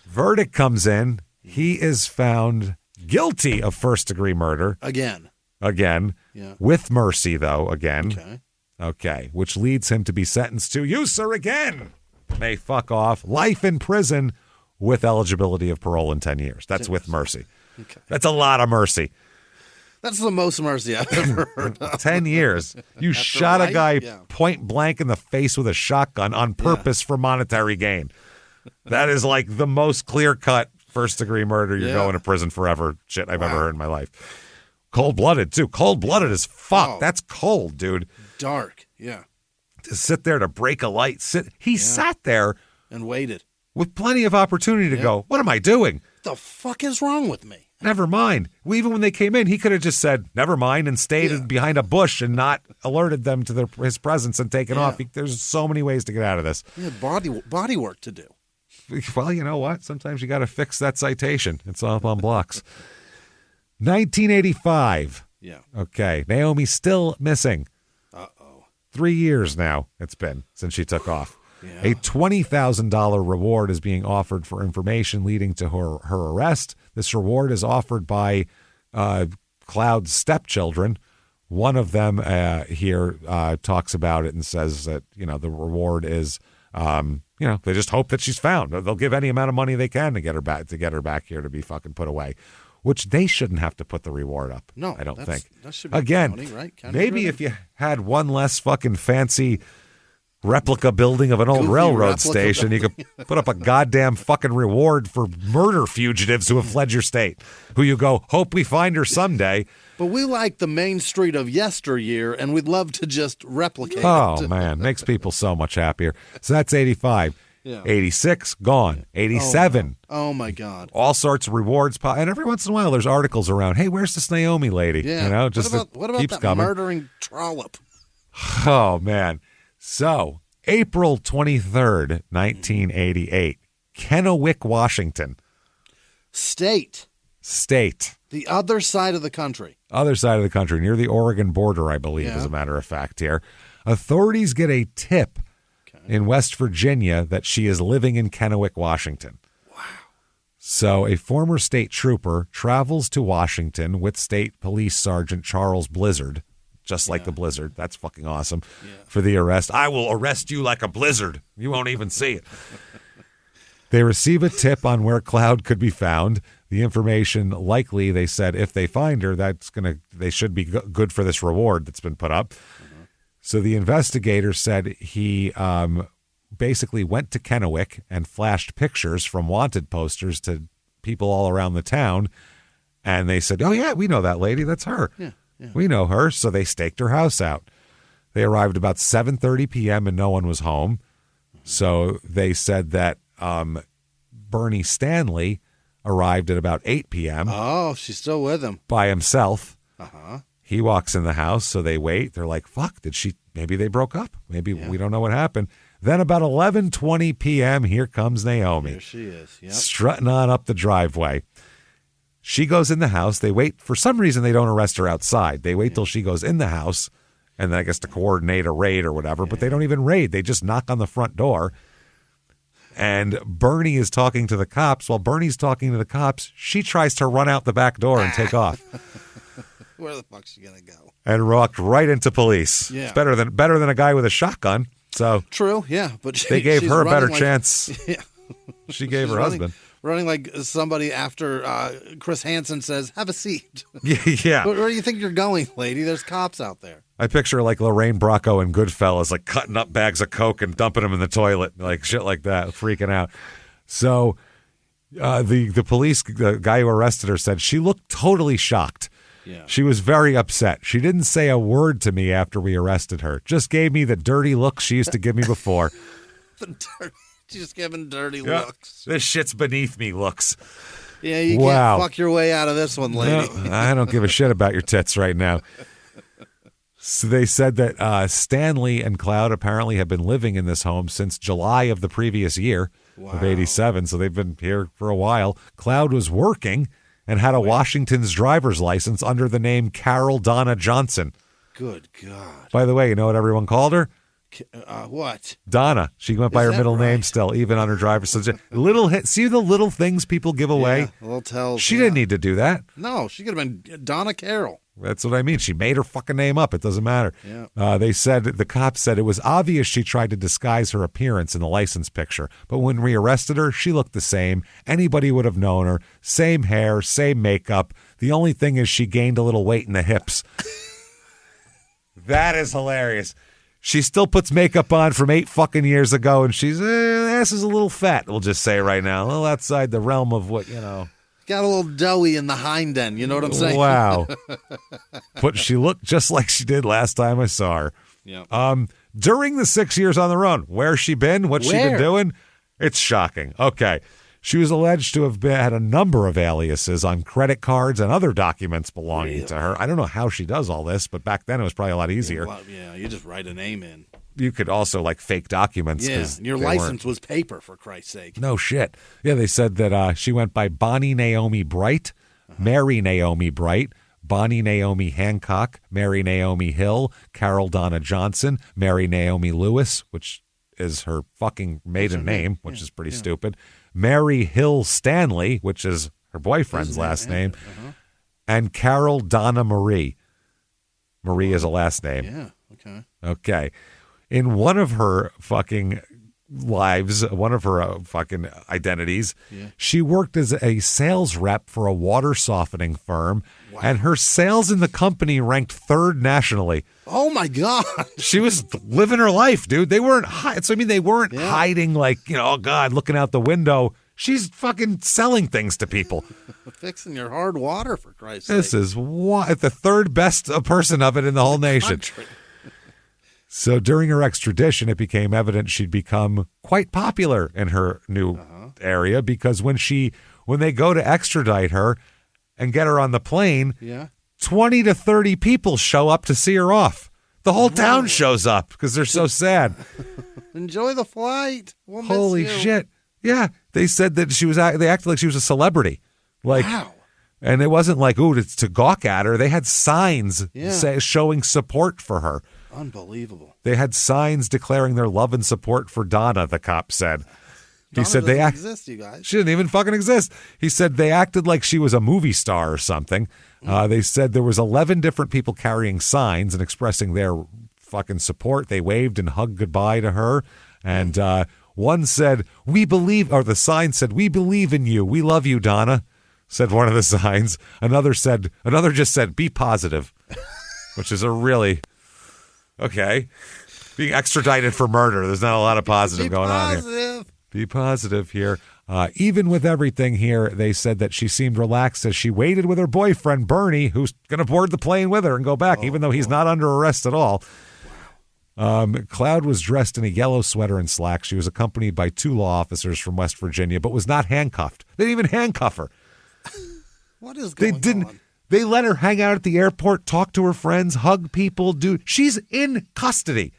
Verdict comes in. He is found guilty of first-degree murder. Again. Yeah. With mercy, though, again. Okay. Which leads him to be sentenced to, you, sir, again, may fuck off, life in prison with eligibility of parole in 10 years. That's with mercy. Okay. That's a lot of mercy. That's the most mercy I've ever heard of. 10 years. You shot a guy point blank in the face with a shotgun on purpose for monetary gain. That is like the most clear-cut first-degree murder. You're going to prison forever shit I've ever heard in my life. Cold-blooded, too. Cold-blooded as fuck. Oh. That's cold, dude. Dark, yeah. to sit there to break a light. He sat there and waited with plenty of opportunity to go, what am I doing? The fuck is wrong with me? Never mind. Even when they came in, he could have just said, never mind, and stayed behind a bush and not alerted them to his presence and taken off. There's so many ways to get out of this. He had body work to do. Well, you know what? Sometimes you got to fix that citation. It's up on blocks. 1985. Yeah. Okay. Naomi's still missing. Uh-oh. 3 years now it's been since she took off. Yeah. A $20,000 reward is being offered for information leading to her arrest. This reward is offered by Cloud's stepchildren. One of them here talks about it and says that, the reward is, they just hope that she's found. They'll give any amount of money they can to get her back here to be fucking put away, which they shouldn't have to put the reward up. No, I don't think. That should be Again, county, right? County maybe driven? if you had one less fucking fancy replica building of an old railroad station, you could put up a goddamn fucking reward for murder fugitives who have fled your state, who you go, hope we find her someday. But we like the main street of yesteryear, and we'd love to just replicate Oh, it. man, makes people so much happier. So that's 85. Yeah. 86, gone. 87. Oh, my God. All sorts of rewards. And every once in a while, there's articles around, hey, where's this Naomi lady? Yeah. Just what about keeps that coming. murdering trollop? Oh, man. So, April 23rd, 1988, Kennewick, Washington. State. The other side of the country. Other side of the country, near the Oregon border, I believe, as a matter of fact here. Authorities get a tip in West Virginia that she is living in Kennewick, Washington. Wow. So a former state trooper travels to Washington with State Police Sergeant Charles Blizzard, just like the Blizzard. That's fucking awesome. For the arrest. I will arrest you like a blizzard. You won't even see it. They receive a tip on where Cloud could be found. The information, likely, they said, if they find her, they should be good for this reward that's been put up. So the investigator said he basically went to Kennewick and flashed pictures from wanted posters to people all around the town. And they said, oh, yeah, we know that lady. That's her. Yeah. We know her. So they staked her house out. They arrived about 7:30 p.m. and no one was home. So they said that Bernie Stanley arrived at about 8 p.m. Oh, she's still with him. By himself. Uh-huh. He walks in the house, so they wait. They're like, fuck, maybe they broke up. Maybe we don't know what happened. Then about 11:20 p.m., here comes Naomi. There she is. Yep. Strutting on up the driveway. She goes in the house. They wait. For some reason, they don't arrest her outside. They wait till she goes in the house, and then I guess to coordinate a raid or whatever, but they don't even raid. They just knock on the front door. And Bernie is talking to the cops. While Bernie's talking to the cops, she tries to run out the back door and take off. Where the fuck's she gonna go? And walked right into police. Yeah. It's better than a guy with a shotgun. So true, yeah, but they gave she's her a better running chance. Yeah. She gave her running, husband. Running like somebody after Chris Hansen says, "Have a seat." Yeah. Where do you think you're going, lady? There's cops out there. I picture like Lorraine Bracco and Goodfellas, like cutting up bags of Coke and dumping them in the toilet, like shit like that, freaking out. So the police, the guy who arrested her, said she looked totally shocked. Yeah. She was very upset. She didn't say a word to me after we arrested her. Just gave me the dirty look she used to give me before. She's just giving dirty looks. This shit's beneath me looks. Yeah, you can't fuck your way out of this one, lady. No, I don't give a shit about your tits right now. So they said that Stanley and Cloud apparently have been living in this home since July of the previous year of 87. So they've been here for a while. Cloud was working and had a Washington's driver's license under the name Carol Donna Johnson. Good God. By the way, you know what everyone called her? What? Donna. She went by her middle name still, even on her driver's license. See the little things people give away? Yeah, little tells. She didn't need to do that. No, she could have been Donna Carroll. That's what I mean. She made her fucking name up. It doesn't matter. Yeah. They said, the cops said it was obvious she tried to disguise her appearance in the license picture. But when we arrested her, she looked the same. Anybody would have known her. Same hair, same makeup. The only thing is she gained a little weight in the hips. That is hilarious. She still puts makeup on from 8 fucking years ago, and she's, ass is a little fat, we'll just say right now. A little outside the realm of what, Got a little doughy in the hind end, you know what I'm saying? Wow. But she looked just like she did last time I saw her. Yeah. during the 6 years on the run. Where's she been? What's she been doing? It's shocking. Okay. She was alleged to have had a number of aliases on credit cards and other documents belonging to her. I don't know how she does all this, but back then it was probably a lot easier. Yeah, you just write a name in. You could also fake documents. Yeah, your license was paper, for Christ's sake. No shit. Yeah, they said that she went by Bonnie Naomi Bright, Mary Naomi Bright, Bonnie Naomi Hancock, Mary Naomi Hill, Carol Donna Johnson, Mary Naomi Lewis, which is her fucking maiden name, which is pretty stupid. Mary Hill Stanley, which is her boyfriend's last name, and Carol Donna Marie. Marie is a last name. Yeah, okay. Okay. In one of her fucking lives, one of her fucking identities, she worked as a sales rep for a water softening firm, and her sales in the company ranked 3rd nationally. Oh my God. She was living her life, dude. They weren't they weren't hiding oh God, looking out the window. She's fucking selling things to people. Fixing your hard water, for Christ's sake. This is the 3rd best person of it in the whole nation. So during her extradition, it became evident she'd become quite popular in her new area, because when they go to extradite her and get her on the plane, 20 to 30 people show up to see her off. The whole town shows up because they're so sad. Enjoy the flight. We'll miss Holy you. shit. Yeah. They said that they acted like she was a celebrity. Wow. And it wasn't like, ooh, to gawk at her. They had signs showing support for her. Unbelievable. They had signs declaring their love and support for Donna, the cop said. Donna doesn't exist, you guys. She didn't even fucking exist. He said they acted like she was a movie star or something. They said there was 11 different people carrying signs and expressing their fucking support. They waved and hugged goodbye to her. And one said, the sign said, "We believe in you. We love you, Donna," said one of the signs. Another just said, "Be positive," which is a really... Okay. Being extradited for murder. There's not a lot of positive going on here. Be positive here. Even with everything here, they said that she seemed relaxed as she waited with her boyfriend, Bernie, who's going to board the plane with her and go back, even though he's not under arrest at all. Cloud was dressed in a yellow sweater and slacks. She was accompanied by 2 law officers from West Virginia, but was not handcuffed. They didn't even handcuff her. What is going on? They let her hang out at the airport, talk to her friends, hug people, dude. She's in custody.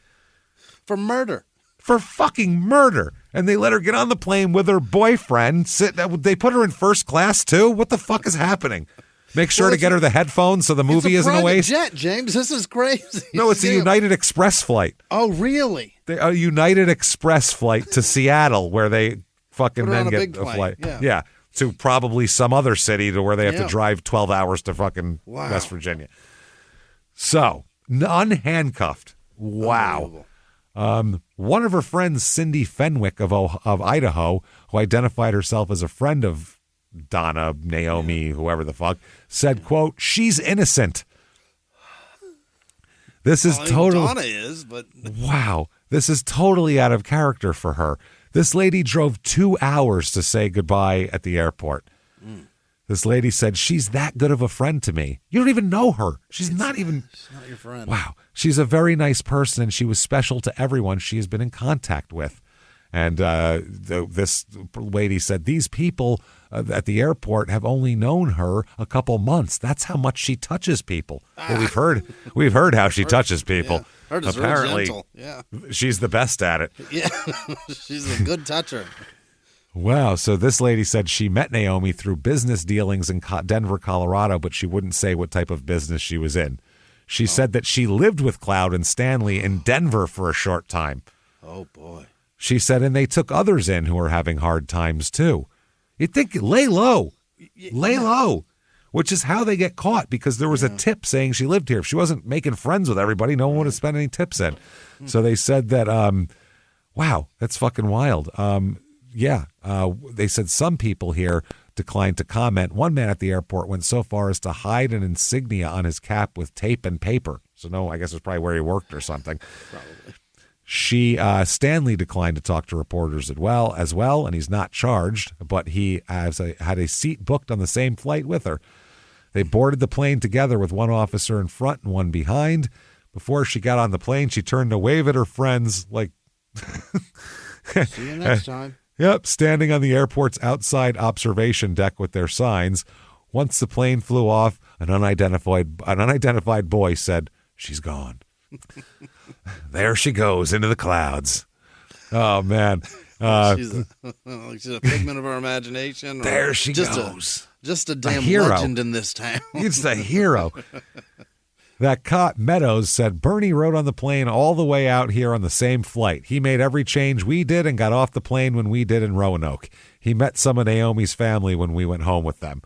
For murder. For fucking murder. And they let her get on the plane with her boyfriend. They put her in first class, too? What the fuck is happening? Make sure to get her the headphones so the movie isn't a waste. It's a private jet, James. This is crazy. No, it's a United Express flight. Oh, really? A United Express flight to Seattle, where they fucking then get a flight. Yeah. To probably some other city to where they have to drive 12 hours to fucking West Virginia. So, unhandcuffed. Wow. One of her friends, Cindy Fenwick of Idaho, who identified herself as a friend of Donna, Naomi, whoever the fuck, said, quote, "She's innocent." This is totally... Donna is, but... Wow. This is totally out of character for her. This lady drove 2 hours to say goodbye at the airport. This lady said, "She's that good of a friend to me. You don't even know her. She's not your friend." Wow. She's a very nice person, and she was special to everyone she has been in contact with. And this lady said, "These people at the airport have only known her a couple months. That's how much she touches people." Well, we've heard how she touches people. Yeah. Her is apparently gentle. Yeah. She's the best at it. Yeah. She's a good toucher. Wow. So this lady said she met Naomi through business dealings in Denver, Colorado, but she wouldn't say what type of business she was in. She said that she lived with Cloud and Stanley in Denver for a short time. Oh, boy. She said, and they took others in who were having hard times, too. You'd think, lay low. Lay low. Which is how they get caught, because there was a tip saying she lived here. If she wasn't making friends with everybody, no one would have spent any tips in. So they said that, wow, that's fucking wild. They said some people here declined to comment. One man at the airport went so far as to hide an insignia on his cap with tape and paper. So no, I guess it's probably where he worked or something. Probably. Stanley declined to talk to reporters as well, and he's not charged, but he had a seat booked on the same flight with her. They boarded the plane together with one officer in front and one behind, Before she got on the plane, she turned to wave at her friends like, see you next time. Yep, standing on the airport's outside observation deck with their signs. Once the plane flew off, an unidentified boy said, "She's gone." There she goes into the clouds. Oh, man. She's a figment of our imagination. There she goes. Just a damn hero. legend in this town. It's the hero. That cop, Meadows, said Bernie rode on the plane all the way out here on the same flight. He made every change we did and got off the plane when we did in Roanoke. He met some of Naomi's family when we went home with them.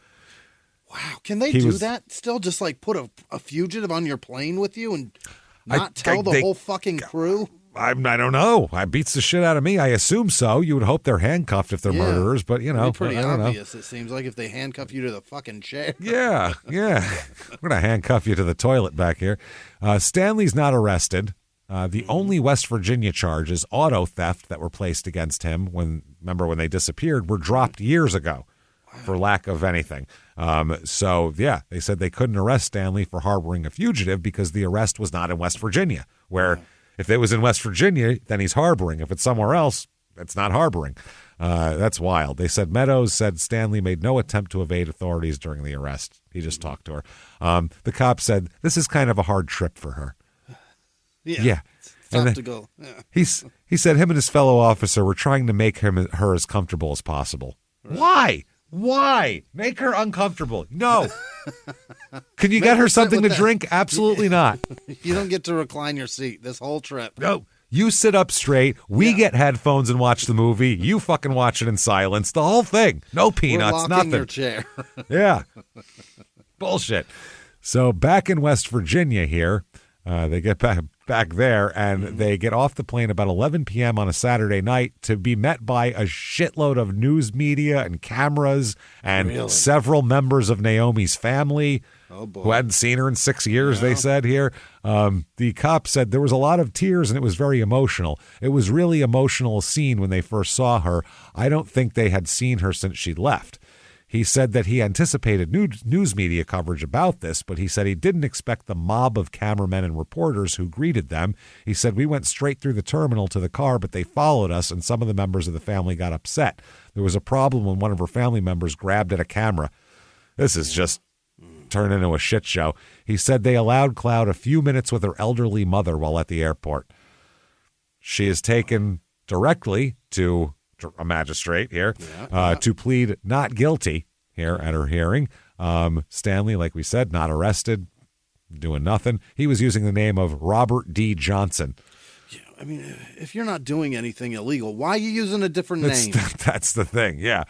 Wow. Can they do that still? Just like put a fugitive on your plane with you and not tell the whole fucking crew? I don't know. It beats the shit out of me. I assume so. You would hope they're handcuffed if they're murderers, but you know, it'd be pretty I don't obvious. know. It seems like if they handcuff you to the fucking chair. Yeah. We're gonna handcuff you to the toilet back here. Stanley's not arrested. The only West Virginia charges, auto theft, that were placed against him when they disappeared, were dropped years ago for lack of anything. So yeah, they said they couldn't arrest Stanley for harboring a fugitive because the arrest was not in West Virginia, where if it was in West Virginia, then he's harboring. If it's somewhere else, it's not harboring. That's wild. They said Meadows said Stanley made no attempt to evade authorities during the arrest. He just talked to her. The cop said this is kind of a hard trip for her. Yeah. It's tough to go. Yeah. He said him and his fellow officer were trying to make her as comfortable as possible. Right. Why? Make her uncomfortable. No. Can you get her something to drink? Absolutely not. You don't get to recline your seat this whole trip. No. You sit up straight. We get headphones and watch the movie. You fucking watch it in silence. The whole thing. No peanuts. We're locking nothing. Your chair. Yeah. Bullshit. So back in West Virginia here, they get back there and they get off the plane about 11 p.m. on a Saturday night to be met by a shitload of news media and cameras and several members of Naomi's family who hadn't seen her in 6 years, they said here. The cop said there was a lot of tears and it was very emotional. It was really emotional scene when they first saw her. I don't think they had seen her since she left. He said that he anticipated news media coverage about this, but he said he didn't expect the mob of cameramen and reporters who greeted them. He said, we went straight through the terminal to the car, but they followed us, and some of the members of the family got upset. There was a problem when one of her family members grabbed at a camera. This is just turned into a shit show. He said they allowed Cloud a few minutes with her elderly mother while at the airport. She is taken directly to a magistrate here to plead not guilty here at her hearing. Stanley, like we said, not arrested, doing nothing. He was using the name of Robert D. Johnson. Yeah, I mean, if you're not doing anything illegal, why are you using a different name? That's the thing, yeah.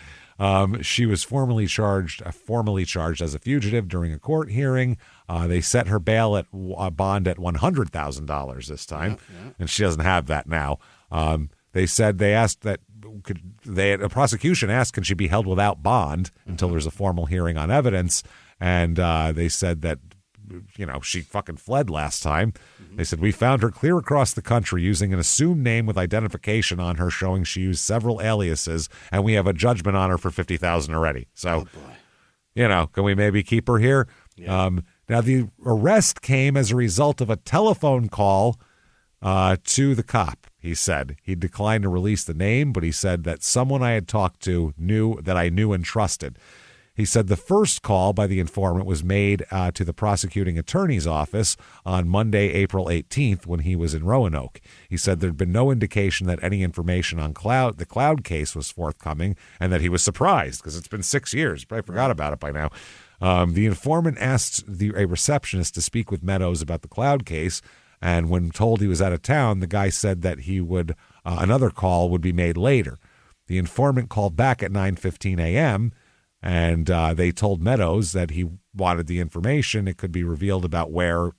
She was formally charged as a fugitive during a court hearing. They set her bail at bond at $100,000 this time, and she doesn't have that now. They said they asked that a prosecution asked, can she be held without bond until there's a formal hearing on evidence? And they said that, she fucking fled last time. They said, we found her clear across the country using an assumed name with identification on her showing she used several aliases, and we have a judgment on her for $50,000 already. So, can we maybe keep her here? Yeah. Now, the arrest came as a result of a telephone call to the cop. He said he declined to release the name, but he said that someone I had talked to knew and trusted. He said the first call by the informant was made to the prosecuting attorney's office on Monday, April 18th, when he was in Roanoke. He said there'd been no indication that any information on the Cloud case was forthcoming, and that he was surprised because it's been 6 years. Probably forgot about it by now. The informant asked a receptionist to speak with Meadows about the Cloud case. And when told he was out of town, the guy said that he would another call would be made later. The informant called back at 9:15 a.m., and they told Meadows that he wanted the information. It could be revealed about where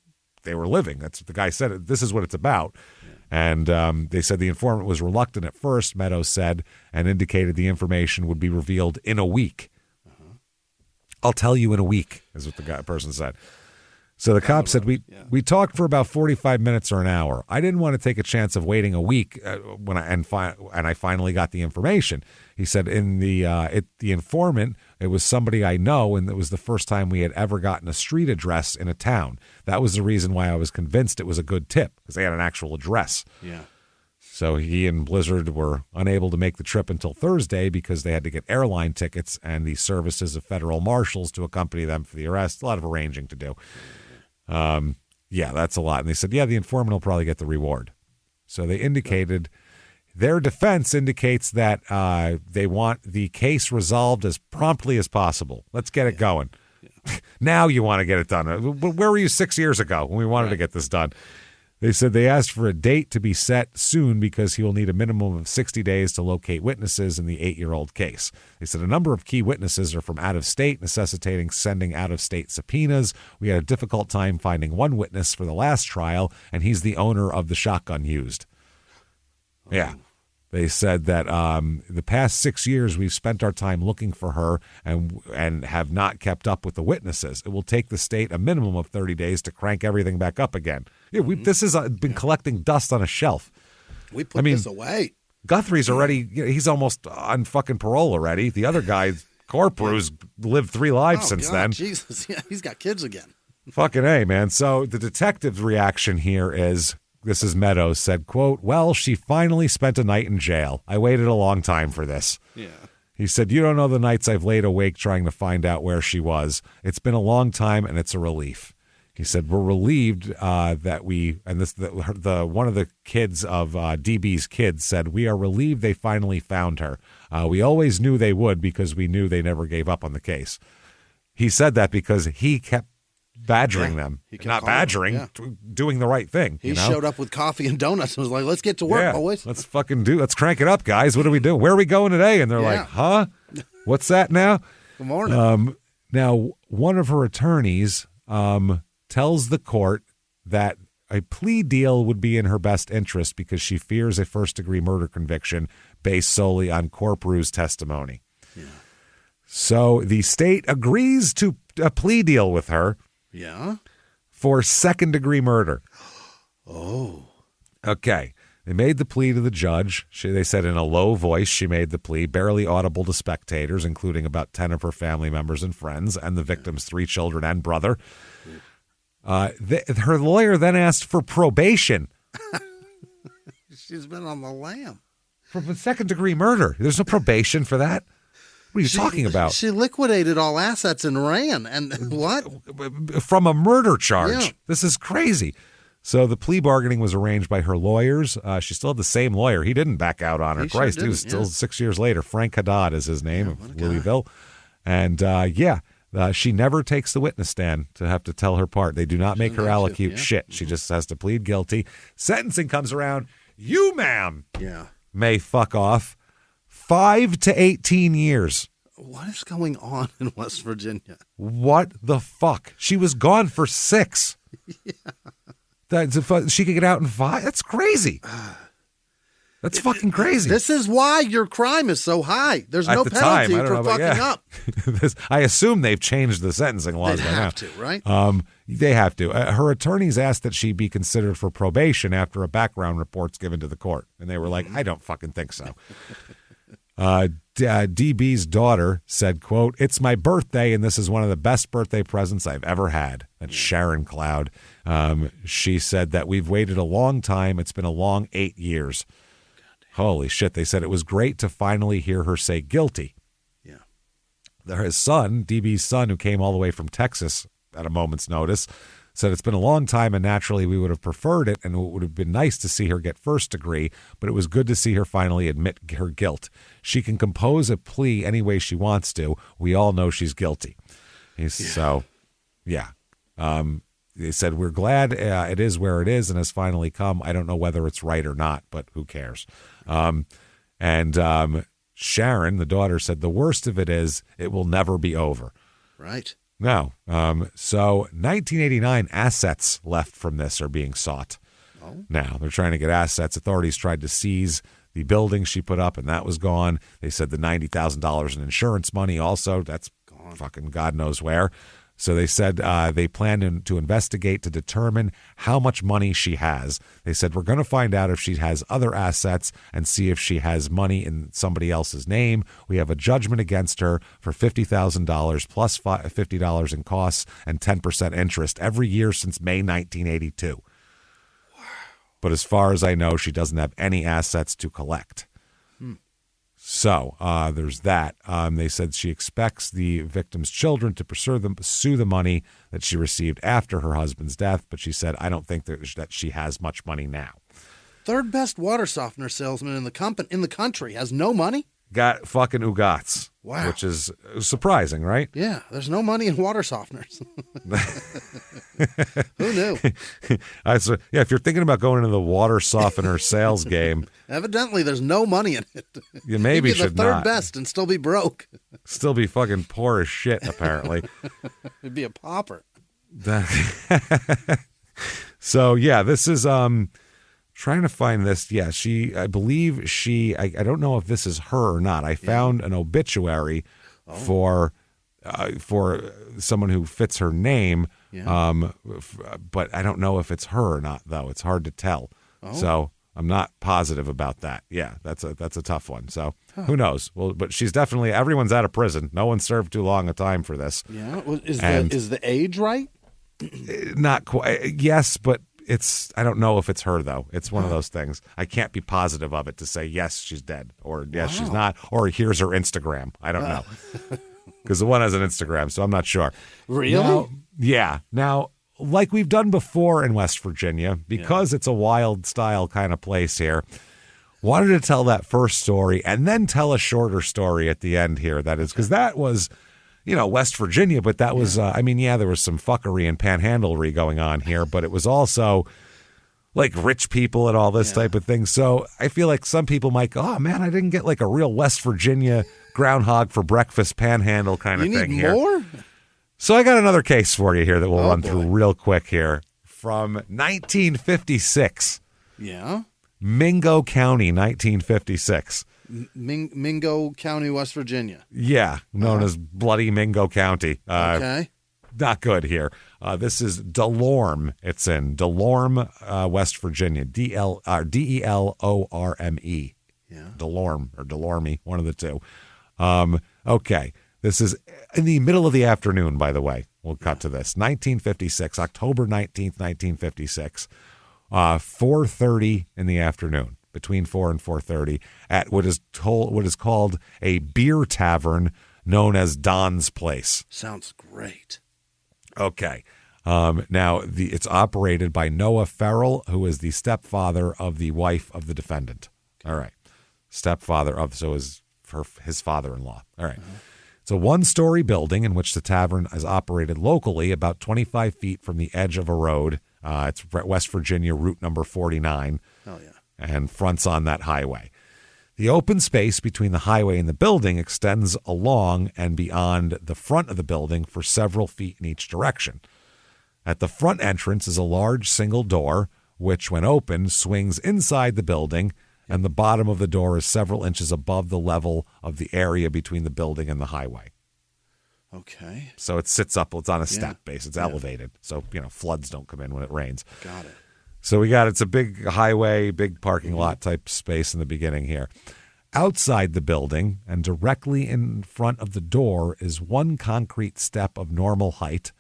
they were living. That's what the guy said. This is what it's about. Yeah. And they said the informant was reluctant at first, Meadows said, and indicated the information would be revealed in a week. I'll tell you in a week, is what the person said. So the cop said, we talked for about 45 minutes or an hour. I didn't want to take a chance of waiting a week when I finally got the information. He said the informant, it was somebody I know, and it was the first time we had ever gotten a street address in a town. That was the reason why I was convinced it was a good tip, because they had an actual address. Yeah. So he and Blizzard were unable to make the trip until Thursday because they had to get airline tickets and the services of federal marshals to accompany them for the arrest. A lot of arranging to do. Yeah, that's a lot. And they said, the informant will probably get the reward. So they indicated... Their defense indicates that they want the case resolved as promptly as possible. Let's get it going. Yeah. Now you want to get it done. Where were you 6 years ago when we wanted to get this done? They said they asked for a date to be set soon because he will need a minimum of 60 days to locate witnesses in the 8-year-old case. They said a number of key witnesses are from out of state, necessitating sending out-of-state subpoenas. We had a difficult time finding one witness for the last trial, and he's the owner of the shotgun used. Yeah. They said that the past 6 years we've spent our time looking for her and have not kept up with the witnesses. It will take the state a minimum of 30 days to crank everything back up again. Yeah, this has been collecting dust on a shelf. We put this away. Guthrie's already, he's almost on fucking parole already. The other guy, Corpru's lived 3 lives since then. Jesus, yeah, he's got kids again. Fucking A, man. So the detective's reaction here is... This is Meadows said, quote, well, she finally spent a night in jail. I waited a long time for this. Yeah. He said, you don't know the nights I've laid awake trying to find out where she was. It's been a long time, and it's a relief. He said, we're relieved that we, and one of the kids of DB's kids said, we are relieved they finally found her. We always knew they would because we knew they never gave up on the case. He said that because he kept badgering them, not badgering, doing the right thing. He showed up with coffee and donuts and was like, let's get to work, boys. Let's crank it up, guys. What are we doing? Where are we going today? And they're like, huh? What's that now? Good morning. Now, one of her attorneys tells the court that a plea deal would be in her best interest because she fears a first-degree murder conviction based solely on Corpru's testimony. Yeah. So the state agrees to a plea deal with her. Yeah. For second-degree murder. Oh. Okay. They made the plea to the judge. They said in a low voice she made the plea, barely audible to spectators, including about 10 of her family members and friends, and the victim's 3 children and brother. Her lawyer then asked for probation. She's been on the lam. For second-degree murder. There's no probation for that. What are you talking about? She liquidated all assets and ran. And what? From a murder charge. Yeah. This is crazy. So the plea bargaining was arranged by her lawyers. She still had the same lawyer. He didn't back out on her. Christ, he was still 6 years later. Frank Haddad is his name of Louisville. And she never takes the witness stand to have to tell her part. They do not make her allocute shit. She just has to plead guilty. Sentencing comes around. You, ma'am, may fuck off. 5 to 18 years. What is going on in West Virginia? What the fuck? She was gone for 6. She could get out in 5? That's crazy. That's fucking crazy. This is why your crime is so high. There's no penalty for fucking up. I assume they've changed the sentencing laws by now. They have to, right? They have to. Her attorneys asked that she be considered for probation after a background report's given to the court. And they were like, I don't fucking think so. DB's daughter said, quote, it's my birthday, and this is one of the best birthday presents I've ever had. That's Sharon Cloud. She said that we've waited a long time. It's been a long 8 years. Holy shit. They said it was great to finally hear her say guilty. Yeah. His son, DB's son, who came all the way from Texas at a moment's notice, said it's been a long time, and naturally we would have preferred it, and it would have been nice to see her get first degree, but it was good to see her finally admit her guilt. She can compose a plea any way she wants to. We all know she's guilty. So, yeah. They said, we're glad it is where it is and has finally come. I don't know whether it's right or not, but who cares? Sharon, the daughter, said the worst of it is it will never be over. Right. No. So 1989 assets left from this are being sought. Oh. Now they're trying to get assets. Authorities tried to seize the building she put up, and that was gone. They said the $90,000 in insurance money also, that's gone. Fucking God knows where. So they said they plan to investigate to determine how much money she has. They said, we're going to find out if she has other assets and see if she has money in somebody else's name. We have a judgment against her for $50,000 plus $50 in costs and 10% interest every year since May 1982. Wow. But as far as I know, she doesn't have any assets to collect. So there's that. They said she expects the victim's children to pursue the money that she received after her husband's death, but she said, I don't think that she has much money now. Third best water softener salesman in the country has no money? Got fucking ugats. Wow. Which is surprising, right? Yeah, there's no money in water softeners. Who knew? If you're thinking about going into the water softener sales game. Evidently, there's no money in it. You maybe should be the third not. best and still be broke. Still be fucking poor as shit, apparently. It'd be a pauper. So, yeah, this is... trying to find this. Yeah, I believe I don't know if this is her or not. I found an obituary for someone who fits her name. Yeah. But I don't know if it's her or not, though. It's hard to tell. Oh. So I'm not positive about that. Yeah, that's a tough one. So who knows? Well, but she's definitely, everyone's out of prison. No one served too long a time for this. Yeah. Well, is the age right? Not quite. Yes, but I don't know if it's her, though. It's one of those things. I can't be positive of it to say, yes, she's dead, or yes, she's not, or here's her Instagram. I don't know. Because the one has an Instagram, so I'm not sure. Really? Now, like we've done before in West Virginia, because it's a wild style kind of place here, wanted to tell that first story and then tell a shorter story at the end here. That is, because that was... West Virginia, but that was, there was some fuckery and panhandlery going on here, but it was also like rich people and all this type of thing. So I feel like some people might go, oh man, I didn't get like a real West Virginia groundhog for breakfast panhandle kind of thing here. You need more? So I got another case for you here that we'll run through real quick here from 1956. Yeah. Mingo County, 1956. Mingo County, West Virginia. Yeah, known as Bloody Mingo County. Okay. Not good here. This is Delorme. It's in Delorme, West Virginia. Delorme. Yeah. Delorme or Delorme, one of the two. Okay. This is in the middle of the afternoon, by the way. We'll cut to this. 1956, October 19th, 1956. 4:30 in the afternoon. Between 4 and 4:30 at what is called a beer tavern known as Don's Place. Sounds great. Okay. Now, it's operated by Noah Farrell, who is the stepfather of the wife of the defendant. All right. His father-in-law. All right. It's a one-story building in which the tavern is operated locally about 25 feet from the edge of a road. It's West Virginia route number 49. Oh, yeah. And fronts on that highway. The open space between the highway and the building extends along and beyond the front of the building for several feet in each direction. At the front entrance is a large single door, which, when opened, swings inside the building, and the bottom of the door is several inches above the level of the area between the building and the highway. Okay. So it sits up, it's on a step base, it's elevated, so floods don't come in when it rains. Got it. So it's a big highway, big parking lot type space in the beginning here. Outside the building and directly in front of the door is one concrete step of normal height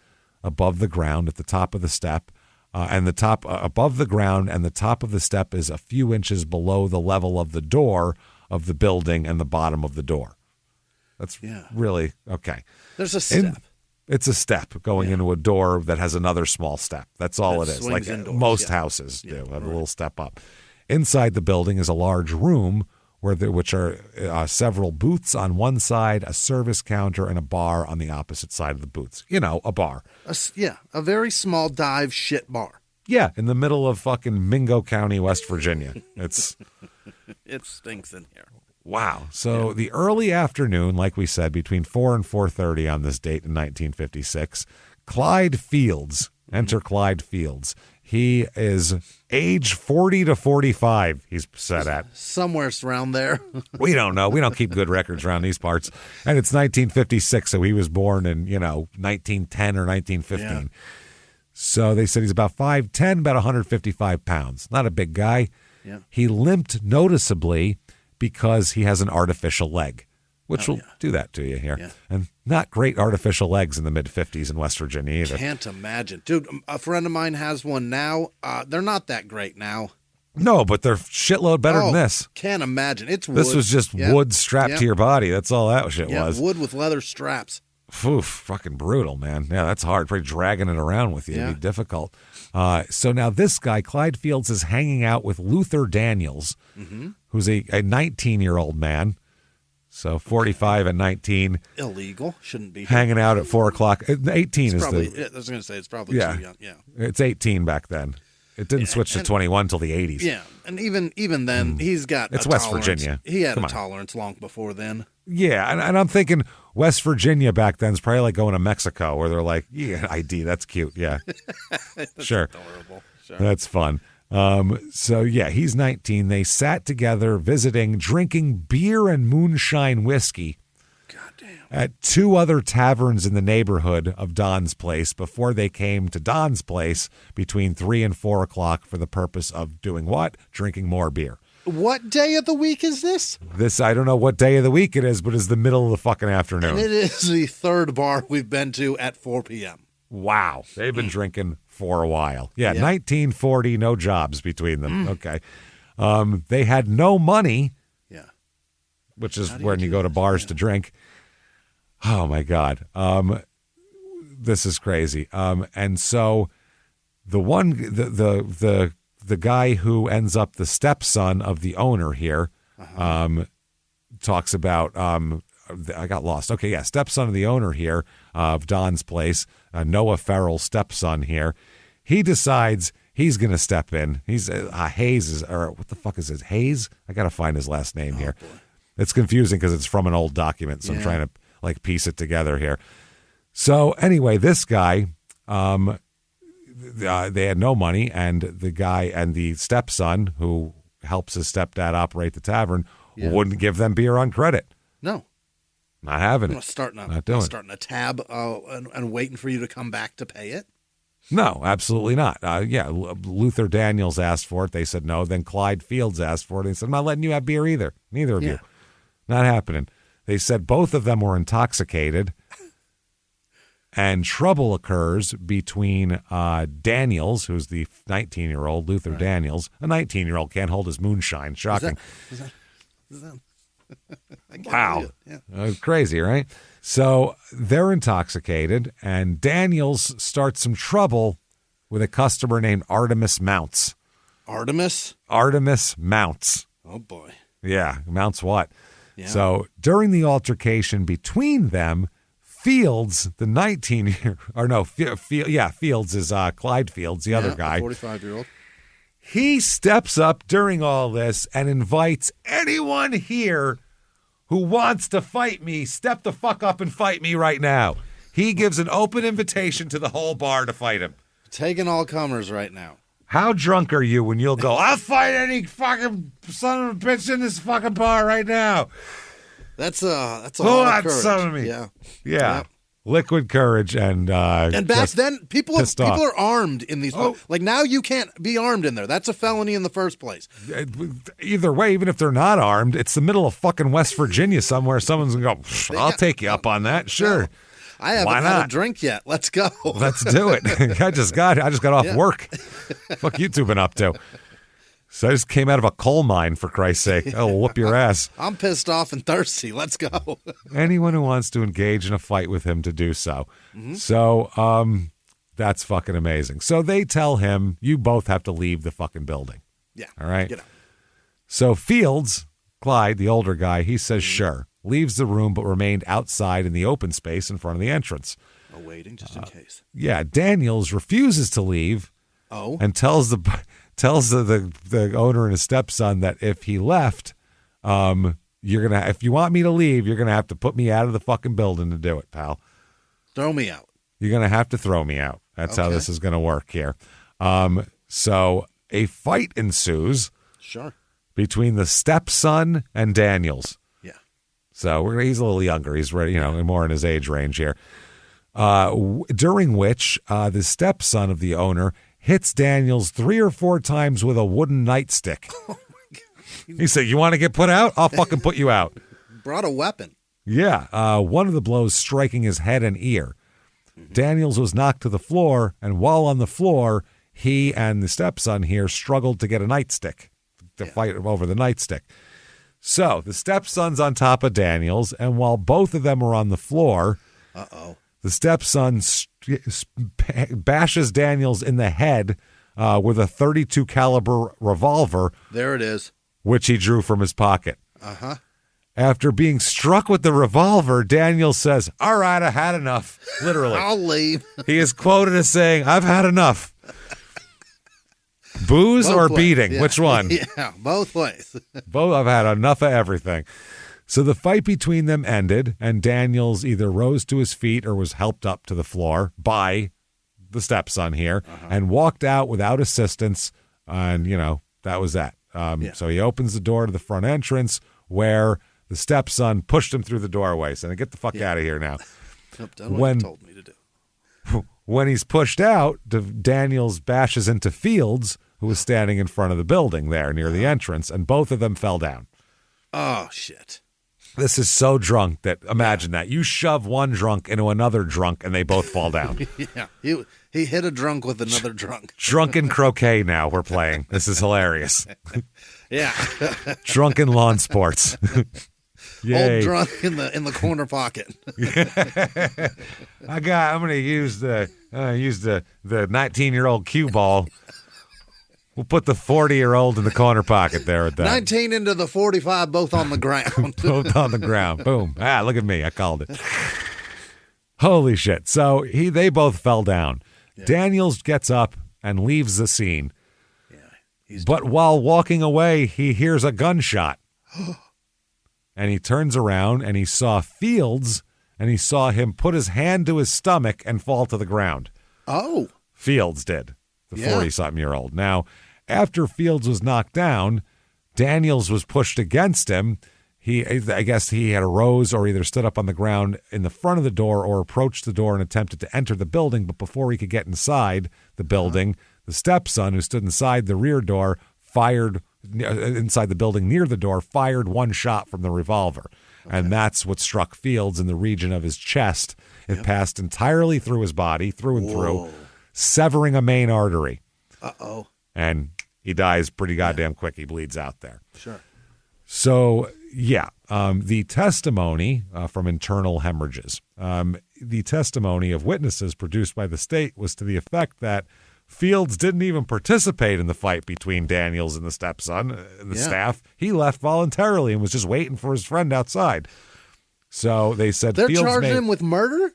above the ground at the top of the step, and the top above the ground, and the top of the step is a few inches below the level of the door of the building and the bottom of the door. That's really okay. There's a step. It's a step going into a door that has another small step. That's all it is. Like indoors. Most houses do, have a little step up. Inside the building is a large room which are several booths on one side, a service counter, and a bar on the opposite side of the booths. A bar. A very small dive shit bar. Yeah, in the middle of fucking Mingo County, West Virginia. It stinks in here. Wow. So the early afternoon, like we said, between 4 and 4:30 on this date in 1956, Clyde Fields, enter Clyde Fields. He is age 40 to 45, he's set at. Somewhere around there. We don't know. We don't keep good records around these parts. And it's 1956, so he was born in, 1910 or 1915. Yeah. So they said he's about 5'10", about 155 pounds. Not a big guy. Yeah. He limped noticeably because he has an artificial leg, which will do that to you here. Yeah. And not great artificial legs in the mid-50s in West Virginia either. Can't imagine. Dude, a friend of mine has one now. They're not that great now. No, but they're shitload better than this. Can't imagine. It's wood. This was just wood strapped to your body. That's all that shit was. Wood with leather straps. Oof, fucking brutal, man. Yeah, that's hard. Probably dragging it around with you. It'd be difficult. So now this guy, Clyde Fields, is hanging out with Luther Daniels, who's a 19-year-old man. So 45 and 19. Illegal. Shouldn't be. Hanging out at 4 o'clock. 18 is probably, the... I was going to say, it's probably too young. Yeah. It's 18 back then. It didn't switch to 21 until the 80s. Yeah, and even then, he's got It's a West tolerance. Virginia. He had a tolerance long before then. Yeah, and I'm thinking West Virginia back then is probably like going to Mexico, where they're like, yeah, ID, that's cute. Yeah. That's sure. adorable. Sure. That's fun. So, yeah, he's 19. They sat together visiting, drinking beer and moonshine whiskey at 2 other taverns in the neighborhood of Don's Place before they came to Don's Place between 3 and 4 o'clock for the purpose of doing what? Drinking more beer. What day of the week is this? I don't know what day of the week it is, but it's the middle of the fucking afternoon. And it is the 3rd bar we've been to at 4 p.m. Wow. They've been drinking for a while. Yeah, 1940, no jobs between them. Okay. They had no money. Yeah. Which is when you go to bars to drink. Oh, my God. This is crazy. And so the guy who ends up the stepson of the owner here talks about, I got lost. Okay, yeah, stepson of the owner here of Don's Place, Noah Farrell's stepson here. He decides he's going to step in. He's Hayes, or what the fuck is his? Hayes? I got to find his last name here. Boy. It's confusing because it's from an old document, so I'm trying to piece it together here. So anyway, this guy, they had no money, and the guy and the stepson who helps his stepdad operate the tavern wouldn't give them beer on credit. No. Not having it. Starting a tab and waiting for you to come back to pay it? No, absolutely not. Luther Daniels asked for it. They said no. Then Clyde Fields asked for it. They said, I'm not letting you have beer either. Neither of you. Not happening. They said both of them were intoxicated, and trouble occurs between Daniels, who's the 19-year-old, Luther Daniels. A 19-year-old can't hold his moonshine. Shocking. Is that wow. Crazy, right? So they're intoxicated, and Daniels starts some trouble with a customer named Artemis Mounts. Artemis? Artemis Mounts. Oh, boy. Yeah, Mounts what? Yeah. So during the altercation between them, Fields, the 19-year, or no, Fields is Clyde Fields, the other guy. 45-year-old. He steps up during all this and invites anyone here who wants to fight me, step the fuck up and fight me right now. He gives an open invitation to the whole bar to fight him. Taking all comers right now. How drunk are you when you'll go, I'll fight any fucking son of a bitch in this fucking bar right now? That's a lot of courage. Son of me. Yeah. Yep. Liquid courage and back then people are armed in these. Oh. Like now you can't be armed in there. That's a felony in the first place. Either way, even if they're not armed, it's the middle of fucking West Virginia somewhere. Someone's gonna go, I'll take you up on that. Sure. No, I haven't had a drink yet. Let's go. Let's do it. I just got off work. Fuck you two been up to? So I just came out of a coal mine, for Christ's sake. Oh, whoop your ass. I'm pissed off and thirsty. Let's go. Anyone who wants to engage in a fight with him to do so. Mm-hmm. So that's fucking amazing. So they tell him, you both have to leave the fucking building. Yeah. All right? Get out. So Fields, Clyde, the older guy, he says sure. Leaves the room but remained outside in the open space in front of the entrance. Oh, waiting just in case. Yeah, Daniels refuses to leave. Oh. And tells the owner and his stepson that if he left, if you want me to leave, you're gonna have to put me out of the fucking building to do it, pal. Throw me out. You're gonna have to throw me out. That's how this is gonna work here. So a fight ensues. Sure. Between the stepson and Daniels. Yeah. So he's a little younger. He's ready, more in his age range here. During which the stepson of the owner hits Daniels 3 or 4 times with a wooden nightstick. Oh my God. He said, "You want to get put out? I'll fucking put you out." Brought a weapon. Yeah. One of the blows striking his head and ear. Mm-hmm. Daniels was knocked to the floor, and while on the floor, he and the stepson here struggled to get a nightstick to fight over the nightstick. So the stepson's on top of Daniels, and while both of them are on the floor, the stepson bashes Daniels in the head with a .32 caliber revolver. There it is. Which he drew from his pocket. Uh-huh. After being struck with the revolver, Daniels says, "All right, I had enough." Literally. I'll leave. He is quoted as saying, "I've had enough." Booze both or ways. beating? Yeah. Which one? Yeah, both ways. Both. I've had enough of everything. So the fight between them ended, and Daniels either rose to his feet or was helped up to the floor by the stepson here and walked out without assistance. And, that was that. So he opens the door to the front entrance where the stepson pushed him through the doorway. So get the fuck out of here now. I've done what you told me to do. When he's pushed out, Daniels bashes into Fields, who was standing in front of the building there near the entrance, and both of them fell down. Oh, shit. This is so drunk that, imagine that. You shove one drunk into another drunk, and they both fall down. Yeah, he hit a drunk with another drunk. Drunken croquet now we're playing. This is hilarious. Yeah. Drunken lawn sports. Yay. Old drunk in the corner pocket. I'm gonna use the 19-year-old cue ball. We'll put the 40-year-old in the corner pocket there at that. 19 into the 45, both on the ground. Both on the ground. Boom. Look at me. I called it. Holy shit. So they both fell down. Yeah. Daniels gets up and leaves the scene. Yeah, but while walking away, he hears a gunshot. And he turns around and he saw Fields, and he saw him put his hand to his stomach and fall to the ground. Oh. Fields did, the 40-something-year-old. Now, after Fields was knocked down, Daniels was pushed against him. I guess he had arose or either stood up on the ground in the front of the door or approached the door and attempted to enter the building. But before he could get inside the building, the stepson, who stood inside the rear door, fired inside the building near the door, fired one shot from the revolver. Okay. And that's what struck Fields in the region of his chest. It passed entirely through his body, through and through, severing a main artery. Uh-oh. And he dies pretty goddamn quick. He bleeds out there. Sure. So, the testimony from internal hemorrhages, the testimony of witnesses produced by the state was to the effect that Fields didn't even participate in the fight between Daniels and the stepson and the staff. He left voluntarily and was just waiting for his friend outside. So they said they're charging him with murder?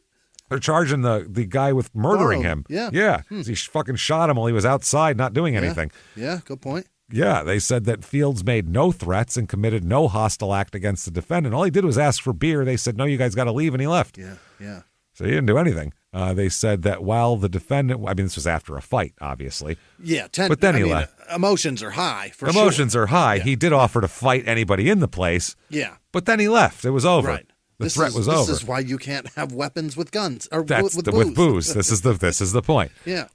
They're charging the guy with murdering him. Yeah. Yeah. He fucking shot him while he was outside not doing anything. Yeah, good point. Yeah, they said that Fields made no threats and committed no hostile act against the defendant. All he did was ask for beer. They said, "No, you guys got to leave," and he left. Yeah. So he didn't do anything. They said that while the defendant, this was after a fight, obviously. Yeah, but then he left. Emotions are high, for sure. Emotions are high. Yeah. He did offer to fight anybody in the place. Yeah. But then he left. It was over. Right. The threat was over. This is why you can't have weapons with guns or with booze. With booze. This is the point. Yeah.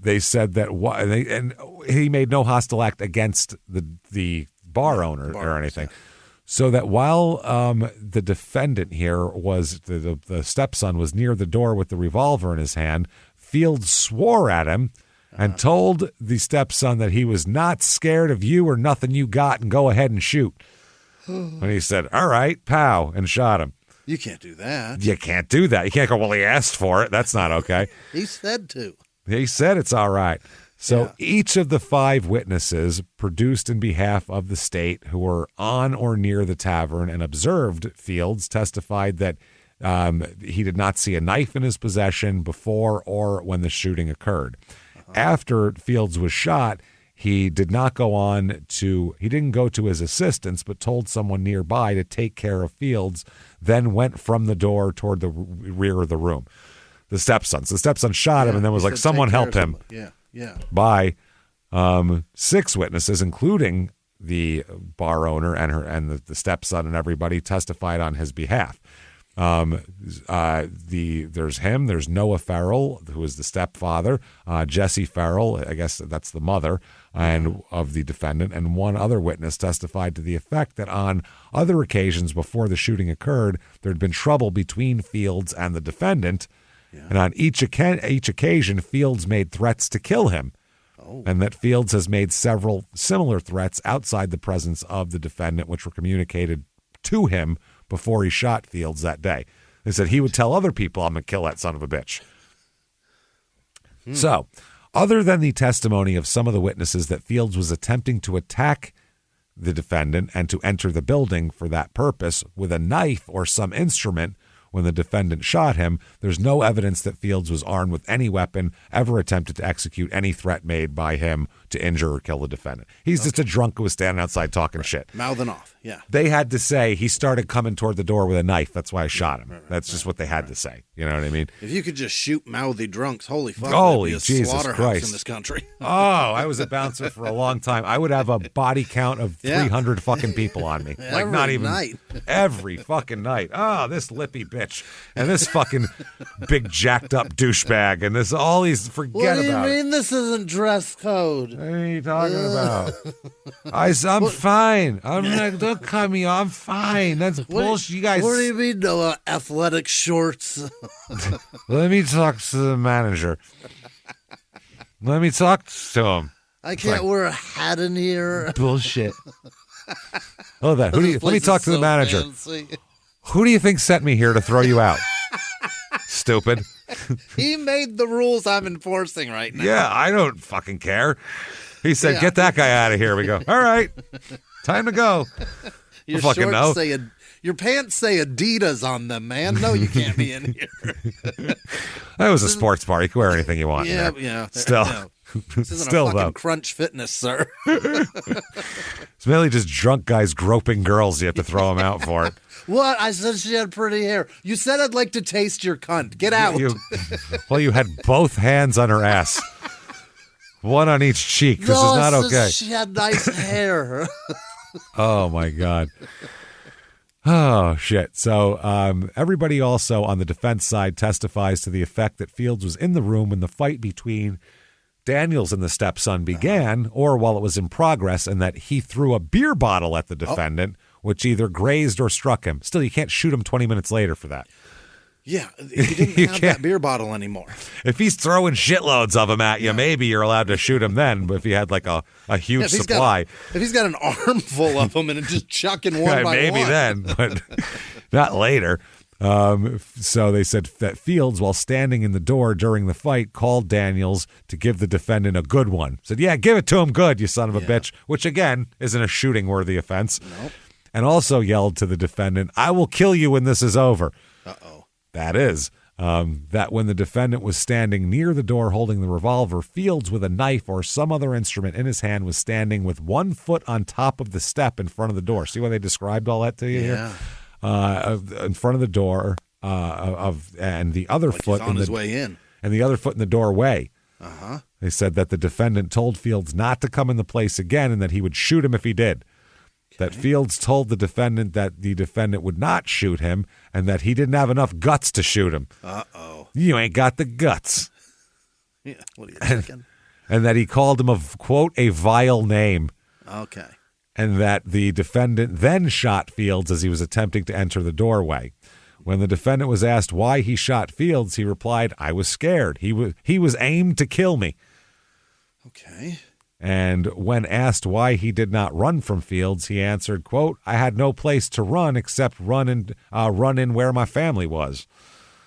They said that and he made no hostile act against the bar owner or anything. Yeah. So that while the defendant here was the stepson was near the door with the revolver in his hand, Fields swore at him and told the stepson that he was not scared of you or nothing you got and go ahead and shoot. And he said, "All right, pow," and shot him. You can't do that. You can't do that. You can't go, "Well, he asked for it." That's not okay. He said to. He said it's all right. So each of the 5 witnesses produced in behalf of the state who were on or near the tavern and observed Fields testified that he did not see a knife in his possession before or when the shooting occurred. After Fields was shot, he didn't go to his assistance, but told someone nearby to take care of Fields, then went from the door toward the rear of the room. The stepson. So the stepson shot him and then was like, "Someone help him." Yeah. Bye. 6 witnesses, including the bar owner and the stepson and everybody, testified on his behalf. There's him. There's Noah Farrell, who is the stepfather. Jesse Farrell, I guess that's the mother, and of the defendant. And one other witness testified to the effect that on other occasions before the shooting occurred, there had been trouble between Fields and the defendant, and on each occasion, Fields made threats to kill him. And that Fields has made several similar threats outside the presence of the defendant, which were communicated to him before he shot Fields that day. They said he would tell other people, I'm going to kill that son of a bitch. So, other than the testimony of some of the witnesses that Fields was attempting to attack the defendant and to enter the building for that purpose with a knife or some instrument when the defendant shot him, there's no evidence that Fields was armed with any weapon, ever attempted to execute any threat made by him to injure or kill the defendant. He's just a drunk who was standing outside talking shit. Mouthing off, yeah. They had to say he started coming toward the door with a knife. That's why I shot him. That's just what they had to say. You know what I mean? If you could just shoot mouthy drunks, holy fuck, holy that'd be a Jesus slaughterhouse Christ in this country. Oh, I was a bouncer for a long time. I would have a body count of 300 fucking people on me. Like Every not even night. Every fucking night. Oh, this lippy bitch and this fucking big jacked up douchebag and this all these forget What do you about mean it. this isn't dress code? What are you talking about? I'm fine. I'm like, don't cut me off. I'm fine. That's bullshit. You guys. What do you mean no athletic shorts? Let me talk to the manager. Let me talk to him. I can't wear a hat in here. Bullshit. Oh, that. Let me talk to the manager. Fancy. Who do you think sent me here to throw you out? Stupid. He made the rules I'm enforcing right now. Yeah, I don't fucking care. He said, get that guy out of here. We go, all right, time to go. Your fucking shorts know. say your pants say Adidas on them, man. No, you can't be in here. That was a sports bar. You can wear anything you want. Yeah, there. yeah. Still. No. This isn't Still, a fucking though. Crunch Fitness, sir. It's mainly just drunk guys groping girls. You have to throw them out for it. What? I said she had pretty hair. You said I'd like to taste your cunt. Get out. You had both hands on her ass. One on each cheek. This is not okay. She had nice hair. Oh, my God. Oh, shit. So everybody also on the defense side testifies to the effect that Fields was in the room when the fight between Daniels and the stepson began, or while it was in progress, and that he threw a beer bottle at the defendant, which either grazed or struck him. Still, you can't shoot him 20 minutes later for that. Yeah, he didn't have that beer bottle anymore. If he's throwing shitloads of them at you, maybe you're allowed to shoot him then. But if he had like a huge supply. If he's got an armful of them and just chucking one by maybe one. then, but not later. So they said that Fields, while standing in the door during the fight, called Daniels to give the defendant a good one. Said, yeah, give it to him good, you son of a bitch, which again isn't a shooting-worthy offense. Nope. And also yelled to the defendant, I will kill you when this is over. Uh-oh. That is, that when the defendant was standing near the door holding the revolver, Fields with a knife or some other instrument in his hand was standing with 1 foot on top of the step in front of the door. See why they described all that to you here? In front of the door, and the other foot he's on his way in, and the other foot in the doorway. Uh-huh. They said that the defendant told Fields not to come in the place again, and that he would shoot him if he did. Okay. That Fields told the defendant that the defendant would not shoot him, and that he didn't have enough guts to shoot him. Uh-oh. You ain't got the guts. Yeah. What are you thinking? And that he called him quote, a vile name. Okay. And that the defendant then shot Fields as he was attempting to enter the doorway. When the defendant was asked why he shot Fields, he replied, I was scared. He was aimed to kill me. Okay. And when asked why he did not run from Fields, he answered, quote, I had no place to run except run in where my family was.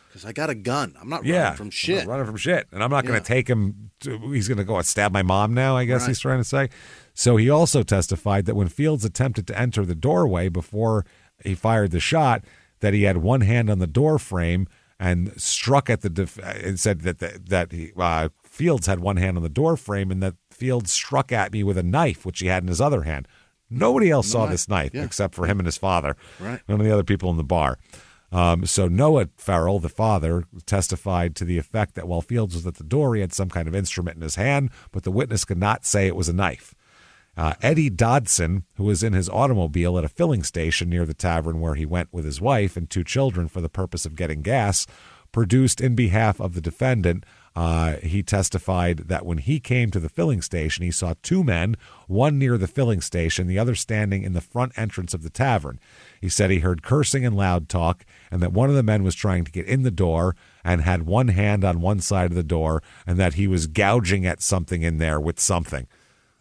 Because I got a gun. I'm not running from shit. I'm not running from shit. And I'm not going to take him. He's going to go and stab my mom now, I guess he's trying to say. So he also testified that when Fields attempted to enter the doorway before he fired the shot, that he had one hand on the door frame and struck at and said that Fields had one hand on the door frame and that Fields struck at me with a knife, which he had in his other hand. Nobody else saw this knife except for him and his father. Right. None of the other people in the bar. So Noah Farrell, the father, testified to the effect that while Fields was at the door, he had some kind of instrument in his hand, but the witness could not say it was a knife. Eddie Dodson, who was in his automobile at a filling station near the tavern where he went with his wife and 2 children for the purpose of getting gas, produced in behalf of the defendant. He testified that when he came to the filling station, he saw 2 men, one near the filling station, the other standing in the front entrance of the tavern. He said he heard cursing and loud talk, and that one of the men was trying to get in the door and had one hand on one side of the door, and that he was gouging at something in there with something.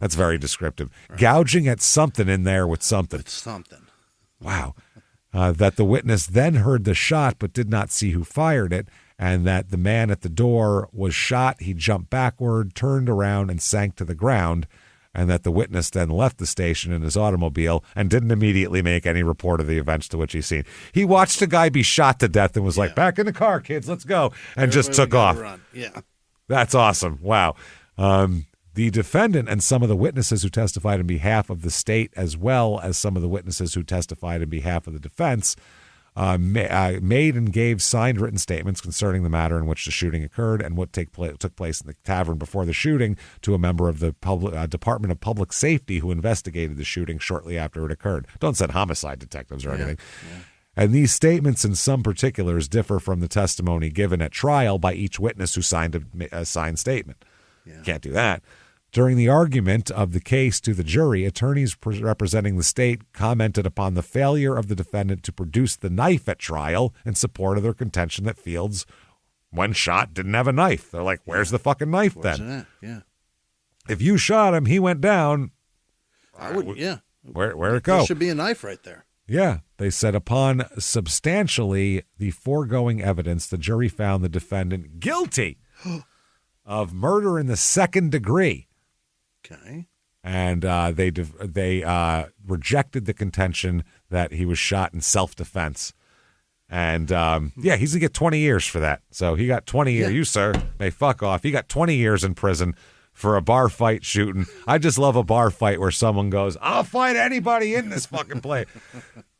That's very descriptive. Right. Gouging at something in there with something. With something. Wow. That the witness then heard the shot but did not see who fired it, and that the man at the door was shot. He jumped backward, turned around, and sank to the ground, and that the witness then left the station in his automobile and didn't immediately make any report of the events to which he's seen. He watched a guy be shot to death and was like, back in the car, kids, let's go, and just took off. Run. Yeah. That's awesome. Wow. The defendant and some of the witnesses who testified on behalf of the state, as well as some of the witnesses who testified on behalf of the defense, made and gave signed written statements concerning the matter in which the shooting occurred and what took place in the tavern before the shooting to a member of the Department of Public Safety who investigated the shooting shortly after it occurred. Don't send homicide detectives or anything. Yeah. And these statements in some particulars differ from the testimony given at trial by each witness who signed a signed statement. Yeah. Can't do that. During the argument of the case to the jury, attorneys representing the state commented upon the failure of the defendant to produce the knife at trial in support of their contention that Fields, when shot, didn't have a knife. They're like, where's the fucking knife then? Yeah. If you shot him, he went down. Yeah. Where'd it go? There should be a knife right there. Yeah. They said upon substantially the foregoing evidence, the jury found the defendant guilty of murder in the 2nd degree. Okay. And they rejected the contention that he was shot in self-defense. And, he's going to get 20 years for that. So he got 20 years. You, sir, may fuck off. He got 20 years in prison for a bar fight shooting. I just love a bar fight where someone goes, I'll fight anybody in this fucking place.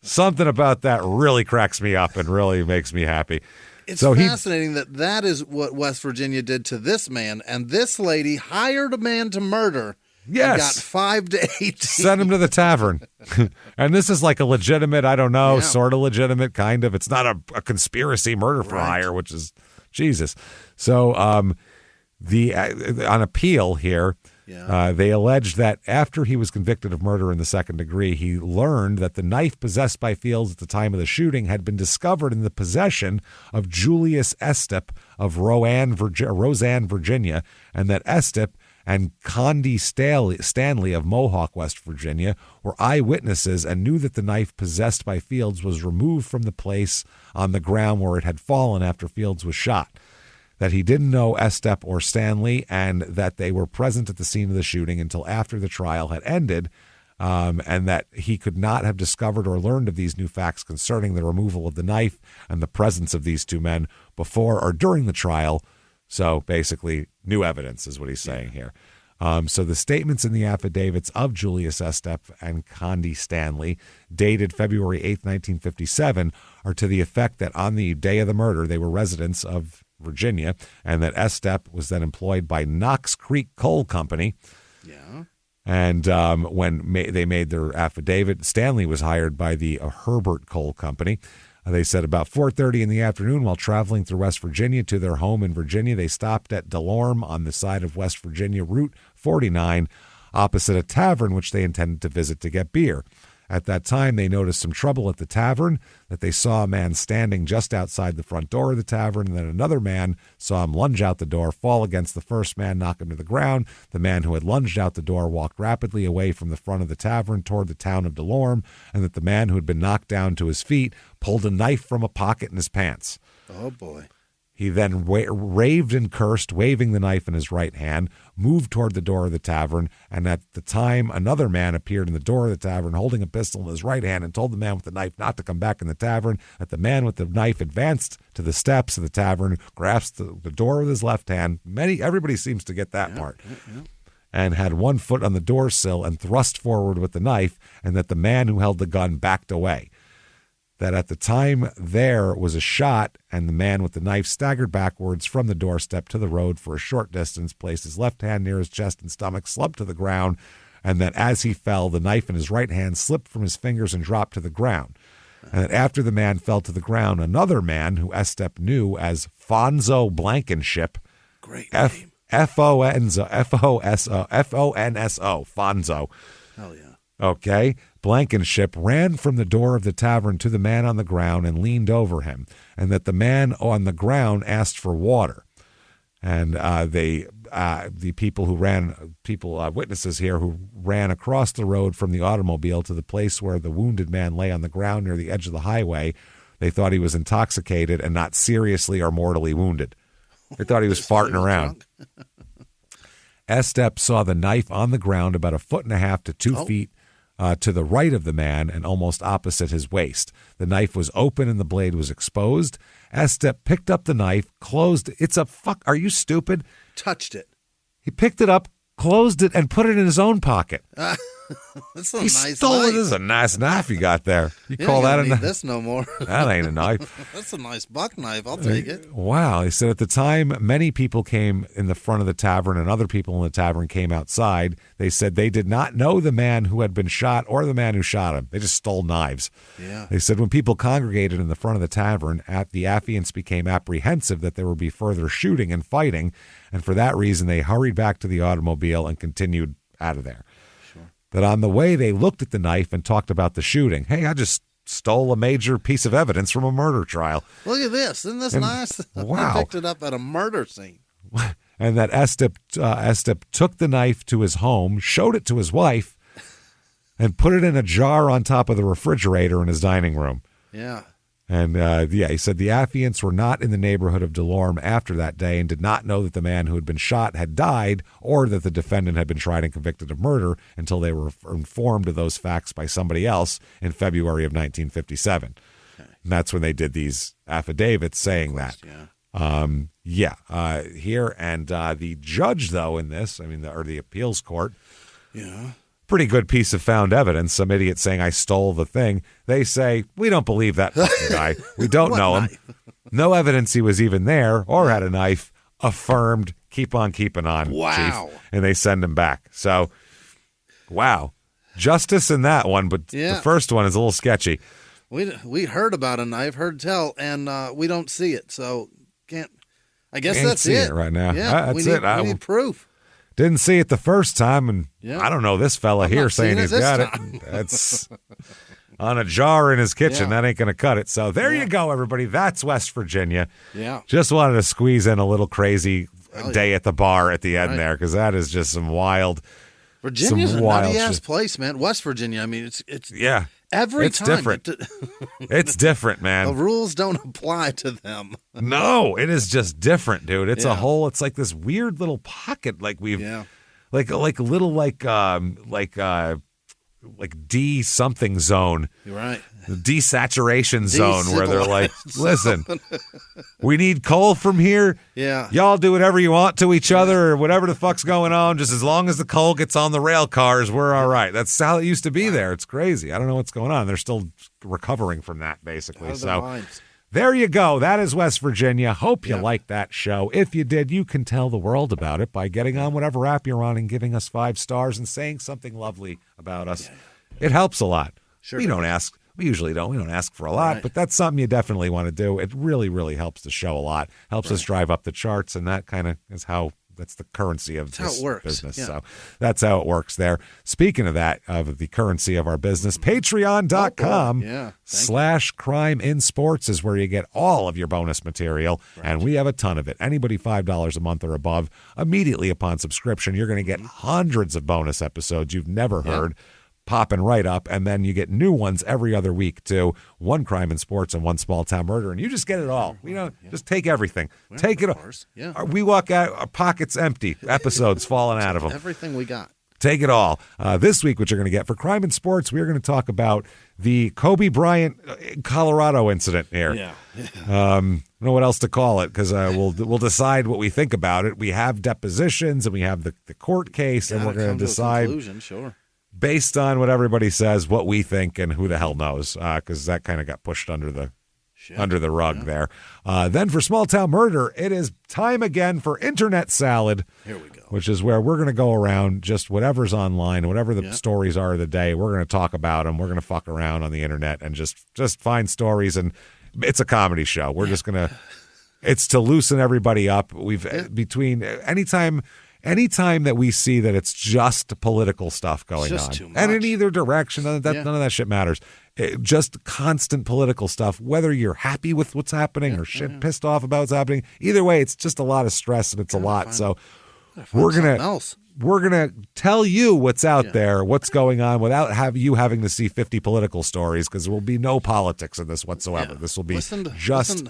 Something about that really cracks me up and really makes me happy. It's fascinating that is what West Virginia did to this man, and this lady hired a man to murder. Yes. And got 5 to 18. Send him to the tavern. And this is like a legitimate, I don't know, sort of legitimate, kind of. It's not a conspiracy murder for hire, which is Jesus. So on appeal here, they alleged that after he was convicted of murder in the 2nd degree, he learned that the knife possessed by Fields at the time of the shooting had been discovered in the possession of Julius Estep of Roseanne, Virginia, and that Estep and Condi Stanley of Mohawk, West Virginia, were eyewitnesses and knew that the knife possessed by Fields was removed from the place on the ground where it had fallen after Fields was shot. That he didn't know Estep or Stanley, and that they were present at the scene of the shooting until after the trial had ended, and that he could not have discovered or learned of these new facts concerning the removal of the knife and the presence of these 2 men before or during the trial. So basically, new evidence is what he's saying here. So the statements in the affidavits of Julius Estep and Condi Stanley, dated February 8th, 1957, are to the effect that on the day of the murder, they were residents of Virginia, and that Estep was then employed by Knox Creek Coal Company. Yeah. And when they made their affidavit, Stanley was hired by the Herbert Coal Company. They said about 4:30 in the afternoon, while traveling through West Virginia to their home in Virginia, they stopped at Delorme on the side of West Virginia Route 49, opposite a tavern which they intended to visit to get beer. At that time, they noticed some trouble at the tavern, that they saw a man standing just outside the front door of the tavern, and then another man saw him lunge out the door, fall against the first man, knock him to the ground. The man who had lunged out the door walked rapidly away from the front of the tavern toward the town of Delorme, and that the man who had been knocked down to his feet pulled a knife from a pocket in his pants. Oh, boy. He then raved and cursed, waving the knife in his right hand, moved toward the door of the tavern, and at the time, another man appeared in the door of the tavern holding a pistol in his right hand and told the man with the knife not to come back in the tavern. That the man with the knife advanced to the steps of the tavern, grasped the door with his left hand. Everybody seems to get that part. And had one foot on the door sill and thrust forward with the knife, and that the man who held the gun backed away. that at the time there was a shot, and the man with the knife staggered backwards from the doorstep to the road for a short distance, placed his left hand near his chest and stomach, slumped to the ground, and that as he fell, the knife in his right hand slipped from his fingers and dropped to the ground. And that after the man fell to the ground, another man who Estep knew as Fonzo Blankenship, great name. F-O-N-S-O, Fonzo. Hell yeah. Okay. Blankenship ran from the door of the tavern to the man on the ground and leaned over him, and that the man on the ground asked for water. And the witnesses here who ran across the road from the automobile to the place where the wounded man lay on the ground near the edge of the highway, they thought he was intoxicated and not seriously or mortally wounded. They thought he was farting around. Estep saw the knife on the ground about 1.5 to 2 feet to the right of the man and almost opposite his waist. The knife was open and the blade was exposed. Estep picked up the knife, closed it. It's a fuck. Are you stupid? Touched it. He picked it up, closed it, and put it in his own pocket. That's a he nice stole knife. it. This is a nice knife you got there. You Yeah, call you that don't a need knife? this no more. That ain't a knife. That's a nice buck knife. I'll take it. Wow. He said at the time, many people came in the front of the tavern and other people in the tavern came outside. They said they did not know the man who had been shot or the man who shot him. They just stole knives. Yeah. They said when people congregated in the front of the tavern, the affiants became apprehensive that there would be further shooting and fighting. And for that reason, they hurried back to the automobile and continued out of there. That on the way, they looked at the knife and talked about the shooting. Hey, I just stole a major piece of evidence from a murder trial. Look at this. Isn't this nice? Wow. I picked it up at a murder scene. And that Estep took the knife to his home, showed it to his wife, and put it in a jar on top of the refrigerator in his dining room. Yeah. And, he said the affiants were not in the neighborhood of Delorme after that day and did not know that the man who had been shot had died or that the defendant had been tried and convicted of murder until they were informed of those facts by somebody else in February of 1957. Okay. And that's when they did these affidavits saying that. Yeah. Here, and the judge, though, in this, the appeals court. Yeah. Pretty good piece of found evidence. Some idiot saying I stole the thing. They say, we don't believe that fucking guy. We don't know him. No evidence he was even there or had a knife. Affirmed. Keep on keeping on, wow. Chief. And they send him back. So, wow. Justice in that one, but the first one is a little sketchy. We heard about a knife, heard tell, and we don't see it. So, I guess can't that's see it. it right now. Yeah, that's we it. We need proof. Didn't see it the first time, and I don't know this fella here saying he's got it. That's on a jar in his kitchen. That ain't going to cut it. So there you go, everybody. That's West Virginia. Yeah. Just wanted to squeeze in a little crazy day at the bar at the end there, because that is just some wild. Virginia's a nutty-ass place, man. West Virginia, it's every it's time. Different. It's different, man. The rules don't apply to them. No, it is just different, dude. It's a whole. It's like this weird little pocket, like we've, like D something zone. You're right. The desaturation zone where they're like, listen, we need coal from here. Yeah. Y'all do whatever you want to each other or whatever the fuck's going on. Just as long as the coal gets on the rail cars, we're all right. That's how it used to be there. It's crazy. I don't know what's going on. They're still recovering from that, basically. So there you go. That is West Virginia. Hope you liked that show. If you did, you can tell the world about it by getting on whatever app you're on and giving us 5 stars and saying something lovely about us. It helps a lot. Sure. We usually don't. We don't ask for a lot, but that's something you definitely want to do. It really, really helps the show a lot. Helps us drive up the charts, and that kind of is that's the currency of this business. Yeah. So that's how it works there. Speaking of that, of the currency of our business, patreon.com/crime in sports is where you get all of your bonus material, and we have a ton of it. Anybody $5 a month or above, immediately upon subscription, you're going to get hundreds of bonus episodes you've never heard. Popping right up, and then you get new ones every other week too. 1 crime in sports and 1 small town murder, and you just get it all. We don't just take everything. Take it all. We walk out, our pockets empty. Episodes falling out of them. Everything we got. Take it all. This week, what you're going to get for crime in sports, we're going to talk about the Kobe Bryant, Colorado incident here. I don't know what else to call it, because we'll decide what we think about it. We have depositions and we have the court case, and we're going to decide. Conclusion, sure. based on what everybody says, what we think, and who the hell knows, because that kind of got pushed under the rug there. Then for Small Town Murder, it is time again for Internet Salad. Here we go. Which is where we're going to go around just whatever's online, whatever the stories are of the day. We're going to talk about them. We're going to fuck around on the internet and just find stories. And it's a comedy show. We're just going to, it's to loosen everybody up. Between anytime that we see that it's just political stuff going on, too much. and in either direction, none of that shit matters. Just constant political stuff, whether you're happy with what's happening or pissed off about what's happening. Either way, it's just a lot of stress and it's a lot. So we're gonna tell you what's out there, what's going on, without you having to see 50 political stories, because there will be no politics in this whatsoever. Yeah. This will be just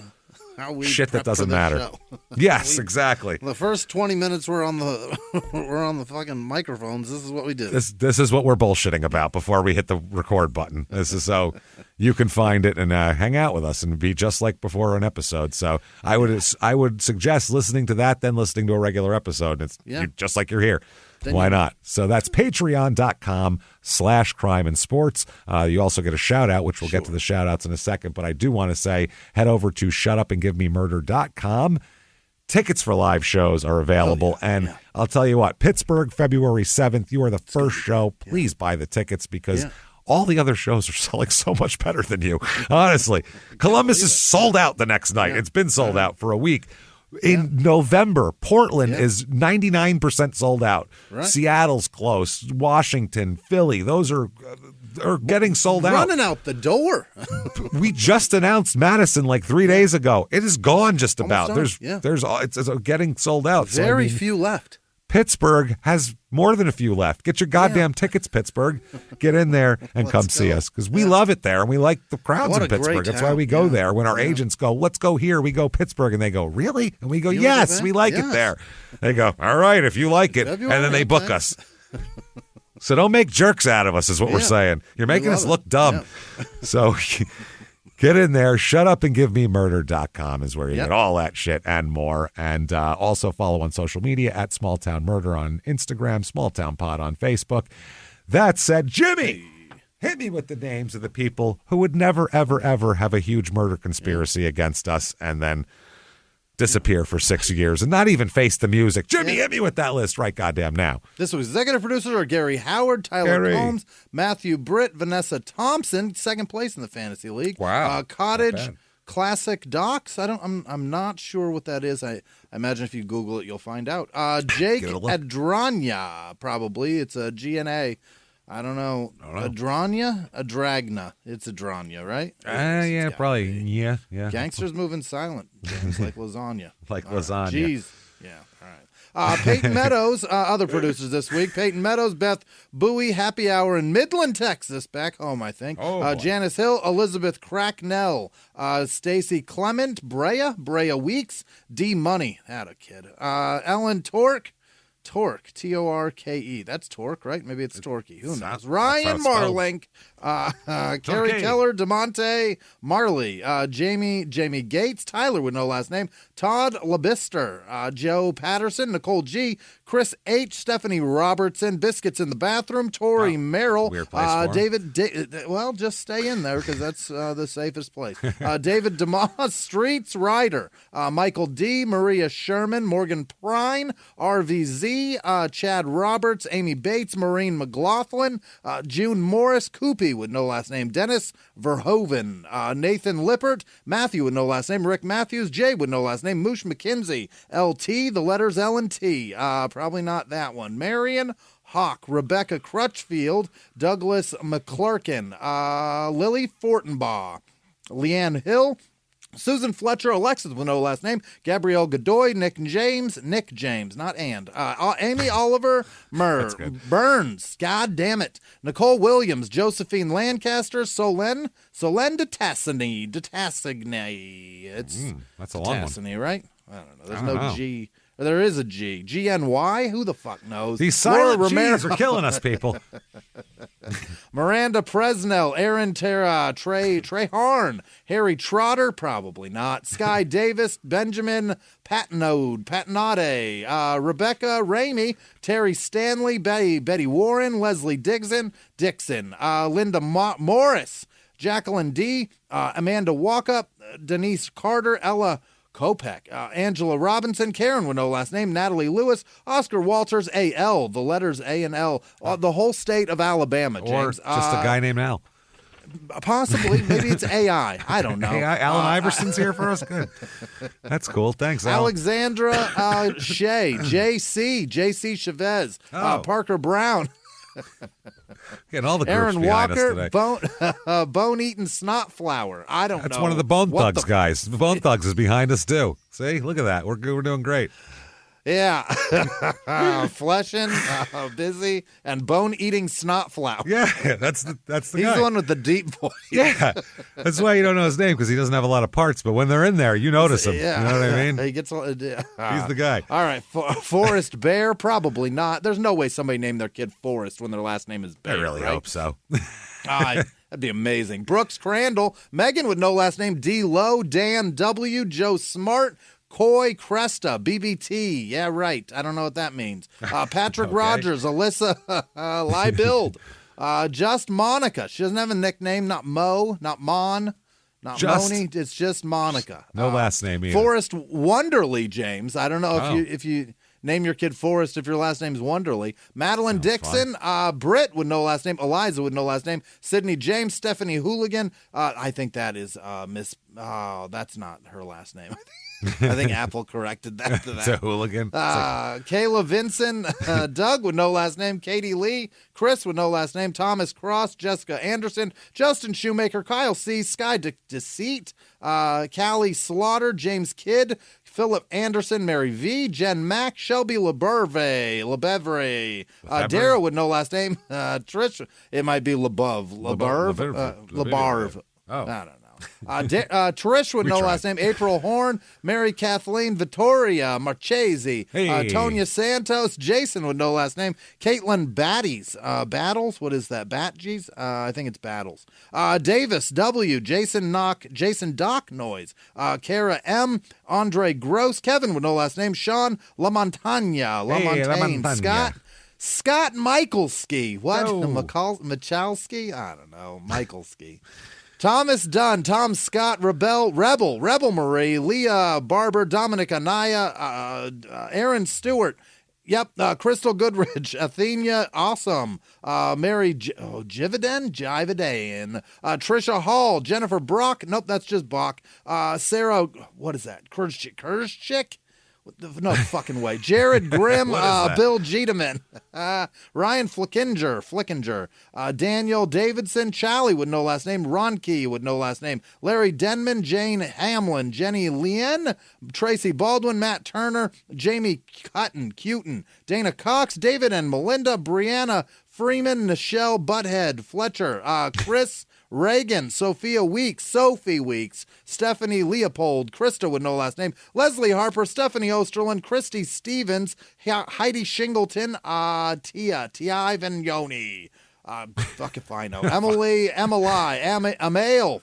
shit that doesn't matter. Yes, exactly. The first 20 minutes we're on the fucking microphones. This is what we do. This is what we're bullshitting about before we hit the record button. This is so you can find it and hang out with us and be just like before an episode. So I would suggest listening to that, then listening to a regular episode. It's just like you're here. Why not? So that's patreon.com/crime and sports. You also get a shout out, which we'll get to the shout outs in a second. But I do want to say, head over to shutupandgivememurder.com. Tickets for live shows are available. I'll tell you what, Pittsburgh, February 7th, you are the first show. Please buy the tickets because all the other shows are selling so much better than you. Honestly, Columbus is sold out the next night. It's been sold out for a week. In November, Portland is 99% sold out. Right. Seattle's close. Washington, Philly, those are getting sold out. Running out the door. We just announced Madison like 3 days ago. It is gone just about. It's getting sold out. Very few left. Pittsburgh has more than a few left. Get your goddamn tickets, Pittsburgh. Get in there and come see us, because we love it there and we like the crowds in Pittsburgh. That's why we go there. When our agents go, let's go here, we go Pittsburgh, and they go, really? And we go, yes, we like it there. They go, all right, if you like it. And then they book us. So don't make jerks out of us is what we're saying. You're making us look dumb. So get in there. Shutupandgivememurder.com is where you get all that shit and more. And also follow on social media at Small Town Murder on Instagram, Small Town Pod on Facebook. That said, Jimmy, hit me with the names of the people who would never, ever, ever have a huge murder conspiracy against us and then disappear for 6 years and not even face the music. Jimmy, hit me with that list right goddamn now. This week's executive producers are Gary Howard, Tyler Combs, Matthew Britt, Vanessa Thompson, second place in the Fantasy League. Wow. Cottage Classic Docs. I'm not sure what that is. I imagine if you Google it, you'll find out. Jake Adranya, probably. It's a GNA. I don't know. Adranya? Adragna. It's Adranya, right? Probably. Yeah. Gangsters moving silent. It's like lasagna. Lasagna. Jeez. Yeah. All right. Peyton Meadows, other producers this week. Peyton Meadows, Beth Bowie, Happy Hour in Midland, Texas. Back home, I think. Janice Hill, Elizabeth Cracknell, Stacy Clement, Brea Weeks, D Money. Had a kid. Ellen Torque, Torque. That's Torque, right? Maybe it's Torquey. Who knows? Ryan Marlink, Carrie Keller, DeMonte Marley, Jamie Gates, Tyler with no last name, Todd Labister, Joe Patterson, Nicole G, Chris H, Stephanie Robertson, Biscuits in the Bathroom, Tori Merrill, David. Well, just stay in there because that's the safest place. David DeMoss, Streets Rider, Michael D, Maria Sherman, Morgan Prine, RVZ. Chad Roberts, Amy Bates, Maureen McLaughlin, June Morris, Koopy with no last name, Dennis Verhoeven, Nathan Lippert, Matthew with no last name, Rick Matthews, Jay with no last name, Moosh McKenzie, LT, the letters L and T, probably not that one, Marion Hawk, Rebecca Crutchfield, Douglas McClurkin, Lily Fortenbaugh, Leanne Hill, Susan Fletcher, Alexis with no last name, Gabrielle Godoy, Nick James, not and, Amy Oliver, Burns, God damn it, Nicole Williams, Josephine Lancaster, Solen DeTassini, that's a long one, right? I don't know. There's no G. There is a G. GNY? Who the fuck knows? These silent G's are killing us, people. Miranda Presnell, Aaron Trey Harn, Harry Trotter, probably not. Sky Davis, Benjamin Patenade, Rebecca Ramey, Terry Stanley, Betty Warren, Leslie Dixon, Linda Morris, Jacqueline D, Amanda Walkup, Denise Carter, Ella Kopek, Angela Robinson, Karen with no last name, Natalie Lewis, Oscar Walters, A.L., the letters A and L, the whole state of Alabama, James. Or just a guy named Al. Possibly. Maybe it's AI. I don't know. AI, Alan Iverson's here for us? Good. That's cool. Thanks, Al. Alexandra Shea, J.C. Chavez, Parker Brown. Getting all the groups Aaron behind Walker, us today. Bone-eaten snot flower. I don't know. That's one of the Bone Thugs guys. The Bone Thugs is behind us, too. See? Look at that. We're doing great. Yeah. Fleshing, busy, and bone-eating snot flower. Yeah, that's the guy. He's the one with the deep voice. Yeah. That's why you don't know his name, because he doesn't have a lot of parts. But when they're in there, you notice him. Yeah. You know what I mean? He gets. He's the guy. All right. Forrest Bear? Probably not. There's no way somebody named their kid Forrest when their last name is Bear. I really hope so. That'd be amazing. Brooks Crandall, Megan with no last name, D. Lowe, Dan W., Joe Smart, Coy Cresta, BBT. Yeah, right. I don't know what that means. Patrick Rogers, Alyssa Leibild, just Monica. She doesn't have a nickname. Not Mo, not Mon, not Moni. It's just Monica. No last name either. Forrest Wonderly, James. I don't know if you name your kid Forrest if your last name is Wonderly. Madeline Dixon, Britt with no last name, Eliza with no last name, Sydney James, Stephanie Hooligan. I think that is Miss. Oh, that's not her last name. I think Apple corrected that to that. It's a hooligan. Kayla Vinson, Doug with no last name, Katie Lee, Chris with no last name, Thomas Cross, Jessica Anderson, Justin Shoemaker, Kyle C, Sky Deceit, Callie Slaughter, James Kidd, Philip Anderson, Mary V, Jen Mack, Shelby LeBevre, Dara with no last name, Trish, it might be LeBarve. Oh. I don't know. Trish with no last name, April Horn, Mary Kathleen Vittoria Marchese, Tonya Santos, Jason with no last name, Caitlin Battles, what is that, Batgees? I think it's Battles. Davis W, Jason Doc Noise, Kara M, Andre Gross, Kevin with no last name, Sean LaMontagne, Scott Michalski, what? Michalski? I don't know, Michalski. Thomas Dunn, Tom Scott, Rebel Marie, Leah Barber, Dominic Anaya, Aaron Stewart, Crystal Goodrich, Athenia Awesome, Mary Jivaden, Trisha Hall, Jennifer Brock, nope, that's just Bach, Sarah, what is that, Kurzchick? No fucking way. Jared Grimm, Bill Jeterman, Ryan Flickinger, Daniel Davidson, Charlie with no last name, Ron Key with no last name, Larry Denman, Jane Hamlin, Jenny Lien, Tracy Baldwin, Matt Turner, Jamie Cutten, Dana Cox, David and Melinda, Brianna Freeman, Nichelle Butthead, Fletcher, Chris Reagan, Sophie Weeks, Stephanie Leopold, Krista with no last name, Leslie Harper, Stephanie Osterlin, Christy Stevens, Heidi Shingleton, Tia Ivan Yoni, fuck if I know, Emily, Amael,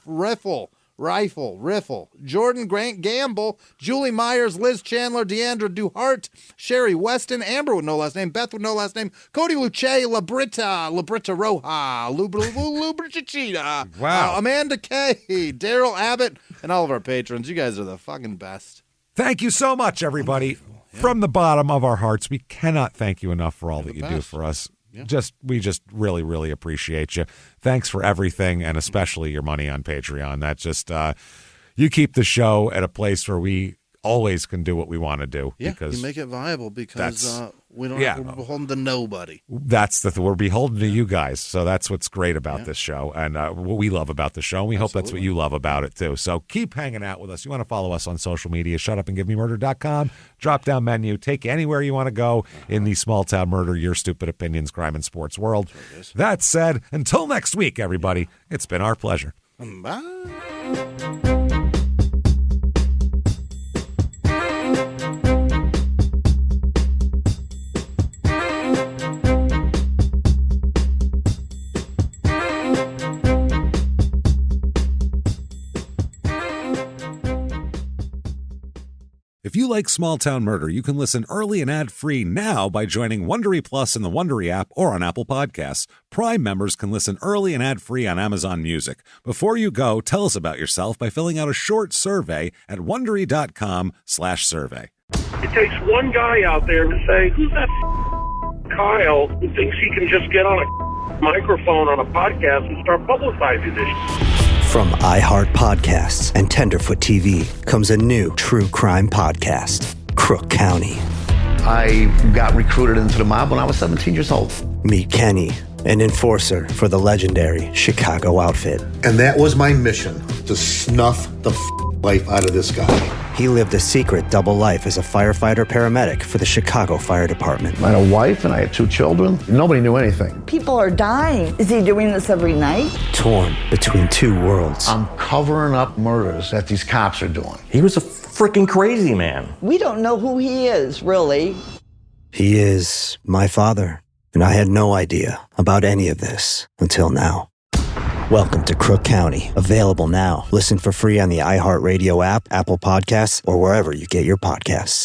Riffle, Jordan Grant Gamble, Julie Myers, Liz Chandler, Deandra Duhart, Sherry Weston, Amber with no last name, Beth with no last name, Cody Luce, Labrita Roja, Lubrita Cheetah, wow. Amanda Kay, Daryl Abbott, and all of our patrons. You guys are the fucking best. Thank you so much, everybody. From the bottom of our hearts, we cannot thank you enough for all that you do for us. Yeah. We just really, really appreciate you. Thanks for everything, and especially your money on Patreon. That just you keep the show at a place where we always can do what we want to do. Yeah, because you make it viable because we don't have to beholden to nobody. That's we're beholden to you guys. So that's what's great about this show, and what we love about the show. And we hope that's what you love about it too. So keep hanging out with us. You want to follow us on social media? ShutUpAndGiveMeMurder.com. Drop down menu. Take you anywhere you want to go in the small town murder, your stupid opinions, crime and sports world. That said, until next week, everybody. It's been our pleasure. Bye. If you like Small Town Murder, you can listen early and ad-free now by joining Wondery Plus in the Wondery app or on Apple Podcasts. Prime members can listen early and ad-free on Amazon Music. Before you go, tell us about yourself by filling out a short survey at Wondery.com/survey. It takes one guy out there to say, who's that Kyle who thinks he can just get on a microphone on a podcast and start publicizing this? From iHeart Podcasts and Tenderfoot TV comes a new true crime podcast, Crook County. I got recruited into the mob when I was 17 years old. Meet Kenny, an enforcer for the legendary Chicago outfit. And that was my mission, to snuff the life out of this guy. He lived a secret double life as a firefighter-paramedic for the Chicago Fire Department. I had a wife and I had 2 children. Nobody knew anything. People are dying. Is he doing this every night? Torn between 2 worlds. I'm covering up murders that these cops are doing. He was a freaking crazy man. We don't know who he is, really. He is my father, and I had no idea about any of this until now. Welcome to Crook County. Available now. Listen for free on the iHeartRadio app, Apple Podcasts, or wherever you get your podcasts.